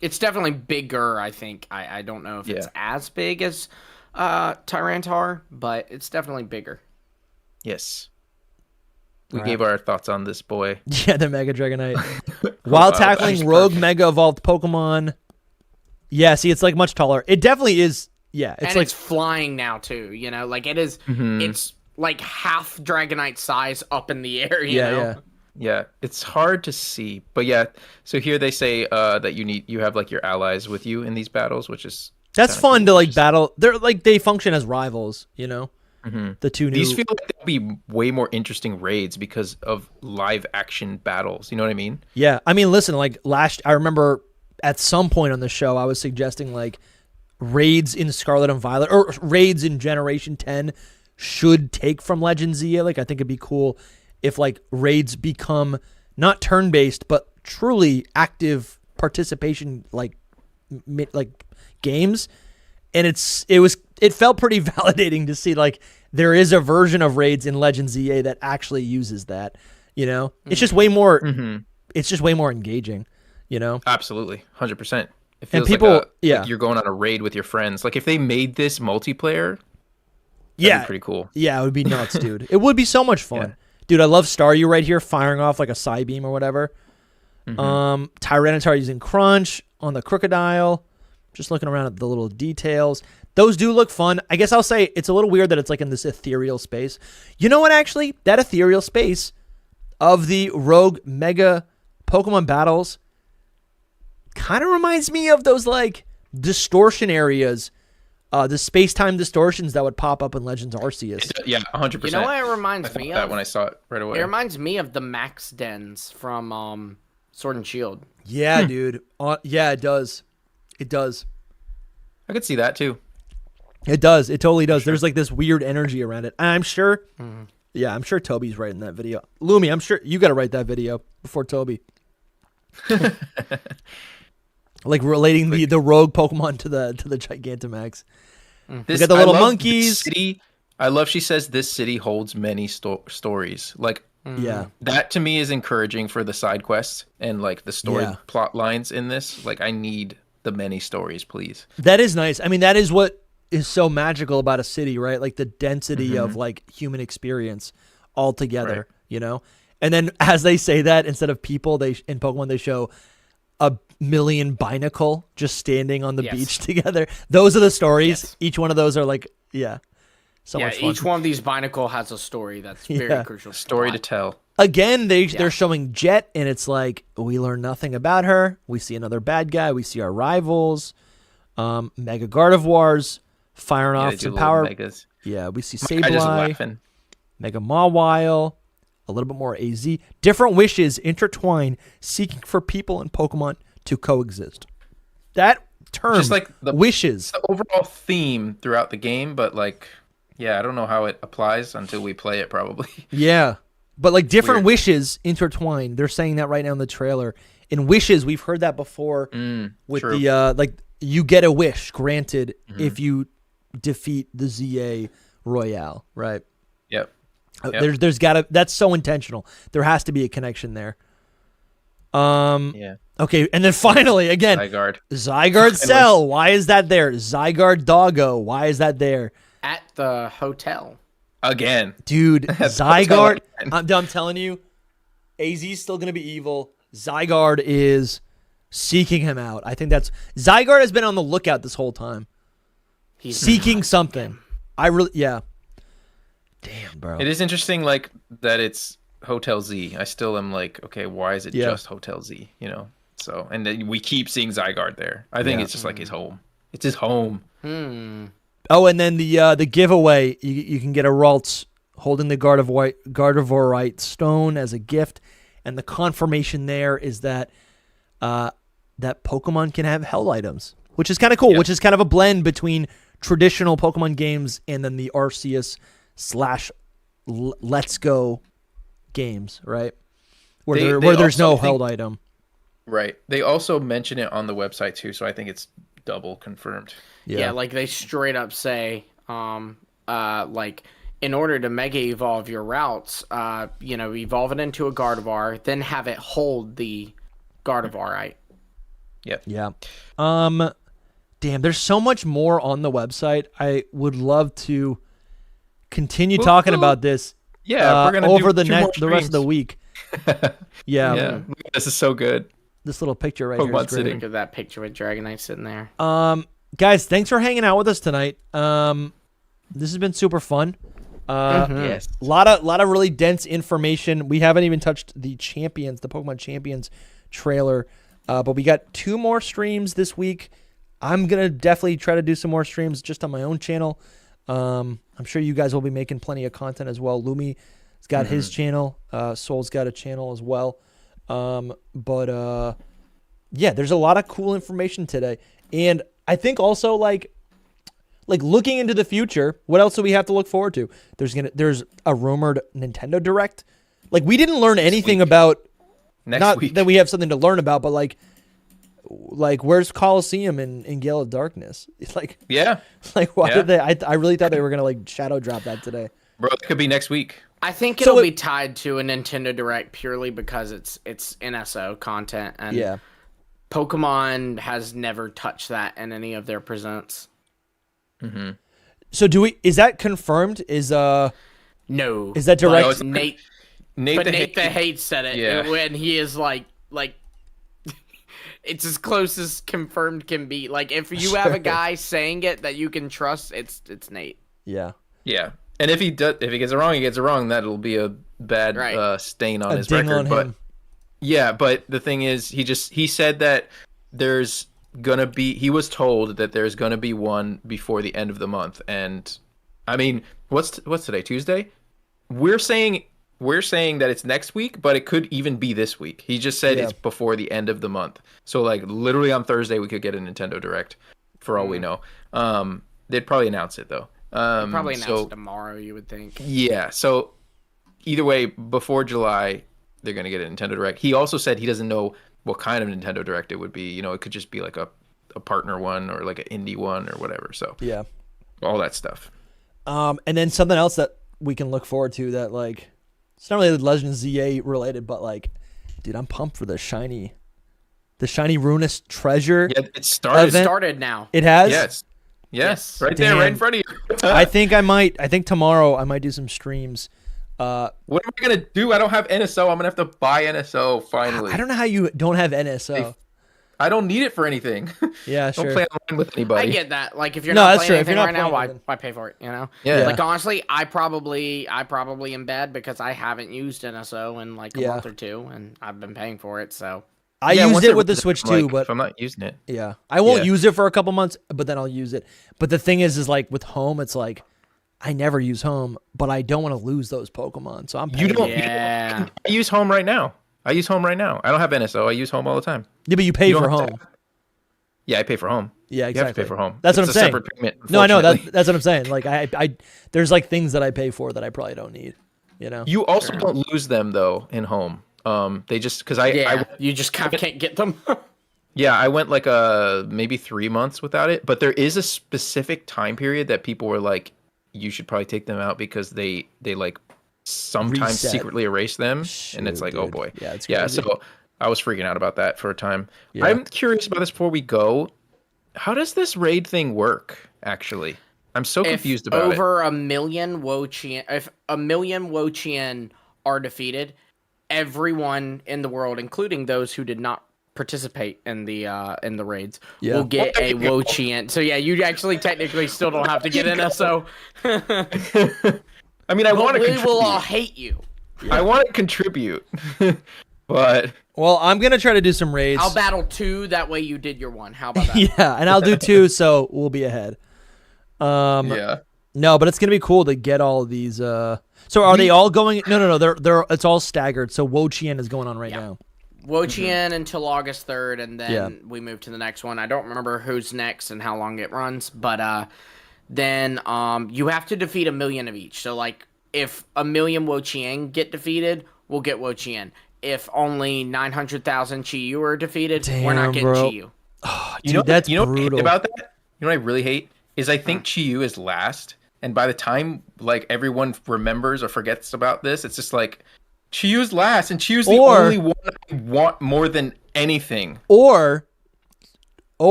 It's definitely bigger, I think. I don't know if it's as big as Tyranitar, but it's definitely bigger. Yes. We gave our thoughts on this boy. Yeah, the Mega Dragonite. While tackling rogue Mega evolved Pokemon. Yeah, see, it's like much taller. It definitely is. Yeah, it's flying now too. You know, like it is. It's like half Dragonite size up in the air. You know? Yeah. It's hard to see, but yeah. So here they say that you have like your allies with you in these battles, which is That's kinda fun cool. to like battle. They're like they function as rivals, you know. The two new. These feel like they'll be way more interesting raids because of live action battles. You know what I mean? Yeah, I mean, listen, like I remember at some point on the show, I was suggesting like raids in Scarlet and Violet or raids in Generation 10 should take from Legends ZA. Like, I think it'd be cool if like raids become not turn-based, but truly active participation, like games. And it felt pretty validating to see like there is a version of raids in Legends ZA that actually uses that. You know, it's just way more. It's just way more engaging. You know, Absolutely, 100%. It feels people- like yeah. you're going on a raid with your friends. Like if they made this multiplayer, that'd be pretty cool. Yeah, it would be nuts, dude. It would be so much fun. Yeah. Dude, I love Staryu right here firing off like a Psy Beam or whatever. Tyranitar using Crunch on the Crocodile. Just looking around at the little details. Those do look fun. I guess I'll say it's a little weird that it's like in this ethereal space. You know what, actually? That ethereal space of the Rogue Mega Pokemon battles kind of reminds me of those like distortion areas, the space-time distortions that would pop up in Legends Arceus. Yeah, 100%. You know what it reminds me that of? when I saw it right away. It reminds me of the Max Dens from Sword and Shield. Yeah, dude. Yeah, it does. It does. I could see that too. It does. It totally does. There's like this weird energy around it. I'm sure. Yeah, I'm sure Toby's writing that video. Lumi, I'm sure you got to write that video before Toby. Like relating the rogue Pokemon to the Gigantamax. We got the little monkeys. City, I love she says this city holds many stories. Like Yeah. that to me is encouraging for the side quests and like the story Yeah. plot lines in this. Like I need the many stories, please. That is nice. I mean, that is what is so magical about a city, right? Like the density of like human experience all together, Right. you know? And then as they say that, instead of people, in Pokemon, they show a million Binacle just standing on the Yes. beach together. Those are the stories. Yes. Each one of those are like, so Yeah, much fun. each one of these Binacle has a story that's very Yeah. crucial. Story to tell. Again, they're showing Jet, and it's like, we learn nothing about her. We see another bad guy. We see our rivals. Mega Gardevoirs firing Yeah, off they do some little power. megas. Yeah, we see I just Sableye, laughing. Mega Mawile, a little bit more AZ. Different wishes intertwine, seeking for people and Pokemon to coexist. That term, Just like the wishes. The overall theme throughout the game, but like, yeah, I don't know how it applies until we play it probably. Yeah. But like different Weird. wishes intertwine. They're saying that right now in the trailer. In wishes, we've heard that before with true. the like you get a wish granted if you defeat the ZA Royale, right? Yep. There's gotta that's so intentional. There has to be a connection there. Yeah. Okay, and then finally again, Zygarde Cell. Why is that there? Zygarde Doggo. Why is that there? At the hotel. Again. Dude, That's Zygarde. again. I'm telling you, AZ's still gonna be evil. Zygarde is seeking him out. I think Zygarde has been on the lookout this whole time, He's seeking something. Damn, bro. It is interesting, like that it's Hotel Z. I still am like, okay, why is it just Hotel Z? You know. So, and then we keep seeing Zygarde there. I think it's just like his home. It's his home. Oh, and then the giveaway, you can get a Ralts holding the Gardevoirite stone as a gift, and the confirmation there is that that Pokemon can have held items, which is kind of cool, which is kind of a blend between traditional Pokemon games and then the Arceus / Let's Go games, right? Where there's no held item. Right. They also mention it on the website too, so I think it's double confirmed. Yeah, like they straight up say, like in order to mega evolve your routes, evolve it into a Gardevoir, then have it hold the Gardevoirite. Yep. Yeah. Damn, there's so much more on the website. I would love to continue talking about this. Yeah, we're gonna over do the two more rest of the streams. week. Yeah. Yeah, this is so good. This little picture right Pokemon here is great. sitting. Look at that picture with Dragonite sitting there. Guys, thanks for hanging out with us tonight. This has been super fun. Yes. A lot of really dense information. We haven't even touched the Pokemon Champions trailer, but we got 2 more streams this week. I'm gonna definitely try to do some more streams just on my own channel. I'm sure you guys will be making plenty of content as well. Lumi's got his channel. Soul's got a channel as well. Yeah, there's a lot of cool information today, and I think also like looking into the future, what else do we have to look forward to? There's a rumored Nintendo Direct. Like, we didn't learn anything about Next week. that we have something to learn about, but like where's Coliseum in Gale of Darkness? It's like, why did they? I really thought they were gonna like shadow drop that today. Bro, it could be next week. I think it'll be tied to a Nintendo Direct purely because it's NSO content, and Pokemon has never touched that in any of their presents. So is that confirmed? No. Is that direct? But Nate the Hate said it when he is like it's as close as confirmed can be. Like, if you have a guy saying it that you can trust, it's Nate. Yeah. Yeah. And if he gets it wrong, he gets it wrong. That'll be a bad stain on his record. But yeah, but the thing is, he said that there's gonna be. He was told that there's gonna be one before the end of the month. And I mean, what's today? Tuesday. We're saying that it's next week, but it could even be this week. He just said it's before the end of the month. So like literally on Thursday we could get a Nintendo Direct, for all we know. They'd probably announce it though. Probably announce it tomorrow, you would think. Yeah. So either way, before July, they're gonna get a Nintendo Direct. He also said he doesn't know what kind of Nintendo Direct it would be. You know, it could just be like a partner one or like an indie one or whatever. So yeah, all that stuff. And then something else that we can look forward to that like. It's not really Legend ZA related, but like, dude, I'm pumped for the shiny Ruinous Treasure. Yeah, it started. It started now. It has? Yes. Right there, right in front of you. I think tomorrow I might do some streams. What am I gonna do? I don't have NSO. I'm gonna have to buy NSO finally. I don't know how you don't have NSO. I don't need it for anything. Yeah, sure. Don't play online with anybody. I get that. Like, if you're not playing anything right now, why pay for it? You know? Yeah. Like, honestly, I probably am bad because I haven't used NSO in like a month or two, and I've been paying for it. So I used it with the Switch too, but if I'm not using it, I won't use it for a couple months, but then I'll use it. But the thing is like with Home, it's like I never use Home, but I don't want to lose those Pokemon, so I'm paying. You don't. I use Home right now. I use Home right now. I don't have NSO. I use Home all the time. Yeah, but you pay for Home. Yeah, I pay for Home. Yeah, exactly. You have to pay for Home. That's what I'm saying. Separate payment, no, I know that's what I'm saying. Like I there's like things that I pay for that I probably don't need. You know. You also don't lose them though in Home. They just because you just kind of can't get them. Yeah, I went like maybe 3 months without it, but there is a specific time period that people were like, you should probably take them out because they like sometimes secretly erase them. Shoot, and it's like, oh boy. Yeah, it's crazy. So I was freaking out about that for a time. Yeah. I'm curious about this before we go. How does this raid thing work, actually? I'm so confused about it. Over a million Wo-Chien, if a million Wo-Chien are defeated, everyone in the world, including those who did not participate in the raids, will get a Wo-Chien. So yeah, you actually technically still don't have to get an SO. I mean, I want to contribute. We will all hate you. I want to contribute. But well, I'm gonna try to do some raids. I'll battle 2. That way, you did your 1. How about that? Yeah, and I'll do 2, so we'll be ahead. No, but it's gonna be cool to get all of these. So are they all going? No. They're it's all staggered. So Wo-Chien is going on right now. Wo-Chien until August 3rd, and then we move to the next one. I don't remember who's next and how long it runs, but then you have to defeat 1 million of each. So like, if 1 million Wo-Chien get defeated, we'll get Wo-Chien. If only 900,000 Chi-Yu are defeated, we're not getting Chi-Yu. Oh, dude, that's brutal. About that? You know what I really hate is I think Chi-Yu is last, and by the time like everyone remembers or forgets about this, it's just like Chi-Yu's last, and Chi-Yu's the only one I want more than anything. Or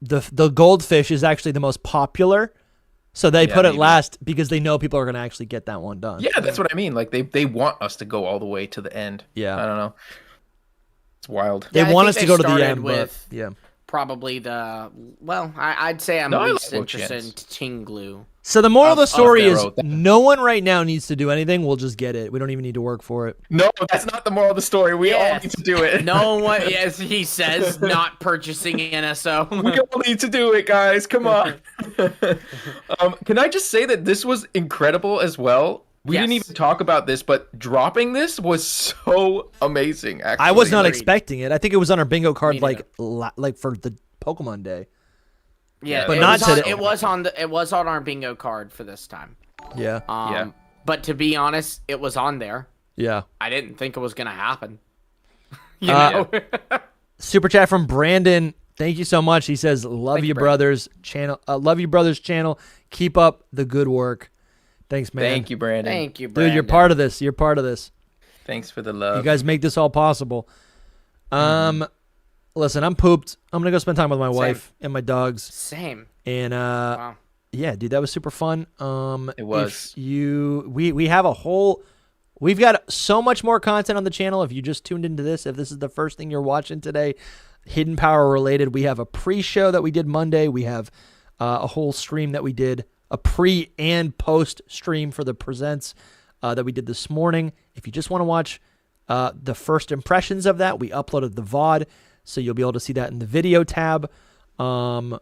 the goldfish is actually the most popular. So they put it last because they know people are going to actually get that one done. Yeah, that's what I mean. Like they want us to go all the way to the end. Yeah. I don't know. It's wild. They want us to go to the end, but probably I'd say I'm least interested in Tinglu. So the moral of the story is Pharaoh. no one right now needs to do anything. We'll just get it. We don't even need to work for it. No, that's not the moral of the story. We all Yes. need to do it. No one, as he says, not purchasing NSO. We all need to do it, guys. Come on. Can I just say that this was incredible as well? We didn't Yes. even talk about this, but dropping this was so amazing. Actually, I was not Agreed. expecting it. I think it was on our bingo card Me like for the Pokemon Day. Yeah, But it not was on, today. it was on our bingo card for this time. Yeah. Yeah. But to be honest, it was on there. Yeah. I didn't think it was gonna happen. You Uh, know. Super chat from Brandon. Thank you so much. He says, "Love Thank you, you, brothers channel. Love you, brothers channel. Keep up the good work. Thanks, man. Thank you, Brandon. Thank you, Brandon. dude. You're part of this. You're part of this. Thanks for the love. You guys make this all possible. Listen, I'm pooped. I'm gonna go spend time with my wife and my dogs. Same. And Wow. yeah, dude, that was super fun. It was. We have a whole. We've got so much more content on the channel. If you just tuned into this, if this is the first thing you're watching today, Hidden Power related, we have a pre-show that we did Monday. We have a whole stream that we did, a pre and post stream for the presents that we did this morning. If you just want to watch the first impressions of that, we uploaded the VOD, so you'll be able to see that in the video tab. And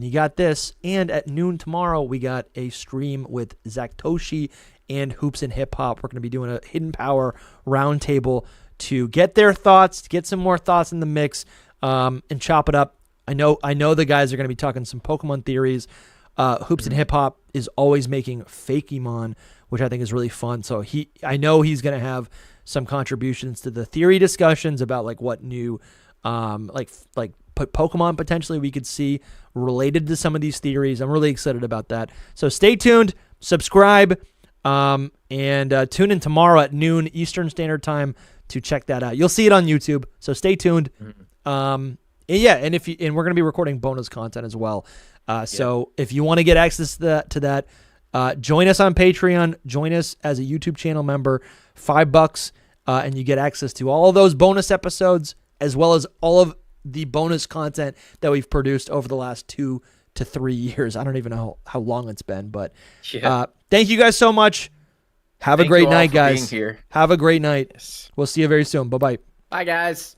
you got this. And at noon tomorrow, we got a stream with Zaktoshi and Hoops and Hip Hop. We're going to be doing a Hidden Power roundtable to get their thoughts, to get some more thoughts in the mix, and chop it up. I know the guys are going to be talking some Pokemon theories. Hoops and Hip Hop is always making Fakemon, which I think is really fun. So I know he's going to have some contributions to the theory discussions about like what new, like Pokemon potentially we could see related to some of these theories. I'm really excited about that. So stay tuned, subscribe, and tune in tomorrow at noon Eastern Standard Time to check that out. You'll see it on YouTube, so stay tuned. And we're gonna be recording bonus content as well. So if you want to get access to that, join us on Patreon. Join us as a YouTube channel member. $5, and you get access to all of those bonus episodes as well as all of the bonus content that we've produced over the last 2 to 3 years. I don't even know how long it's been, but thank you guys so much. Have a great night, guys. Being here. Have a great night. Yes. We'll see you very soon. Bye-bye. Bye, guys.